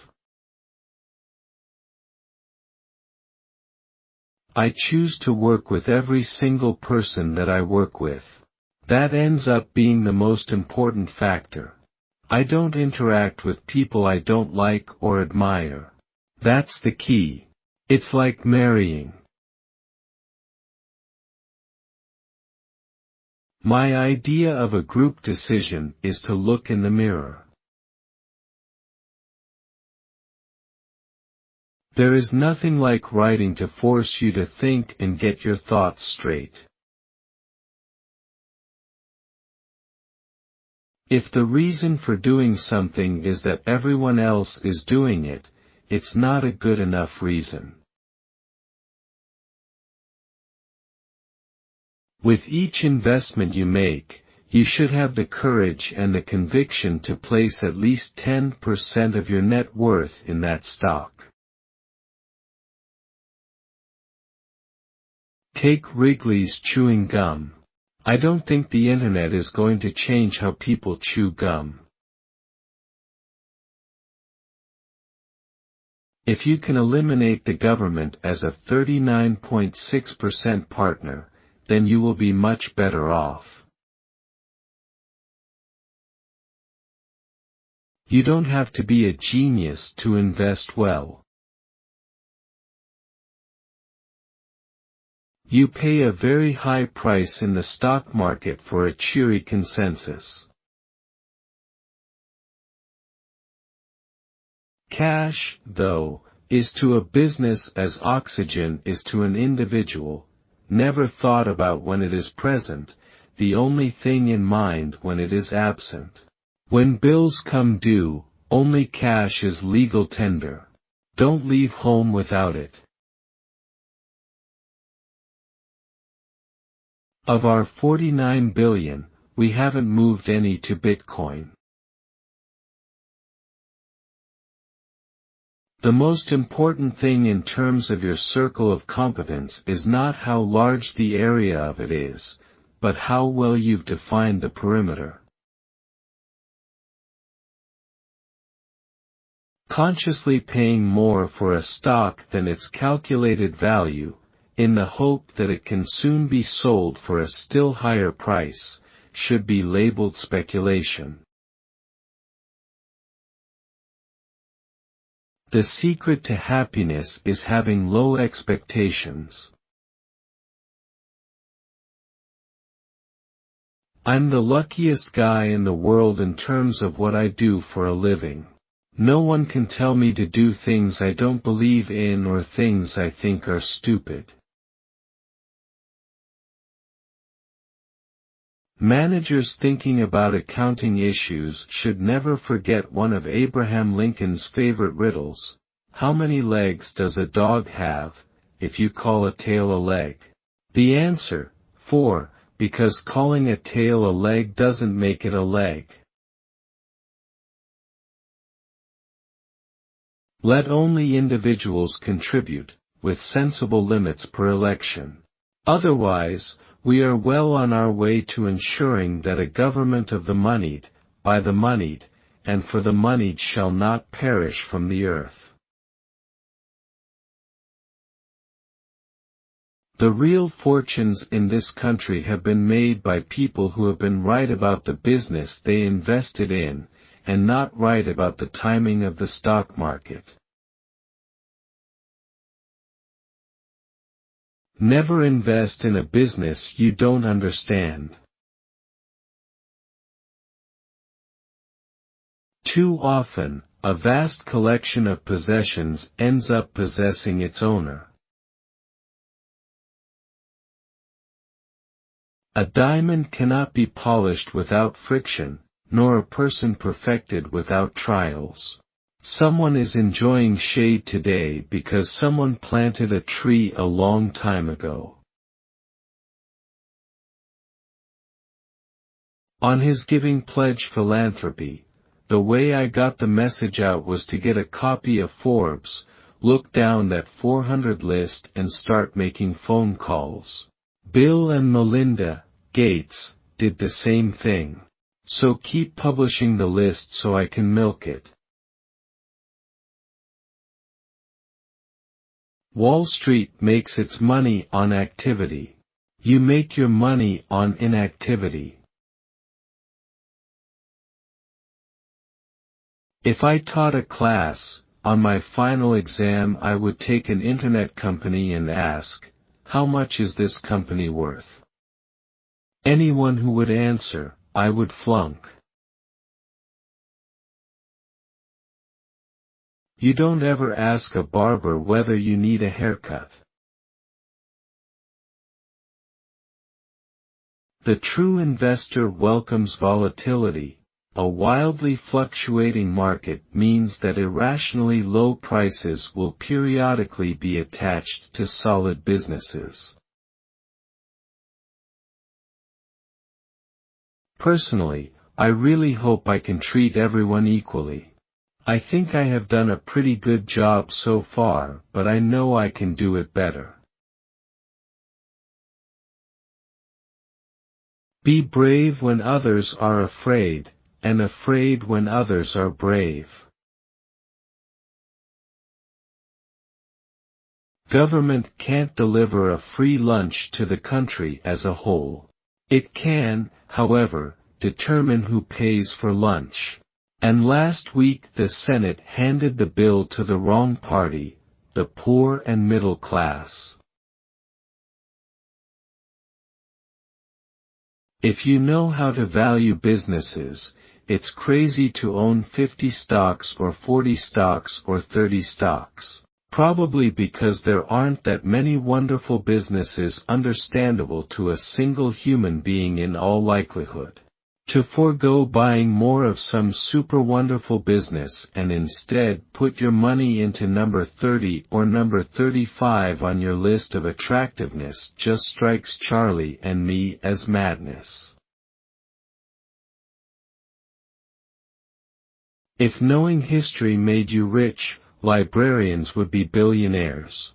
I choose to work with every single person that I work with. That ends up being the most important factor. I don't interact with people I don't like or admire. That's the key. It's like marrying. My idea of a group decision is to look in the mirror. There is nothing like writing to force you to think and get your thoughts straight. If the reason for doing something is that everyone else is doing it, it's not a good enough reason. With each investment you make, you should have the courage and the conviction to place at least 10% of your net worth in that stock. Take Wrigley's chewing gum. I don't think the internet is going to change how people chew gum. If you can eliminate the government as a 39.6% partner, then you will be much better off. You don't have to be a genius to invest well. You pay a very high price in the stock market for a cheery consensus. Cash, though, is to a business as oxygen is to an individual, never thought about when it is present, the only thing in mind when it is absent. When bills come due, only cash is legal tender. Don't leave home without it. Of our 49 billion, we haven't moved any to Bitcoin. The most important thing in terms of your circle of competence is not how large the area of it is, but how well you've defined the perimeter. Consciously paying more for a stock than its calculated value, in the hope that it can soon be sold for a still higher price, should be labeled speculation. The secret to happiness is having low expectations. I'm the luckiest guy in the world in terms of what I do for a living. No one can tell me to do things I don't believe in or things I think are stupid. Managers thinking about accounting issues should never forget one of Abraham Lincoln's favorite riddles. How many legs does a dog have, if you call a tail a leg? The answer, 4, because calling a tail a leg doesn't make it a leg. Let only individuals contribute, with sensible limits per election. Otherwise, we are well on our way to ensuring that a government of the moneyed, by the moneyed, and for the moneyed shall not perish from the earth. The real fortunes in this country have been made by people who have been right about the business they invested in, and not right about the timing of the stock market. Never invest in a business you don't understand. Too often, a vast collection of possessions ends up possessing its owner. A diamond cannot be polished without friction, nor a person perfected without trials. Someone is enjoying shade today because someone planted a tree a long time ago. On his giving pledge philanthropy, the way I got the message out was to get a copy of Forbes, look down that 400 list and start making phone calls. Bill and Melinda Gates did the same thing. So keep publishing the list so I can milk it. Wall Street makes its money on activity. You make your money on inactivity. If I taught a class, on my final exam I would take an internet company and ask, how much is this company worth? Anyone who would answer, I would flunk. You don't ever ask a barber whether you need a haircut. The true investor welcomes volatility. A wildly fluctuating market means that irrationally low prices will periodically be attached to solid businesses. Personally, I really hope I can treat everyone equally. I think I have done a pretty good job so far, but I know I can do it better. Be brave when others are afraid, and afraid when others are brave. Government can't deliver a free lunch to the country as a whole. It can, however, determine who pays for lunch. And last week the Senate handed the bill to the wrong party, the poor and middle class. If you know how to value businesses, it's crazy to own 50 stocks or 40 stocks or 30 stocks. Probably because there aren't that many wonderful businesses understandable to a single human being in all likelihood. To forego buying more of some super wonderful business and instead put your money into number 30 or number 35 on your list of attractiveness just strikes Charlie and me as madness. If knowing history made you rich, librarians would be billionaires.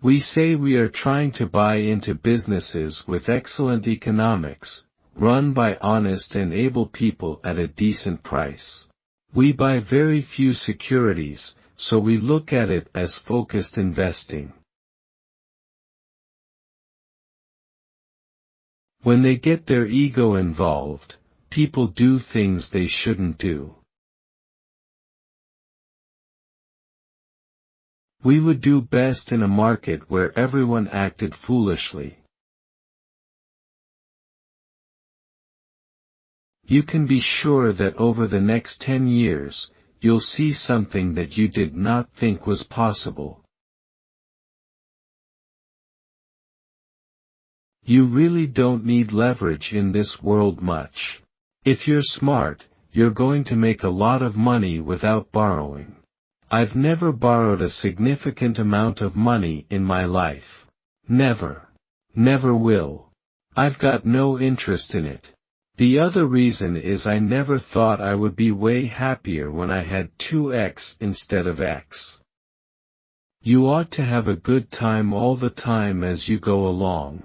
We say we are trying to buy into businesses with excellent economics, run by honest and able people at a decent price. We buy very few securities, so we look at it as focused investing. When they get their ego involved, people do things they shouldn't do. We would do best in a market where everyone acted foolishly. You can be sure that over the next 10 years, you'll see something that you did not think was possible. You really don't need leverage in this world much. If you're smart, you're going to make a lot of money without borrowing. I've never borrowed a significant amount of money in my life. Never. Never will. I've got no interest in it. The other reason is I never thought I would be way happier when I had 2x instead of x. You ought to have a good time all the time as you go along.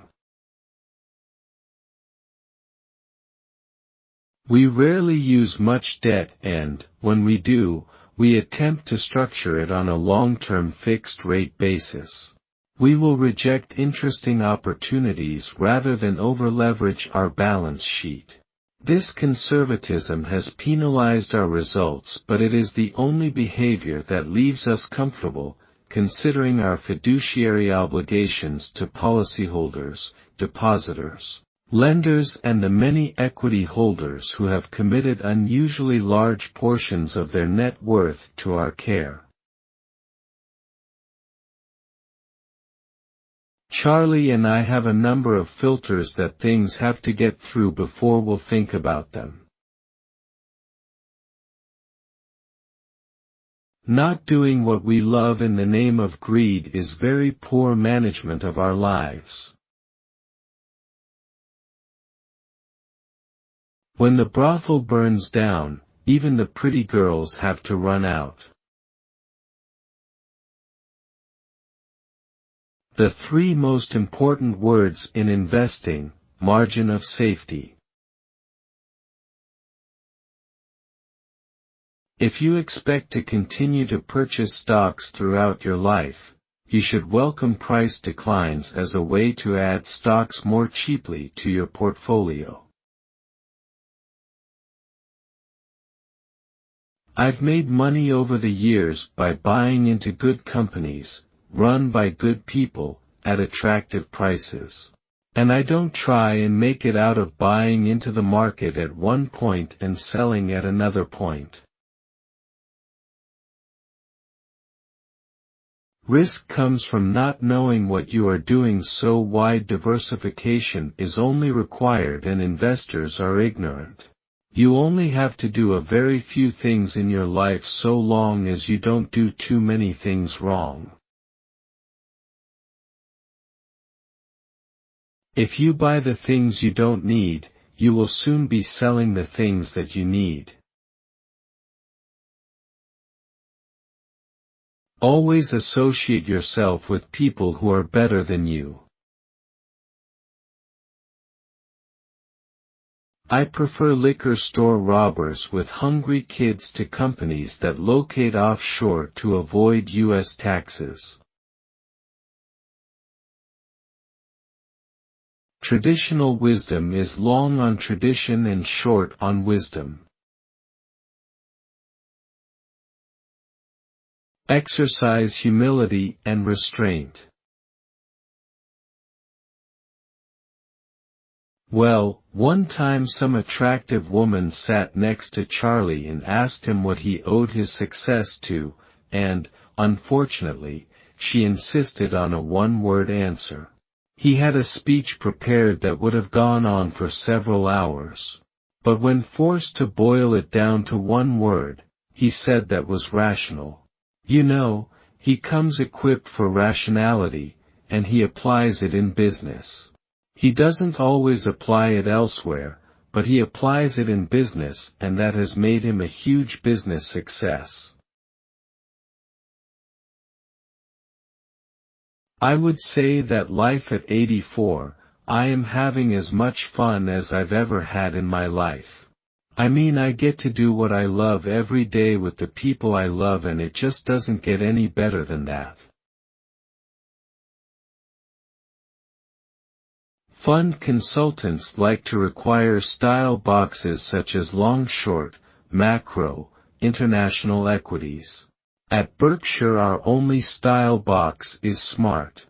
We rarely use much debt and, when we do, we attempt to structure it on a long-term fixed-rate basis. We will reject interesting opportunities rather than over-leverage our balance sheet. This conservatism has penalized our results, but it is the only behavior that leaves us comfortable, considering our fiduciary obligations to policyholders, depositors, lenders and the many equity holders who have committed unusually large portions of their net worth to our care. Charlie and I have a number of filters that things have to get through before we'll think about them. Not doing what we love in the name of greed is very poor management of our lives. When the brothel burns down, even the pretty girls have to run out. The three most important words in investing: margin of safety. If you expect to continue to purchase stocks throughout your life, you should welcome price declines as a way to add stocks more cheaply to your portfolio. I've made money over the years by buying into good companies, run by good people, at attractive prices. And I don't try and make it out of buying into the market at one point and selling at another point. Risk comes from not knowing what you are doing, so wide diversification is only required and investors are ignorant. You only have to do a very few things in your life so long as you don't do too many things wrong. If you buy the things you don't need, you will soon be selling the things that you need. Always associate yourself with people who are better than you. I prefer liquor store robbers with hungry kids to companies that locate offshore to avoid U.S. taxes. Traditional wisdom is long on tradition and short on wisdom. Exercise humility and restraint. Well, one time some attractive woman sat next to Charlie and asked him what he owed his success to, and, unfortunately, she insisted on a one-word answer. He had a speech prepared that would have gone on for several hours. But when forced to boil it down to one word, he said that was rational. You know, he comes equipped for rationality, and he applies it in business. He doesn't always apply it elsewhere, but he applies it in business, and that has made him a huge business success. I would say that life at 84, I am having as much fun as I've ever had in my life. I mean, I get to do what I love every day with the people I love, and it just doesn't get any better than that. Fund consultants like to require style boxes such as long-short, macro, international equities. At Berkshire our only style box is smart.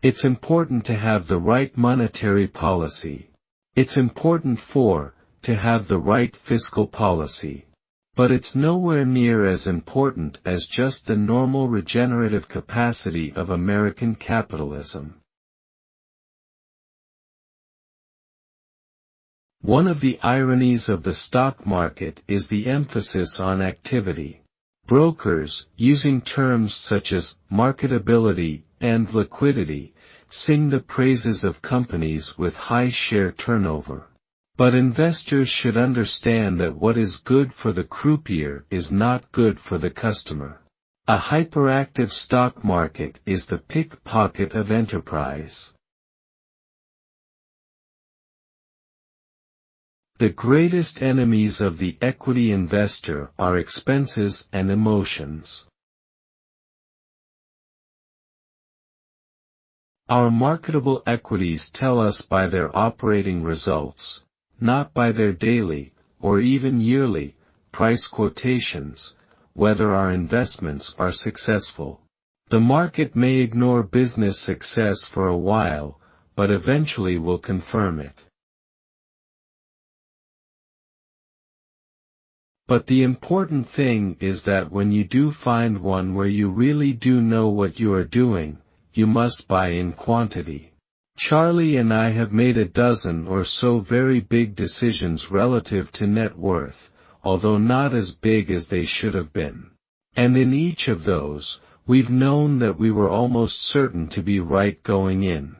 It's important to have the right monetary policy. It's important to have the right fiscal policy. But it's nowhere near as important as just the normal regenerative capacity of American capitalism. One of the ironies of the stock market is the emphasis on activity. Brokers, using terms such as marketability and liquidity, sing the praises of companies with high share turnover. But investors should understand that what is good for the croupier is not good for the customer. A hyperactive stock market is the pickpocket of enterprise. The greatest enemies of the equity investor are expenses and emotions. Our marketable equities tell us by their operating results, not by their daily, or even yearly, price quotations, whether our investments are successful. The market may ignore business success for a while, but eventually will confirm it. But the important thing is that when you do find one where you really do know what you are doing, you must buy in quantity. Charlie and I have made a dozen or so very big decisions relative to net worth, although not as big as they should have been. And in each of those, we've known that we were almost certain to be right going in.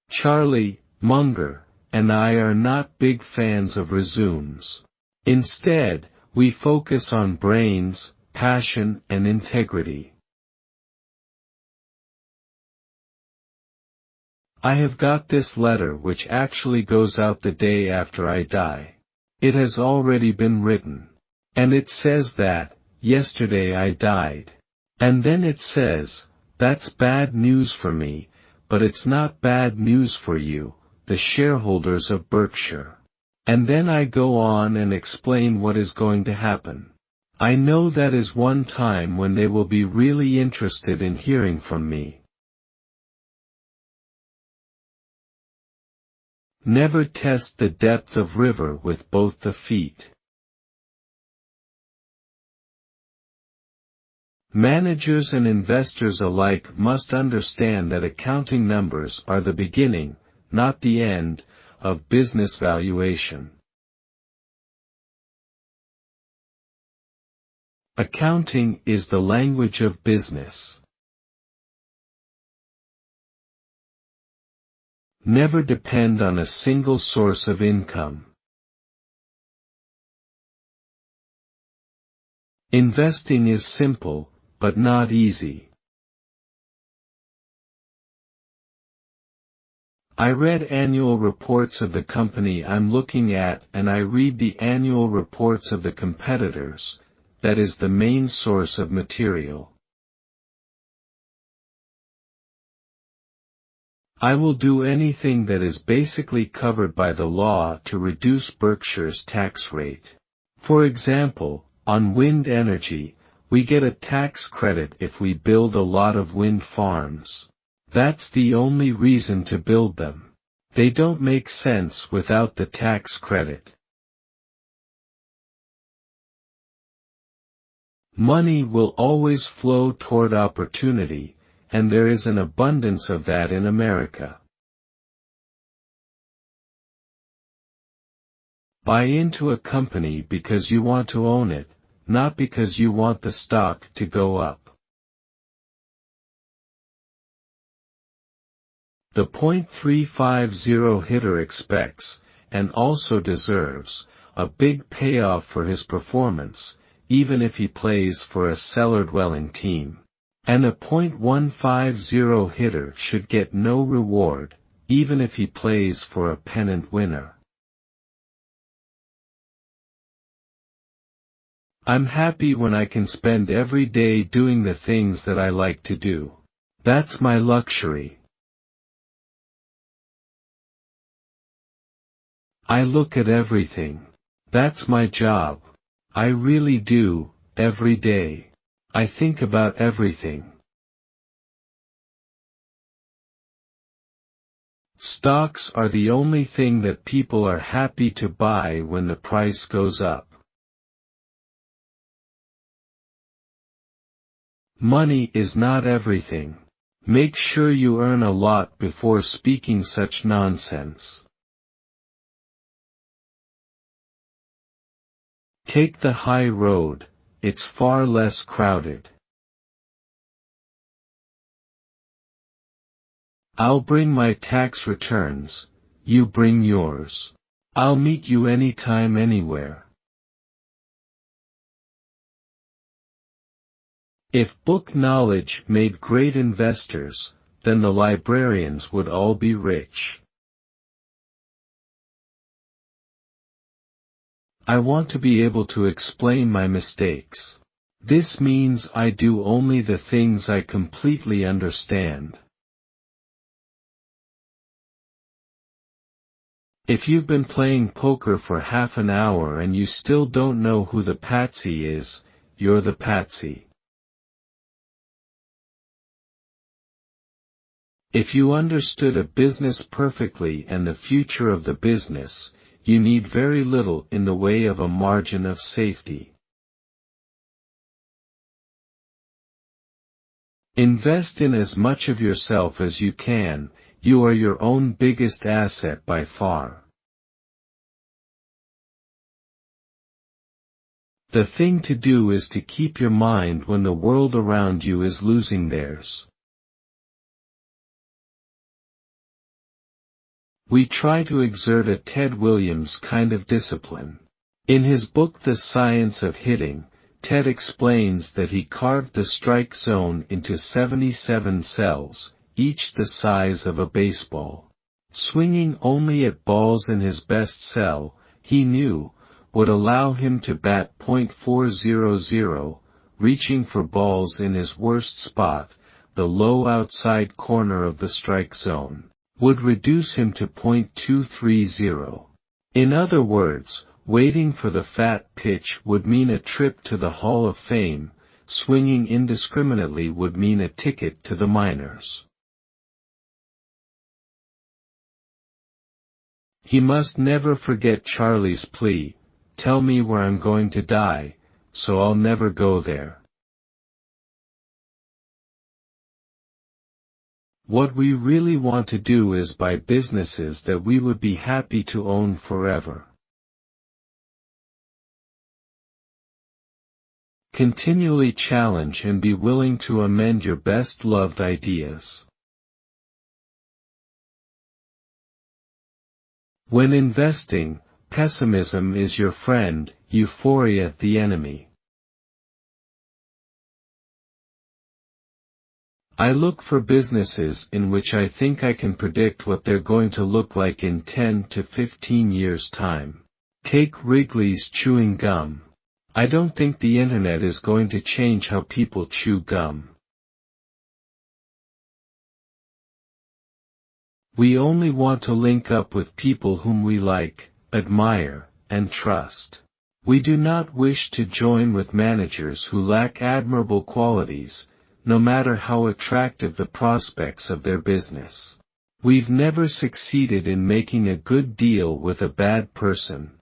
Charlie, Munger, and I are not big fans of resumes. Instead, we focus on brains, passion, and integrity. I have got this letter which actually goes out the day after I die. It has already been written. And it says that, yesterday I died. And then it says, that's bad news for me, but it's not bad news for you, the shareholders of Berkshire. And then I go on and explain what is going to happen. I know that is one time when they will be really interested in hearing from me. Never test the depth of river with both the feet. Managers and investors alike must understand that accounting numbers are the beginning, not the end, of business valuation. Accounting is the language of business. Never depend on a single source of income. Investing is simple, but not easy. I read annual reports of the company I'm looking at and I read the annual reports of the competitors, that is the main source of material. I will do anything that is basically covered by the law to reduce Berkshire's tax rate. For example, on wind energy, we get a tax credit if we build a lot of wind farms. That's the only reason to build them. They don't make sense without the tax credit. Money will always flow toward opportunity, and there is an abundance of that in America. Buy into a company because you want to own it, not because you want the stock to go up. The .350 hitter expects, and also deserves, a big payoff for his performance, even if he plays for a cellar-dwelling team. And a .150 hitter should get no reward, even if he plays for a pennant winner. I'm happy when I can spend every day doing the things that I like to do. That's my luxury. I look at everything. That's my job. I really do, every day. I think about everything. Stocks are the only thing that people are happy to buy when the price goes up. Money is not everything. Make sure you earn a lot before speaking such nonsense. Take the high road, it's far less crowded. I'll bring my tax returns, you bring yours. I'll meet you anytime anywhere. If book knowledge made great investors, then the librarians would all be rich. I want to be able to explain my mistakes. This means I do only the things I completely understand. If you've been playing poker for half an hour and you still don't know who the patsy is, you're the patsy. If you understood a business perfectly and the future of the business, you need very little in the way of a margin of safety. Invest in as much of yourself as you can, you are your own biggest asset by far. The thing to do is to keep your mind when the world around you is losing theirs. We try to exert a Ted Williams kind of discipline. In his book The Science of Hitting, Ted explains that he carved the strike zone into 77 cells, each the size of a baseball. Swinging only at balls in his best cell, he knew, would allow him to bat .400, reaching for balls in his worst spot, the low outside corner of the strike zone, would reduce him to .230. In other words, waiting for the fat pitch would mean a trip to the Hall of Fame, swinging indiscriminately would mean a ticket to the minors. He must never forget Charlie's plea, "Tell me where I'm going to die, so I'll never go there." What we really want to do is buy businesses that we would be happy to own forever. Continually challenge and be willing to amend your best-loved ideas. When investing, pessimism is your friend, euphoria the enemy. I look for businesses in which I think I can predict what they're going to look like in 10 to 15 years' time. Take Wrigley's chewing gum. I don't think the internet is going to change how people chew gum. We only want to link up with people whom we like, admire, and trust. We do not wish to join with managers who lack admirable qualities, no matter how attractive the prospects of their business. We've never succeeded in making a good deal with a bad person.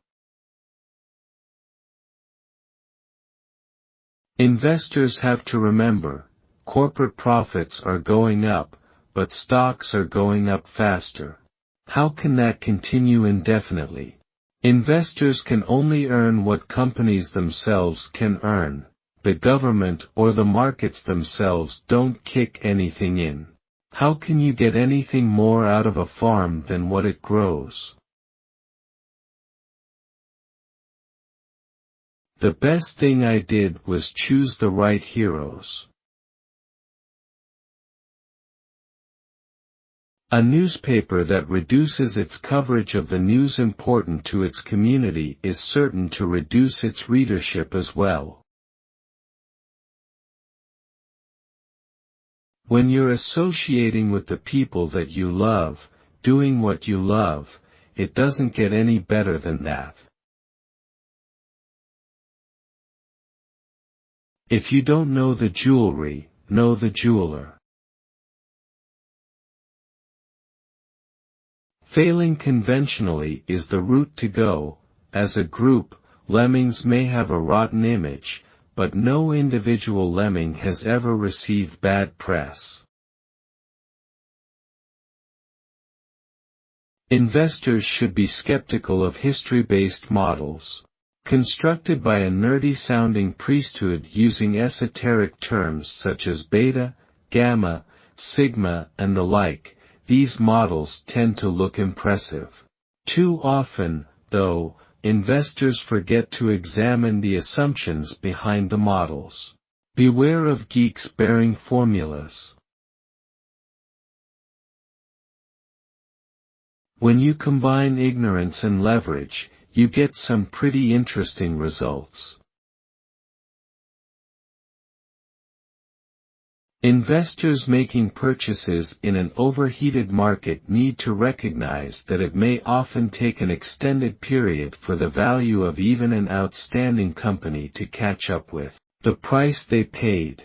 Investors have to remember, corporate profits are going up, but stocks are going up faster. How can that continue indefinitely? Investors can only earn what companies themselves can earn. The government or the markets themselves don't kick anything in. How can you get anything more out of a farm than what it grows? The best thing I did was choose the right heroes. A newspaper that reduces its coverage of the news important to its community is certain to reduce its readership as well. When you're associating with the people that you love, doing what you love, it doesn't get any better than that. If you don't know the jewelry, know the jeweler. Failing conventionally is the route to go. As a group, lemmings may have a rotten image, but no individual lemming has ever received bad press. Investors should be skeptical of history-based models. Constructed by a nerdy-sounding priesthood using esoteric terms such as beta, gamma, sigma, and the like, these models tend to look impressive. Too often, though, investors forget to examine the assumptions behind the models. Beware of geeks bearing formulas. When you combine ignorance and leverage, you get some pretty interesting results. Investors making purchases in an overheated market need to recognize that it may often take an extended period for the value of even an outstanding company to catch up with the price they paid.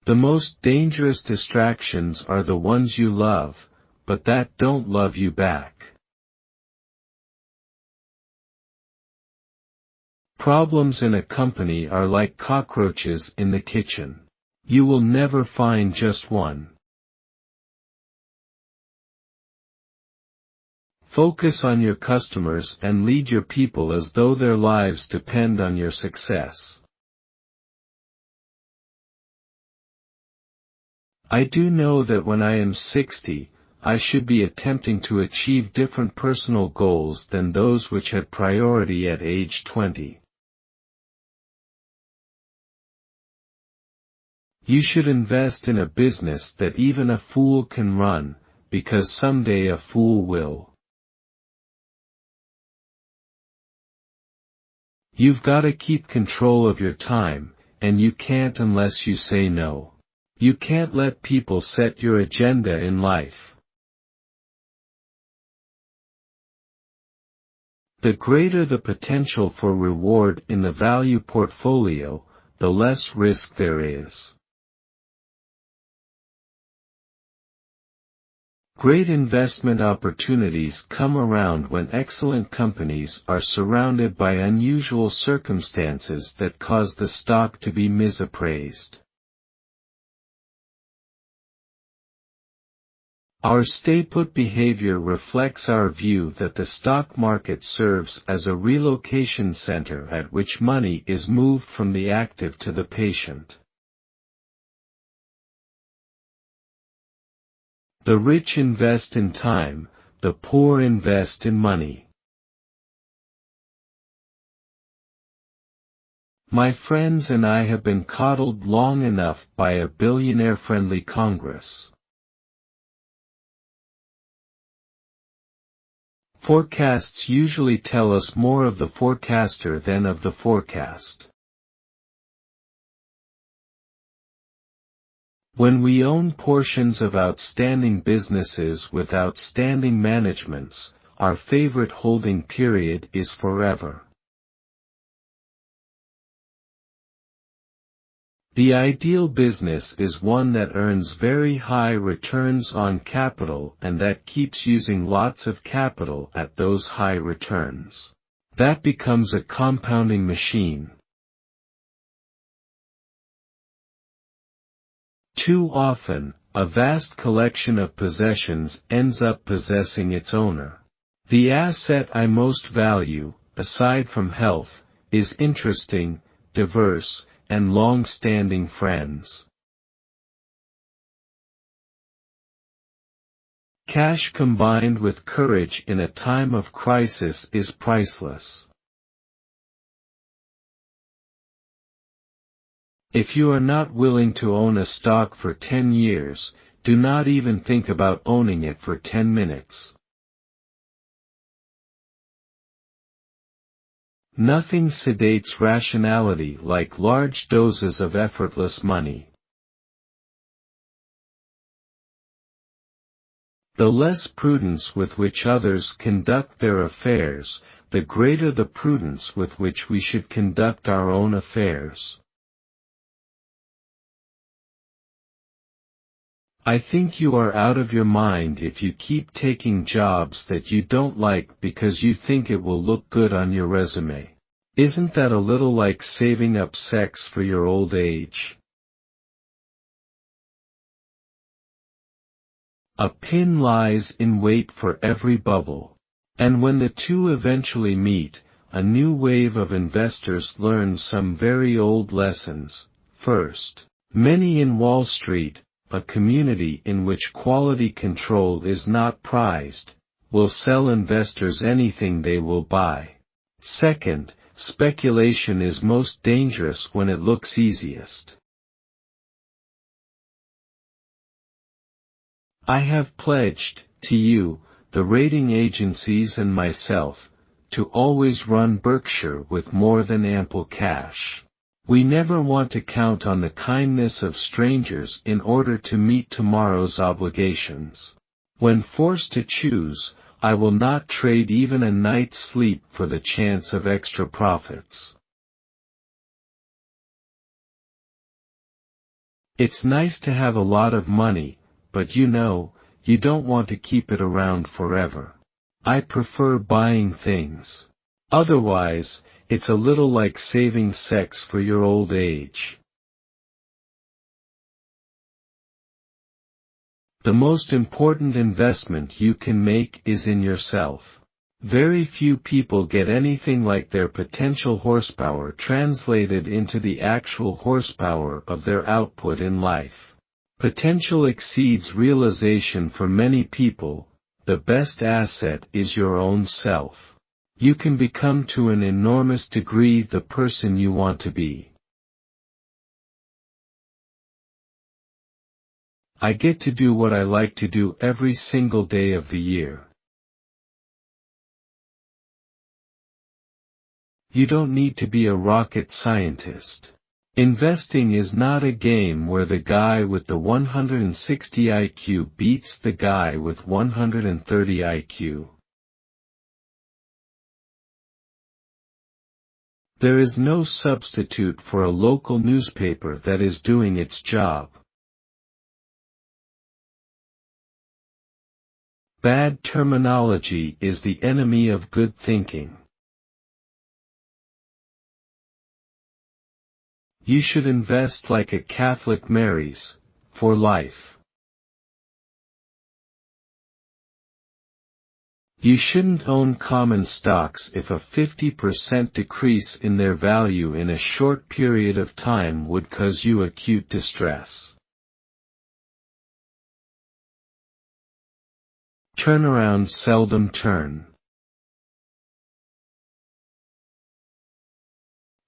The most dangerous distractions are the ones you love, but that don't love you back. Problems in a company are like cockroaches in the kitchen. You will never find just one. Focus on your customers and lead your people as though their lives depend on your success. I do know that when I am 60, I should be attempting to achieve different personal goals than those which had priority at age 20. You should invest in a business that even a fool can run, because someday a fool will. You've got to keep control of your time, and you can't unless you say no. You can't let people set your agenda in life. The greater the potential for reward in the value portfolio, the less risk there is. Great investment opportunities come around when excellent companies are surrounded by unusual circumstances that cause the stock to be misappraised. Our stay-put behavior reflects our view that the stock market serves as a relocation center at which money is moved from the active to the patient. The rich invest in time, the poor invest in money. My friends and I have been coddled long enough by a billionaire-friendly Congress. Forecasts usually tell us more of the forecaster than of the forecast. When we own portions of outstanding businesses with outstanding managements, our favorite holding period is forever. The ideal business is one that earns very high returns on capital and that keeps using lots of capital at those high returns. That becomes a compounding machine. Too often, a vast collection of possessions ends up possessing its owner. The asset I most value, aside from health, is interesting, diverse, and long-standing friends. Cash combined with courage in a time of crisis is priceless. If you are not willing to own a stock for 10 years, do not even think about owning it for 10 minutes. Nothing sedates rationality like large doses of effortless money. The less prudence with which others conduct their affairs, the greater the prudence with which we should conduct our own affairs. I think you are out of your mind if you keep taking jobs that you don't like because you think it will look good on your resume. Isn't that a little like saving up sex for your old age? A pin lies in wait for every bubble. And when the two eventually meet, a new wave of investors learn some very old lessons. First, many in Wall Street, a community in which quality control is not prized, will sell investors anything they will buy. Second, speculation is most dangerous when it looks easiest. I have pledged, to you, the rating agencies and myself, to always run Berkshire with more than ample cash. We never want to count on the kindness of strangers in order to meet tomorrow's obligations. When forced to choose, I will not trade even a night's sleep for the chance of extra profits. It's nice to have a lot of money, but you don't want to keep it around forever. I prefer buying things. Otherwise, it's a little like saving sex for your old age. The most important investment you can make is in yourself. Very few people get anything like their potential horsepower translated into the actual horsepower of their output in life. Potential exceeds realization for many people. The best asset is your own self. You can become to an enormous degree the person you want to be. I get to do what I like to do every single day of the year. You don't need to be a rocket scientist. Investing is not a game where the guy with the 160 IQ beats the guy with 130 IQ. There is no substitute for a local newspaper that is doing its job. Bad terminology is the enemy of good thinking. You should invest like a Catholic marries, for life. You shouldn't own common stocks if a 50% decrease in their value in a short period of time would cause you acute distress. Turnarounds seldom turn.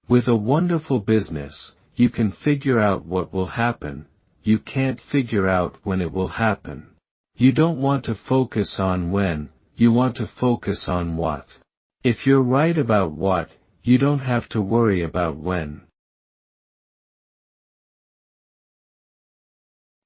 With a wonderful business, you can figure out what will happen. You can't figure out when it will happen. You don't want to focus on when, you want to focus on what. If you're right about what, you don't have to worry about when.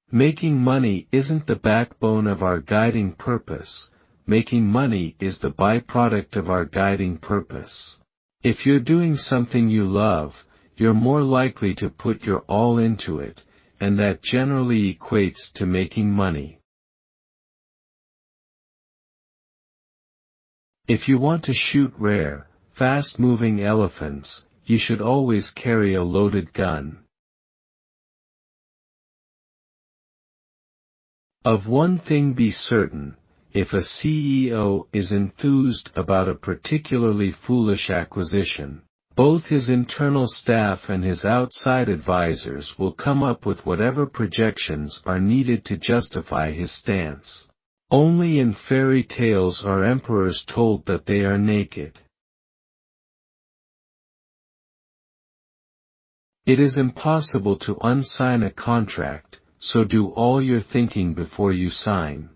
Making money isn't the backbone of our guiding purpose. Making money is the byproduct of our guiding purpose. If you're doing something you love, you're more likely to put your all into it, and that generally equates to making money. If you want to shoot rare, fast-moving elephants, you should always carry a loaded gun. Of one thing be certain, if a CEO is enthused about a particularly foolish acquisition, both his internal staff and his outside advisors will come up with whatever projections are needed to justify his stance. Only in fairy tales are emperors told that they are naked. It is impossible to unsign a contract, so do all your thinking before you sign.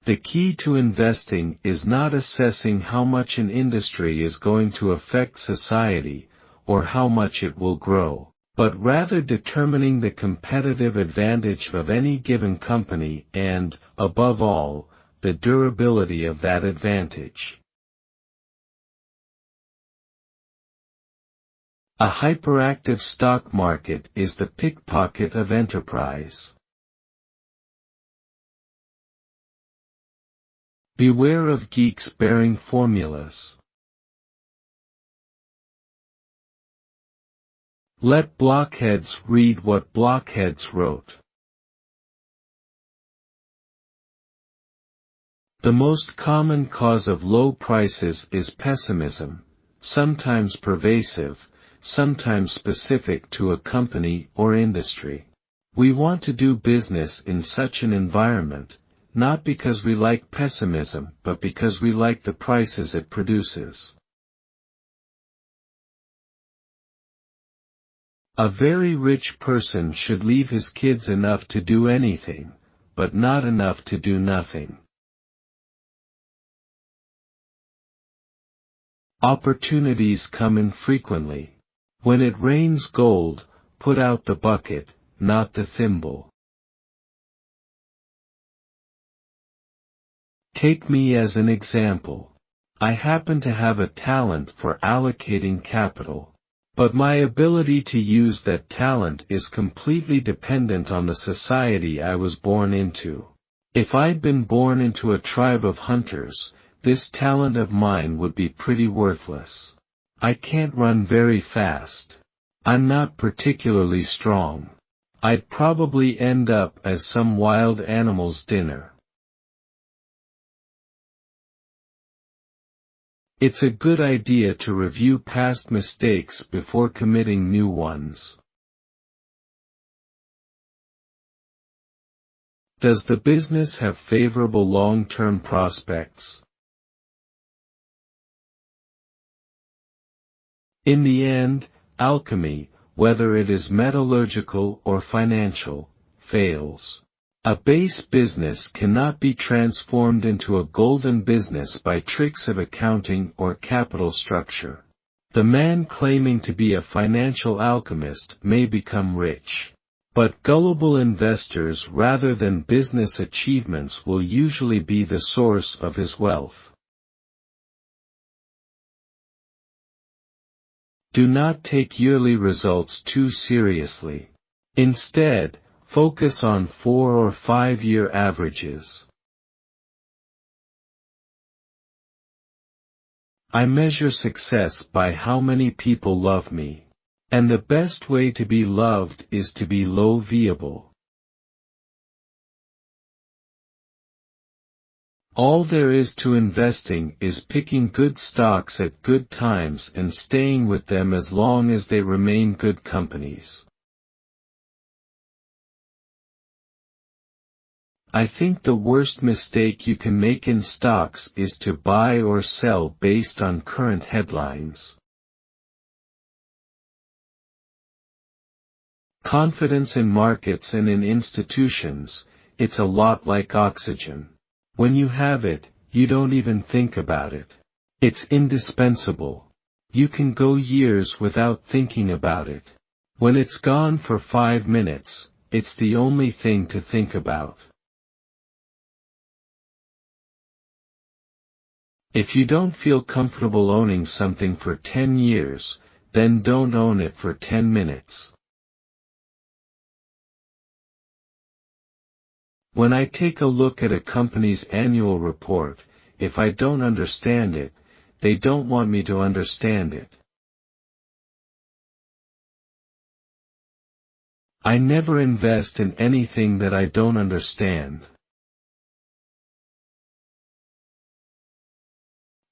The key to investing is not assessing how much an industry is going to affect society, or how much it will grow, but rather determining the competitive advantage of any given company and, above all, the durability of that advantage. A hyperactive stock market is the pickpocket of enterprise. Beware of geeks bearing formulas. Let blockheads read what blockheads wrote. The most common cause of low prices is pessimism, sometimes pervasive, sometimes specific to a company or industry. We want to do business in such an environment, not because we like pessimism but because we like the prices it produces. A very rich person should leave his kids enough to do anything, but not enough to do nothing. Opportunities come infrequently. When it rains gold, put out the bucket, not the thimble. Take me as an example. I happen to have a talent for allocating capital. But my ability to use that talent is completely dependent on the society I was born into. If I'd been born into a tribe of hunters, this talent of mine would be pretty worthless. I can't run very fast. I'm not particularly strong. I'd probably end up as some wild animal's dinner. It's a good idea to review past mistakes before committing new ones. Does the business have favorable long-term prospects? In the end, alchemy, whether it is metallurgical or financial, fails. A base business cannot be transformed into a golden business by tricks of accounting or capital structure. The man claiming to be a financial alchemist may become rich. But gullible investors rather than business achievements will usually be the source of his wealth. Do not take yearly results too seriously. Instead, focus on 4 or 5 year averages. I measure success by how many people love me. And the best way to be loved is to be low viable. All there is to investing is picking good stocks at good times and staying with them as long as they remain good companies. I think the worst mistake you can make in stocks is to buy or sell based on current headlines. Confidence in markets and in institutions, it's a lot like oxygen. When you have it, you don't even think about it. It's indispensable. You can go years without thinking about it. When it's gone for 5 minutes, it's the only thing to think about. If you don't feel comfortable owning something for 10 years, then don't own it for 10 minutes. When I take a look at a company's annual report, if I don't understand it, they don't want me to understand it. I never invest in anything that I don't understand.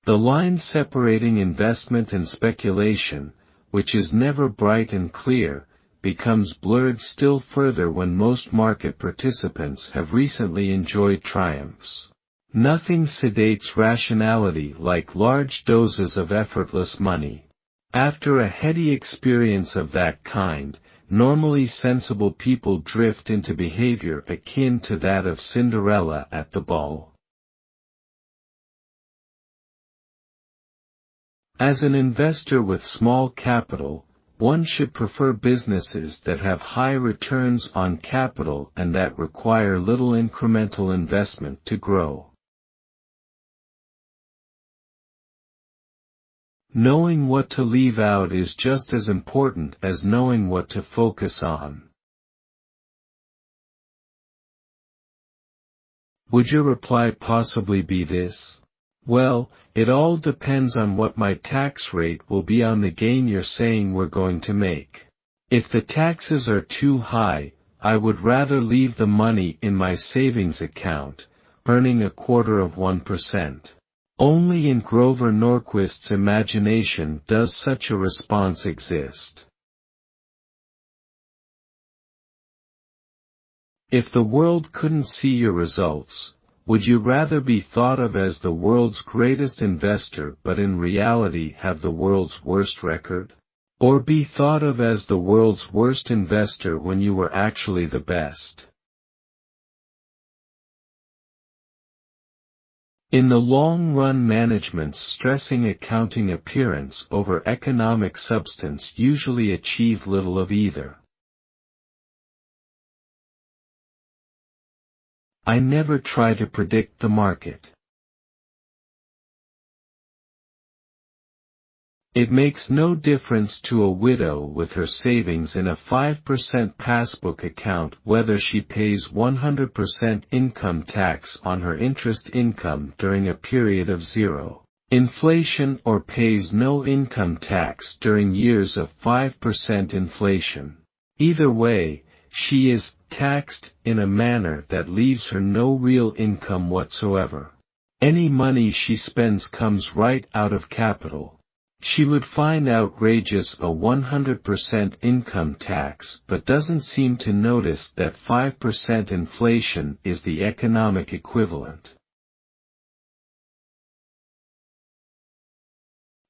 The line separating investment and speculation, which is never bright and clear, becomes blurred still further when most market participants have recently enjoyed triumphs. Nothing sedates rationality like large doses of effortless money. After a heady experience of that kind, normally sensible people drift into behavior akin to that of Cinderella at the ball. As an investor with small capital, one should prefer businesses that have high returns on capital and that require little incremental investment to grow. Knowing what to leave out is just as important as knowing what to focus on. Would your reply possibly be this? Well, it all depends on what my tax rate will be on the gain you're saying we're going to make. If the taxes are too high, I would rather leave the money in my savings account, earning 0.25%. Only in Grover Norquist's imagination does such a response exist. If the world couldn't see your results, would you rather be thought of as the world's greatest investor but in reality have the world's worst record? Or be thought of as the world's worst investor when you were actually the best? In the long run, management's stressing accounting appearance over economic substance usually achieve little of either. I never try to predict the market. It makes no difference to a widow with her savings in a 5% passbook account whether she pays 100% income tax on her interest income during a period of zero inflation or pays no income tax during years of 5% inflation. Either way, she is taxed in a manner that leaves her no real income whatsoever. Any money she spends comes right out of capital. She would find outrageous a 100% income tax but doesn't seem to notice that 5% inflation is the economic equivalent.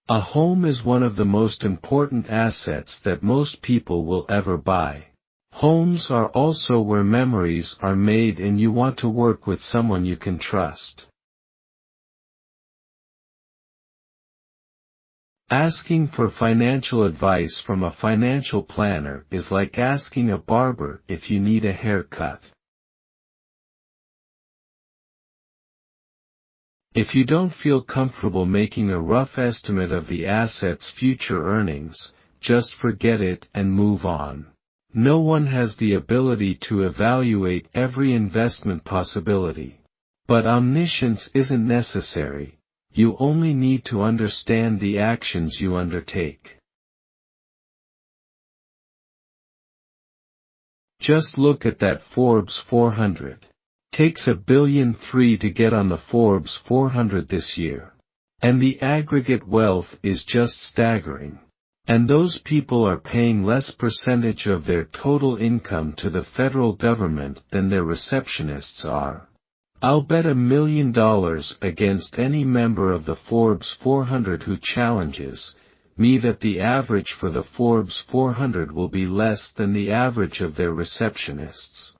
A home is one of the most important assets that most people will ever buy. Homes are also where memories are made and you want to work with someone you can trust. Asking for financial advice from a financial planner is like asking a barber if you need a haircut. If you don't feel comfortable making a rough estimate of the asset's future earnings, just forget it and move on. No one has the ability to evaluate every investment possibility. But omniscience isn't necessary. You only need to understand the actions you undertake. Just look at that Forbes 400. Takes $1.3 billion to get on the Forbes 400 this year. And the aggregate wealth is just staggering. And those people are paying less percentage of their total income to the federal government than their receptionists are. I'll bet $1 million against any member of the Forbes 400 who challenges me that the average for the Forbes 400 will be less than the average of their receptionists.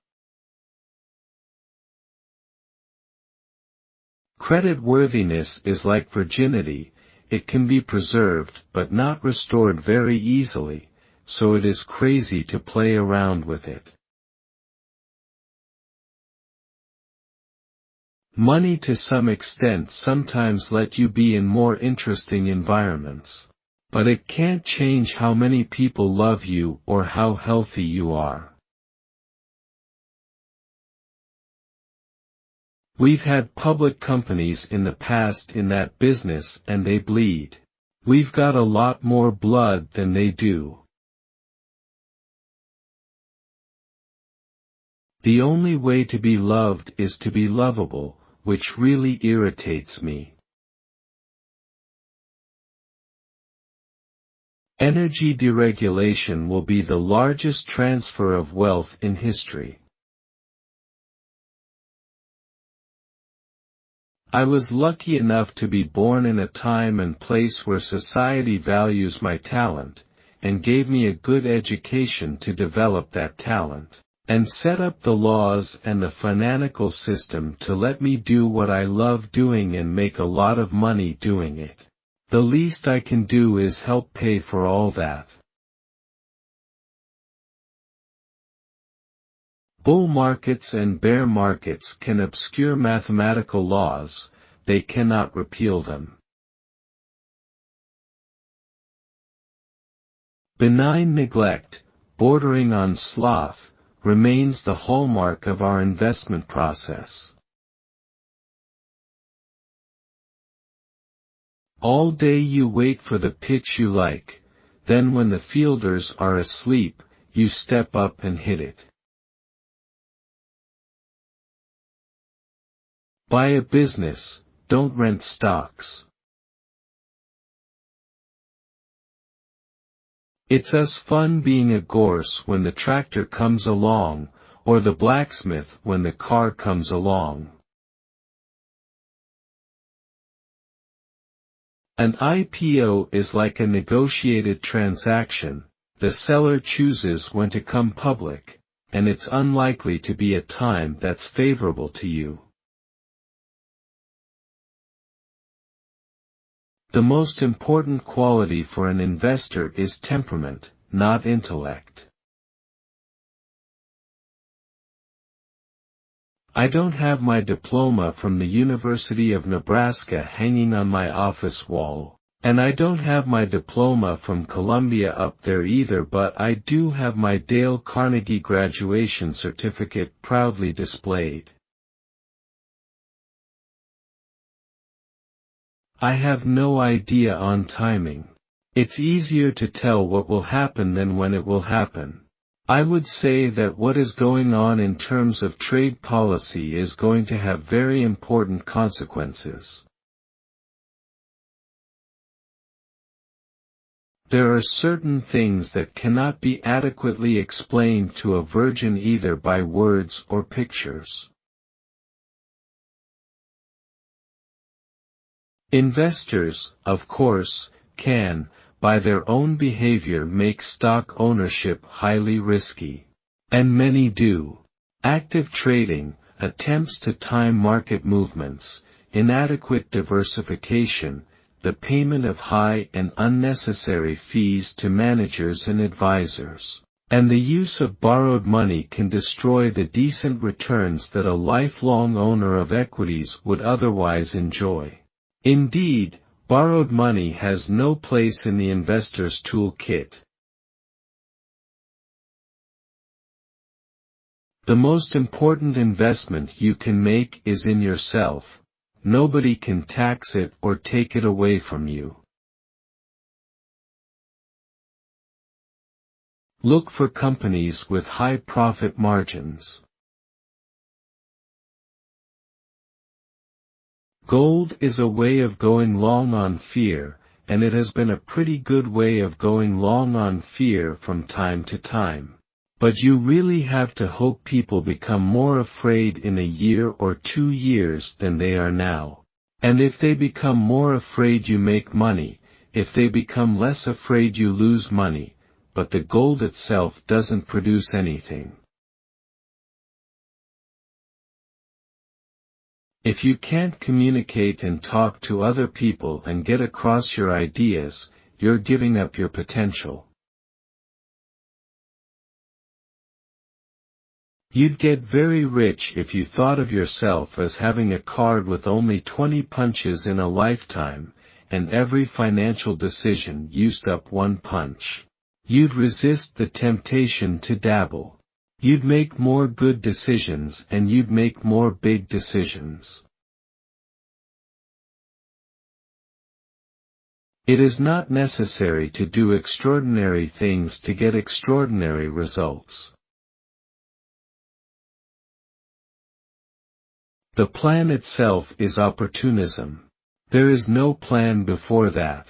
Creditworthiness is like virginity, it can be preserved but not restored very easily, so it is crazy to play around with it. Money to some extent sometimes let you be in more interesting environments. But it can't change how many people love you or how healthy you are. We've had public companies in the past in that business and they bleed. We've got a lot more blood than they do. The only way to be loved is to be lovable, which really irritates me. Energy deregulation will be the largest transfer of wealth in history. I was lucky enough to be born in a time and place where society values my talent, and gave me a good education to develop that talent, and set up the laws and the financial system to let me do what I love doing and make a lot of money doing it. The least I can do is help pay for all that. Bull markets and bear markets can obscure mathematical laws, they cannot repeal them. Benign neglect, bordering on sloth, remains the hallmark of our investment process. All day you wait for the pitch you like, then when the fielders are asleep, you step up and hit it. Buy a business, don't rent stocks. It's as fun being a gorse when the tractor comes along, or the blacksmith when the car comes along. An IPO is like a negotiated transaction. The seller chooses when to come public, and it's unlikely to be a time that's favorable to you. The most important quality for an investor is temperament, not intellect. I don't have my diploma from the University of Nebraska hanging on my office wall, and I don't have my diploma from Columbia up there either, but I do have my Dale Carnegie graduation certificate proudly displayed. I have no idea on timing. It's easier to tell what will happen than when it will happen. I would say that what is going on in terms of trade policy is going to have very important consequences. There are certain things that cannot be adequately explained to a virgin either by words or pictures. Investors, of course, can, by their own behavior, make stock ownership highly risky. And many do. Active trading, attempts to time market movements, inadequate diversification, the payment of high and unnecessary fees to managers and advisors, and the use of borrowed money can destroy the decent returns that a lifelong owner of equities would otherwise enjoy. Indeed, borrowed money has no place in the investor's toolkit. The most important investment you can make is in yourself. Nobody can tax it or take it away from you. Look for companies with high profit margins. Gold is a way of going long on fear, and it has been a pretty good way of going long on fear from time to time. But you really have to hope people become more afraid in a year or 2 years than they are now. And if they become more afraid, you make money. If they become less afraid, you lose money, but the gold itself doesn't produce anything. If you can't communicate and talk to other people and get across your ideas, you're giving up your potential. You'd get very rich if you thought of yourself as having a card with only 20 punches in a lifetime, and every financial decision used up 1 punch. You'd resist the temptation to dabble. You'd make more good decisions and you'd make more big decisions. It is not necessary to do extraordinary things to get extraordinary results. The plan itself is opportunism. There is no plan before that.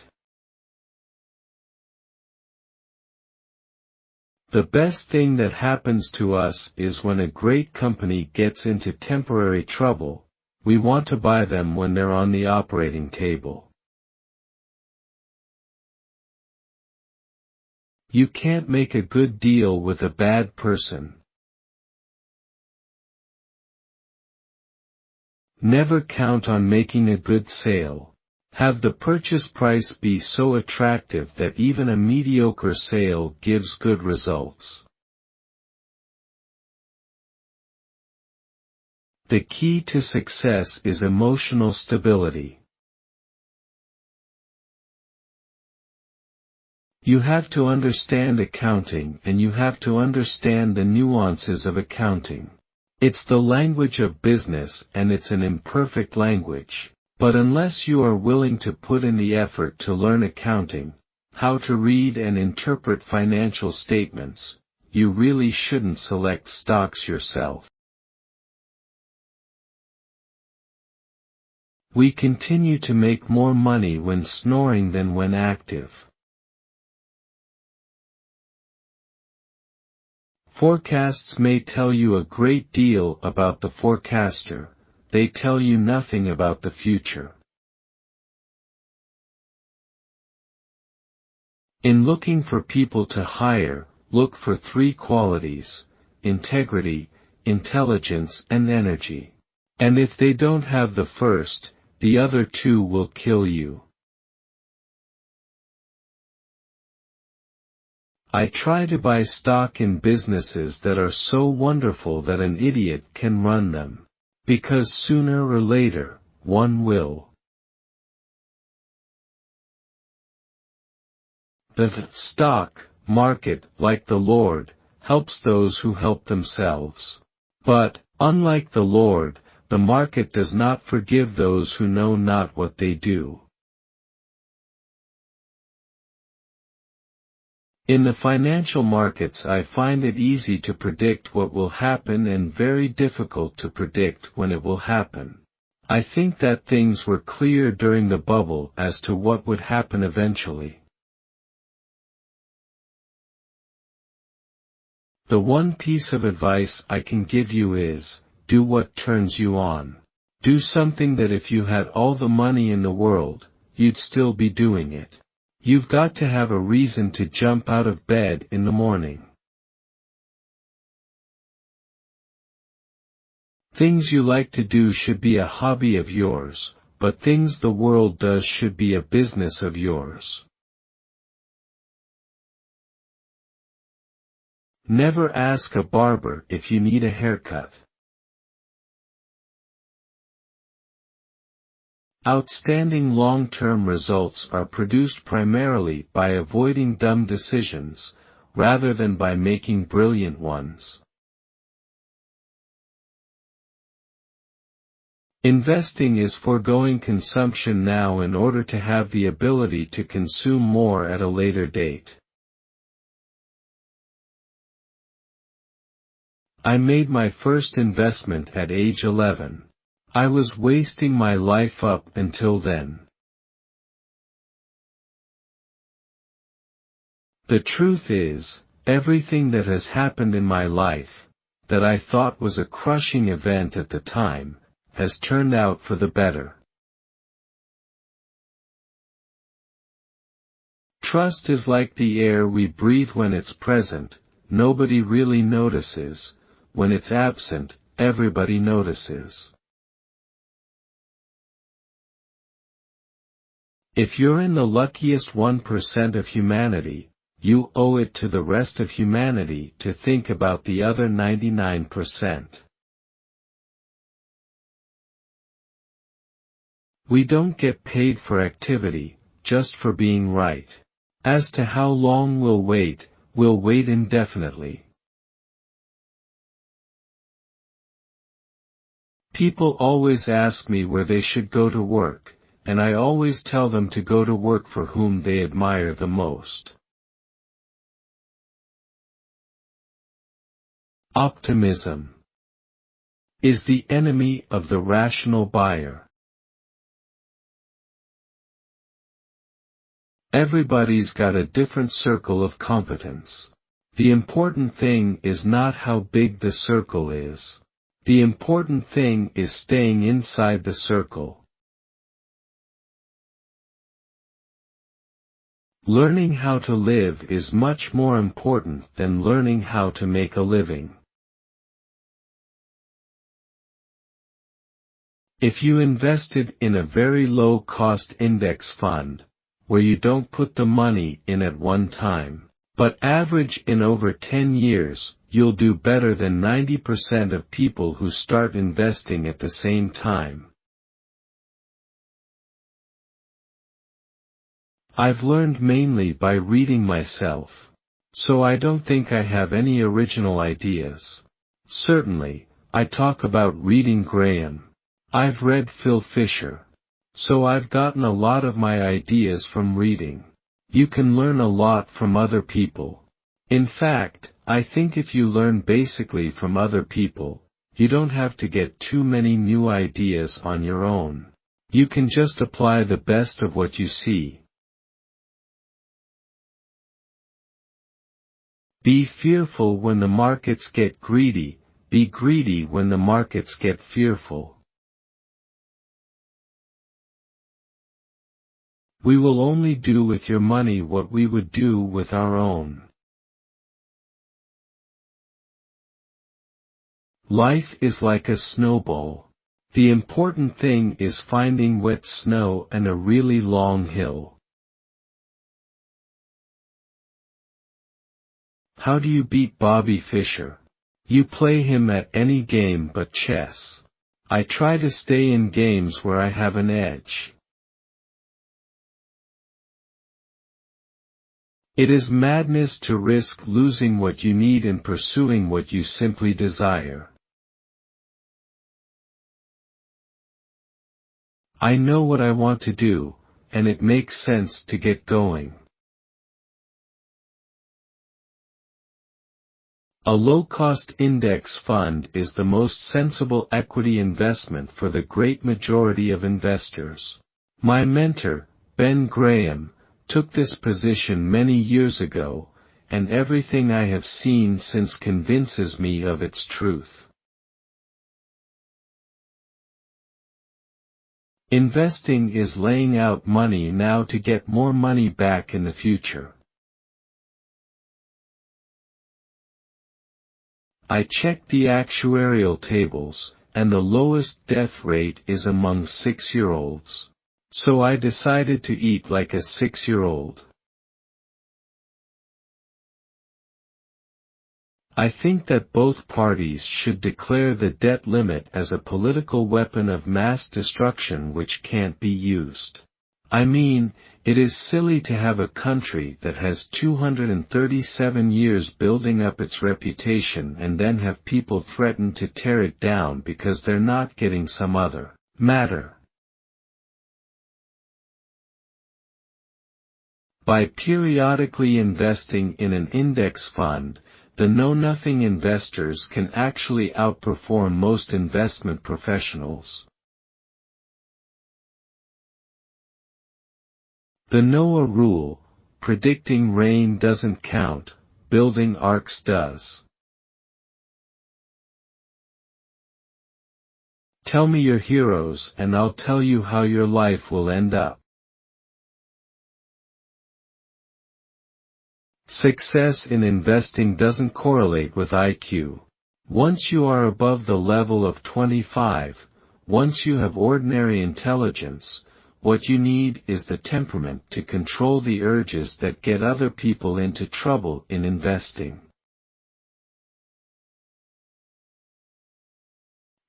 The best thing that happens to us is when a great company gets into temporary trouble, we want to buy them when they're on the operating table. You can't make a good deal with a bad person. Never count on making a good sale. Have the purchase price be so attractive that even a mediocre sale gives good results. The key to success is emotional stability. You have to understand accounting and you have to understand the nuances of accounting. It's the language of business and it's an imperfect language. But unless you are willing to put in the effort to learn accounting, how to read and interpret financial statements, you really shouldn't select stocks yourself. We continue to make more money when snoring than when active. Forecasts may tell you a great deal about the forecaster, they tell you nothing about the future. In looking for people to hire, look for 3 qualities: integrity, intelligence and energy. And if they don't have the first, the other 2 will kill you. I try to buy stock in businesses that are so wonderful that an idiot can run them. Because sooner or later, one will. The stock market, like the Lord, helps those who help themselves. But, unlike the Lord, the market does not forgive those who know not what they do. In the financial markets I find it easy to predict what will happen and very difficult to predict when it will happen. I think that things were clear during the bubble as to what would happen eventually. The one piece of advice I can give you is, do what turns you on. Do something that if you had all the money in the world, you'd still be doing it. You've got to have a reason to jump out of bed in the morning. Things you like to do should be a hobby of yours, but things the world does should be a business of yours. Never ask a barber if you need a haircut. Outstanding long-term results are produced primarily by avoiding dumb decisions, rather than by making brilliant ones. Investing is foregoing consumption now in order to have the ability to consume more at a later date. I made my first investment at age 11. I was wasting my life up until then. The truth is, everything that has happened in my life, that I thought was a crushing event at the time, has turned out for the better. Trust is like the air we breathe when it's present, nobody really notices, when it's absent, everybody notices. If you're in the luckiest 1% of humanity, you owe it to the rest of humanity to think about the other 99%. We don't get paid for activity, just for being right. As to how long we'll wait indefinitely. People always ask me where they should go to work, and I always tell them to go to work for whom they admire the most. Optimism is the enemy of the rational buyer. Everybody's got a different circle of competence. The important thing is not how big the circle is. The important thing is staying inside the circle. Learning how to live is much more important than learning how to make a living. If you invested in a very low-cost index fund, where you don't put the money in at one time, but average in over 10 years, you'll do better than 90% of people who start investing at the same time. I've learned mainly by reading myself. So I don't think I have any original ideas. Certainly, I talk about reading Graham. I've read Phil Fisher. So I've gotten a lot of my ideas from reading. You can learn a lot from other people. In fact, I think if you learn basically from other people, you don't have to get too many new ideas on your own. You can just apply the best of what you see. Be fearful when the markets get greedy, be greedy when the markets get fearful. We will only do with your money what we would do with our own. Life is like a snowball. The important thing is finding wet snow and a really long hill. How do you beat Bobby Fischer? You play him at any game but chess. I try to stay in games where I have an edge. It is madness to risk losing what you need in pursuing what you simply desire. I know what I want to do, and it makes sense to get going. A low-cost index fund is the most sensible equity investment for the great majority of investors. My mentor, Ben Graham, took this position many years ago, and everything I have seen since convinces me of its truth. Investing is laying out money now to get more money back in the future. I checked the actuarial tables, and the lowest death rate is among 6-year-olds. So I decided to eat like a 6-year-old. I think that both parties should declare the debt limit as a political weapon of mass destruction which can't be used. I mean, it is silly to have a country that has 237 years building up its reputation and then have people threaten to tear it down because they're not getting some other matter. By periodically investing in an index fund, the know-nothing investors can actually outperform most investment professionals. The Noah rule: predicting rain doesn't count, building arks does. Tell me your heroes and I'll tell you how your life will end up. Success in investing doesn't correlate with IQ. Once you are above the level of 25, once you have ordinary intelligence, what you need is the temperament to control the urges that get other people into trouble in investing.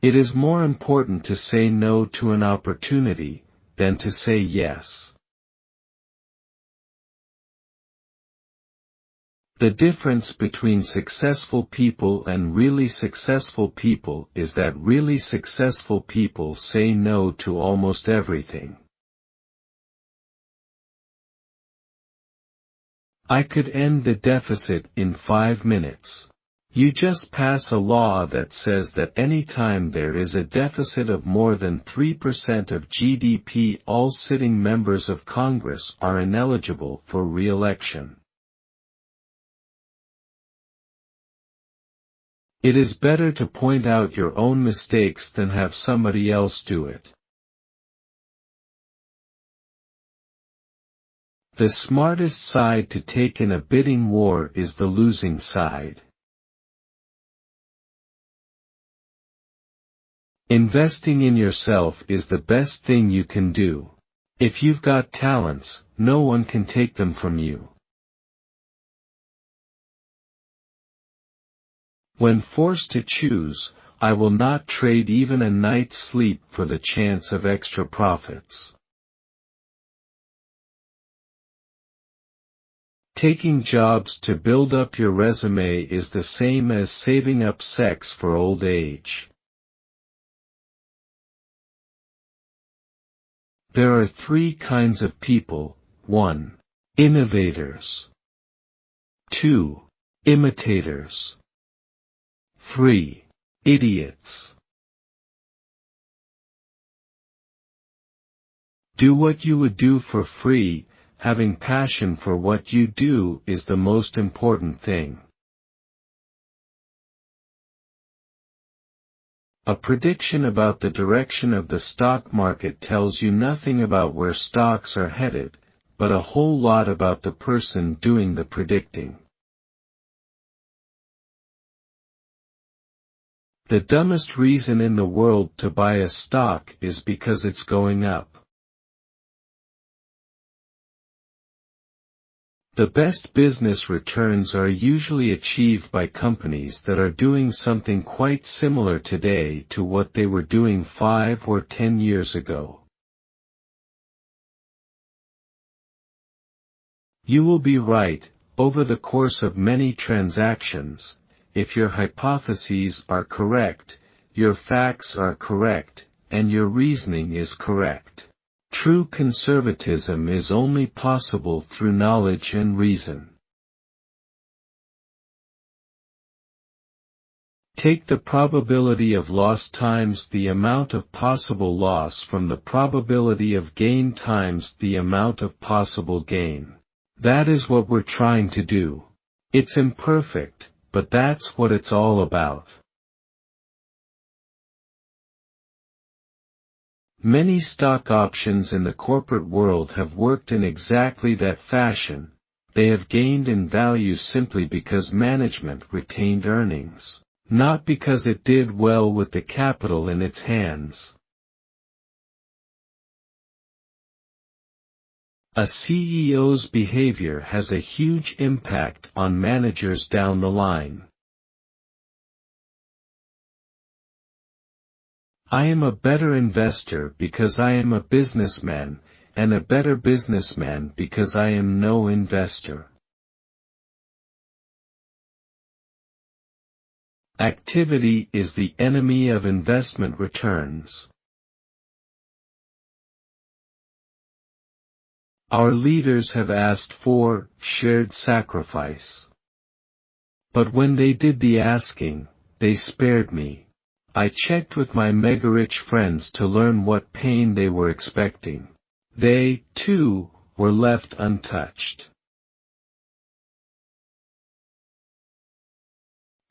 It is more important to say no to an opportunity than to say yes. The difference between successful people and really successful people is that really successful people say no to almost everything. I could end the deficit in 5 minutes. You just pass a law that says that any time there is a deficit of more than 3% of GDP, all sitting members of Congress are ineligible for re-election. It is better to point out your own mistakes than have somebody else do it. The smartest side to take in a bidding war is the losing side. Investing in yourself is the best thing you can do. If you've got talents, no one can take them from you. When forced to choose, I will not trade even a night's sleep for the chance of extra profits. Taking jobs to build up your resume is the same as saving up sex for old age. There are 3 kinds of people. 1. Innovators. 2. Imitators. 3. Idiots. Do what you would do for free. Having passion for what you do is the most important thing. A prediction about the direction of the stock market tells you nothing about where stocks are headed, but a whole lot about the person doing the predicting. The dumbest reason in the world to buy a stock is because it's going up. The best business returns are usually achieved by companies that are doing something quite similar today to what they were doing 5 or 10 years ago. You will be right, over the course of many transactions, if your hypotheses are correct, your facts are correct, and your reasoning is correct. True conservatism is only possible through knowledge and reason. Take the probability of loss times the amount of possible loss from the probability of gain times the amount of possible gain. That is what we're trying to do. It's imperfect, but that's what it's all about. Many stock options in the corporate world have worked in exactly that fashion. They have gained in value simply because management retained earnings, not because it did well with the capital in its hands. A CEO's behavior has a huge impact on managers down the line. I am a better investor because I am a businessman, and a better businessman because I am no investor. Activity is the enemy of investment returns. Our leaders have asked for shared sacrifice. But when they did the asking, they spared me. I checked with my mega-rich friends to learn what pain they were expecting. They, too, were left untouched.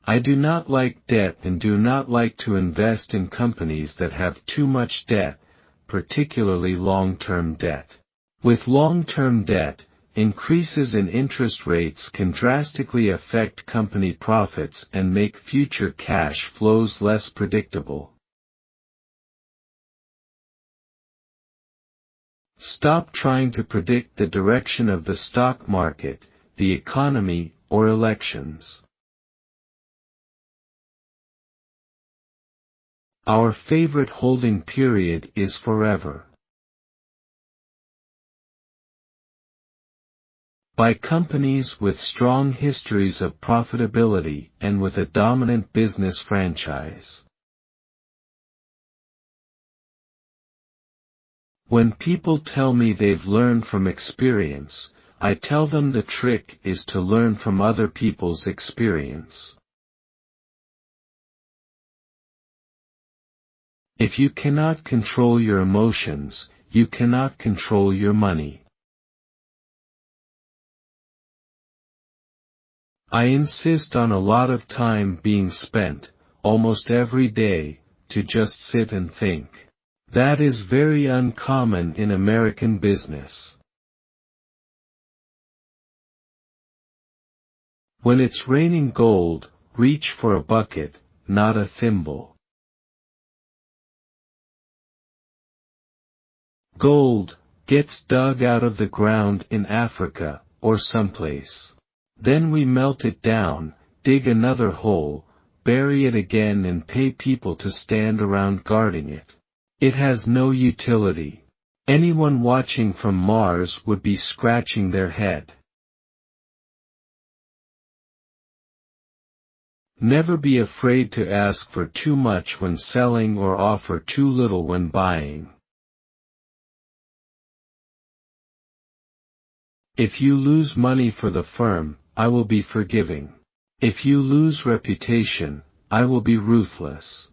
I do not like debt and do not like to invest in companies that have too much debt, particularly long-term debt. With long-term debt, increases in interest rates can drastically affect company profits and make future cash flows less predictable. Stop trying to predict the direction of the stock market, the economy, or elections. Our favorite holding period is forever. By companies with strong histories of profitability and with a dominant business franchise. When people tell me they've learned from experience, I tell them the trick is to learn from other people's experience. If you cannot control your emotions, you cannot control your money. I insist on a lot of time being spent, almost every day, to just sit and think. That is very uncommon in American business. When it's raining gold, reach for a bucket, not a thimble. Gold gets dug out of the ground in Africa, or someplace. Then we melt it down, dig another hole, bury it again and pay people to stand around guarding it. It has no utility. Anyone watching from Mars would be scratching their head. Never be afraid to ask for too much when selling or offer too little when buying. If you lose money for the firm, I will be forgiving. If you lose reputation, I will be ruthless.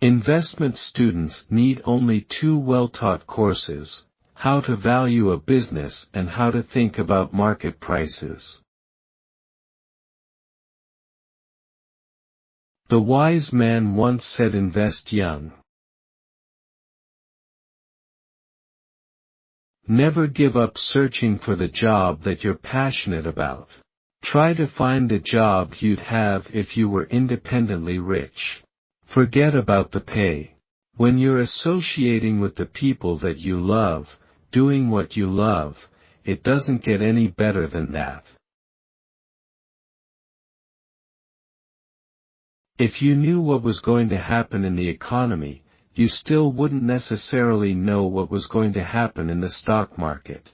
Investment students need only 2 well-taught courses: how to value a business and how to think about market prices. The wise man once said, invest young. Never give up searching for the job that you're passionate about. Try to find the job you'd have if you were independently rich. Forget about the pay. When you're associating with the people that you love, doing what you love, it doesn't get any better than that. If you knew what was going to happen in the economy, you still wouldn't necessarily know what was going to happen in the stock market.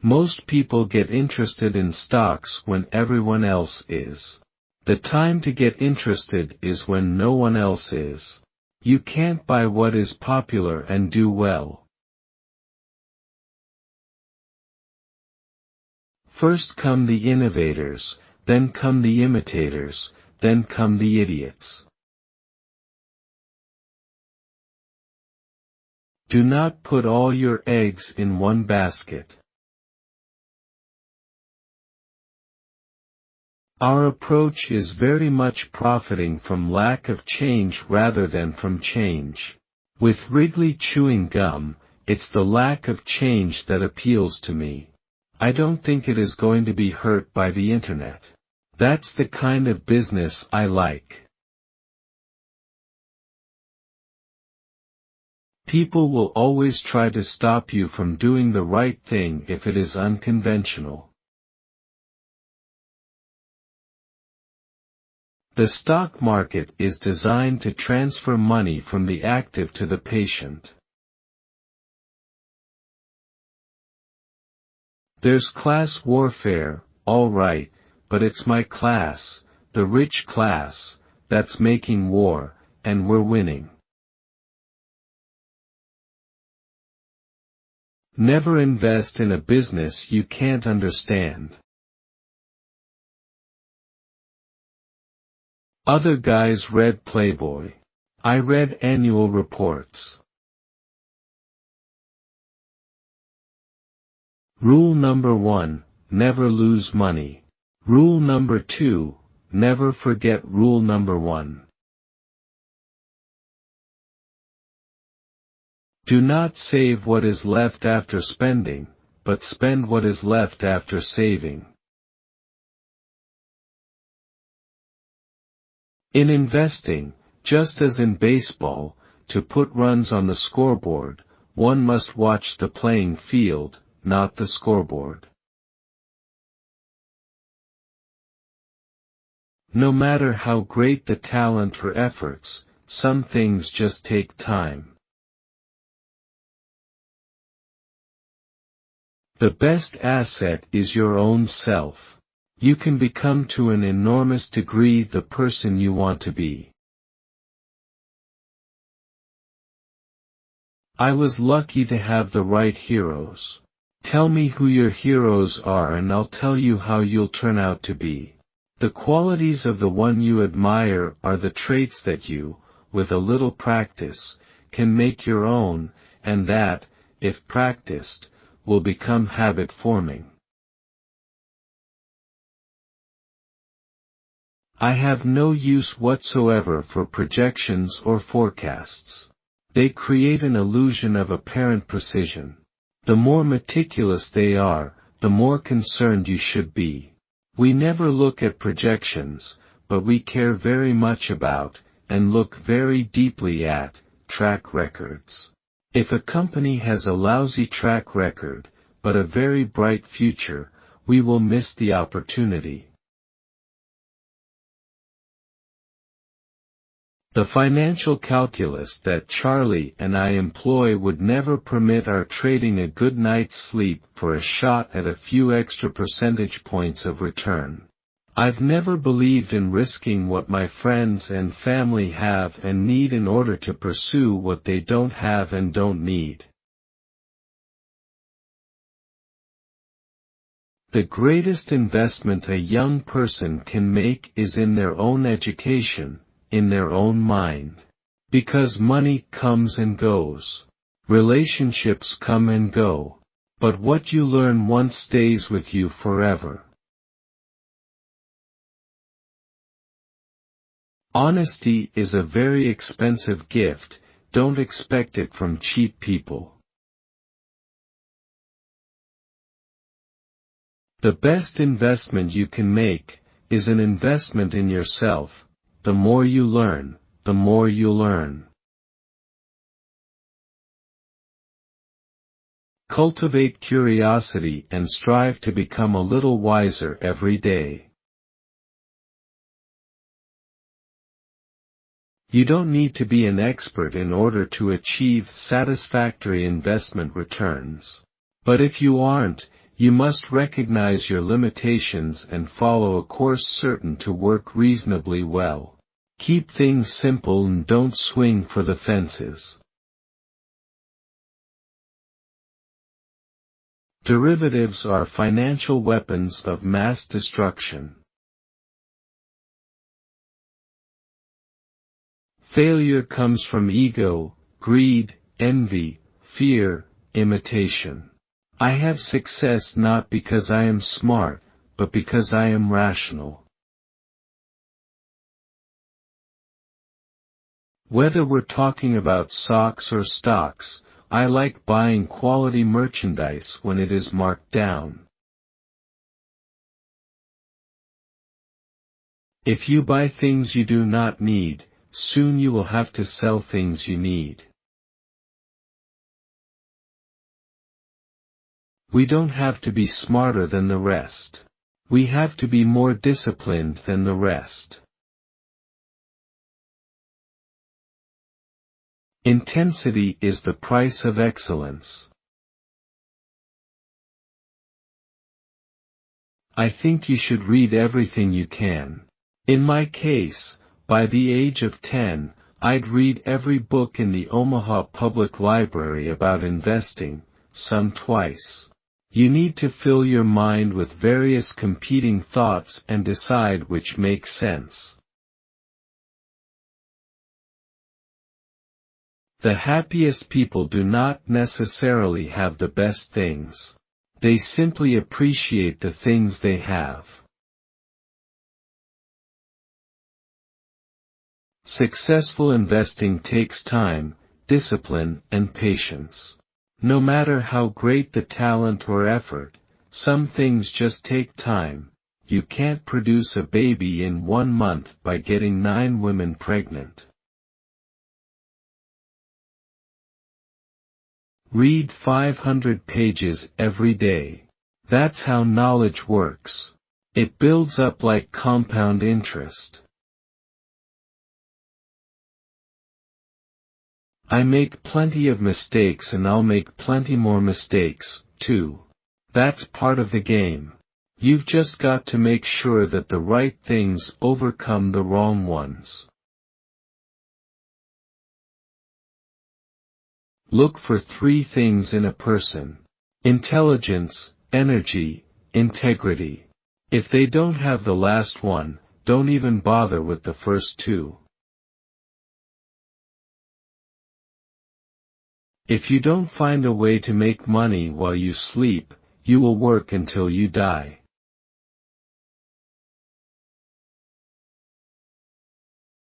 Most people get interested in stocks when everyone else is. The time to get interested is when no one else is. You can't buy what is popular and do well. First come the innovators, then come the imitators, then come the idiots. Do not put all your eggs in one basket. Our approach is very much profiting from lack of change rather than from change. With Wrigley chewing gum, it's the lack of change that appeals to me. I don't think it is going to be hurt by the internet. That's the kind of business I like. People will always try to stop you from doing the right thing if it is unconventional. The stock market is designed to transfer money from the active to the patient. There's class warfare, all right, but it's my class, the rich class, that's making war, and we're winning. Never invest in a business you can't understand. Other guys read Playboy. I read annual reports. Rule number 1, never lose money. Rule number 2, never forget rule number 1. Do not save what is left after spending, but spend what is left after saving. In investing, just as in baseball, to put runs on the scoreboard, one must watch the playing field, not the scoreboard. No matter how great the talent or efforts, some things just take time. The best asset is your own self. You can become to an enormous degree the person you want to be. I was lucky to have the right heroes. Tell me who your heroes are and I'll tell you how you'll turn out to be. The qualities of the one you admire are the traits that you, with a little practice, can make your own, and that, if practiced, will become habit-forming. I have no use whatsoever for projections or forecasts. They create an illusion of apparent precision. The more meticulous they are, the more concerned you should be. We never look at projections, but we care very much about, and look very deeply at, track records. If a company has a lousy track record, but a very bright future, we will miss the opportunity. The financial calculus that Charlie and I employ would never permit our trading a good night's sleep for a shot at a few extra percentage points of return. I've never believed in risking what my friends and family have and need in order to pursue what they don't have and don't need. The greatest investment a young person can make is in their own education, in their own mind. Because money comes and goes. Relationships come and go. But what you learn once stays with you forever. Honesty is a very expensive gift, don't expect it from cheap people. The best investment you can make is an investment in yourself. The more you learn, the more you'll earn. Cultivate curiosity and strive to become a little wiser every day. You don't need to be an expert in order to achieve satisfactory investment returns. But if you aren't, you must recognize your limitations and follow a course certain to work reasonably well. Keep things simple and don't swing for the fences. Derivatives are financial weapons of mass destruction. Failure comes from ego, greed, envy, fear, imitation. I have success not because I am smart, but because I am rational. Whether we're talking about socks or stocks, I like buying quality merchandise when it is marked down. If you buy things you do not need, soon you will have to sell things you need. We don't have to be smarter than the rest. We have to be more disciplined than the rest. Intensity is the price of excellence. I think you should read everything you can. In my case, by the age of 10, I'd read every book in the Omaha Public Library about investing, some twice. You need to fill your mind with various competing thoughts and decide which makes sense. The happiest people do not necessarily have the best things. They simply appreciate the things they have. Successful investing takes time, discipline, and patience. No matter how great the talent or effort, some things just take time. You can't produce a baby in 1 month by getting 9 women pregnant. Read 500 pages every day. That's how knowledge works. It builds up like compound interest. I make plenty of mistakes and I'll make plenty more mistakes, too. That's part of the game. You've just got to make sure that the right things overcome the wrong ones. Look for 3 things in a person: intelligence, energy, integrity. If they don't have the last one, don't even bother with the first 2. If you don't find a way to make money while you sleep, you will work until you die.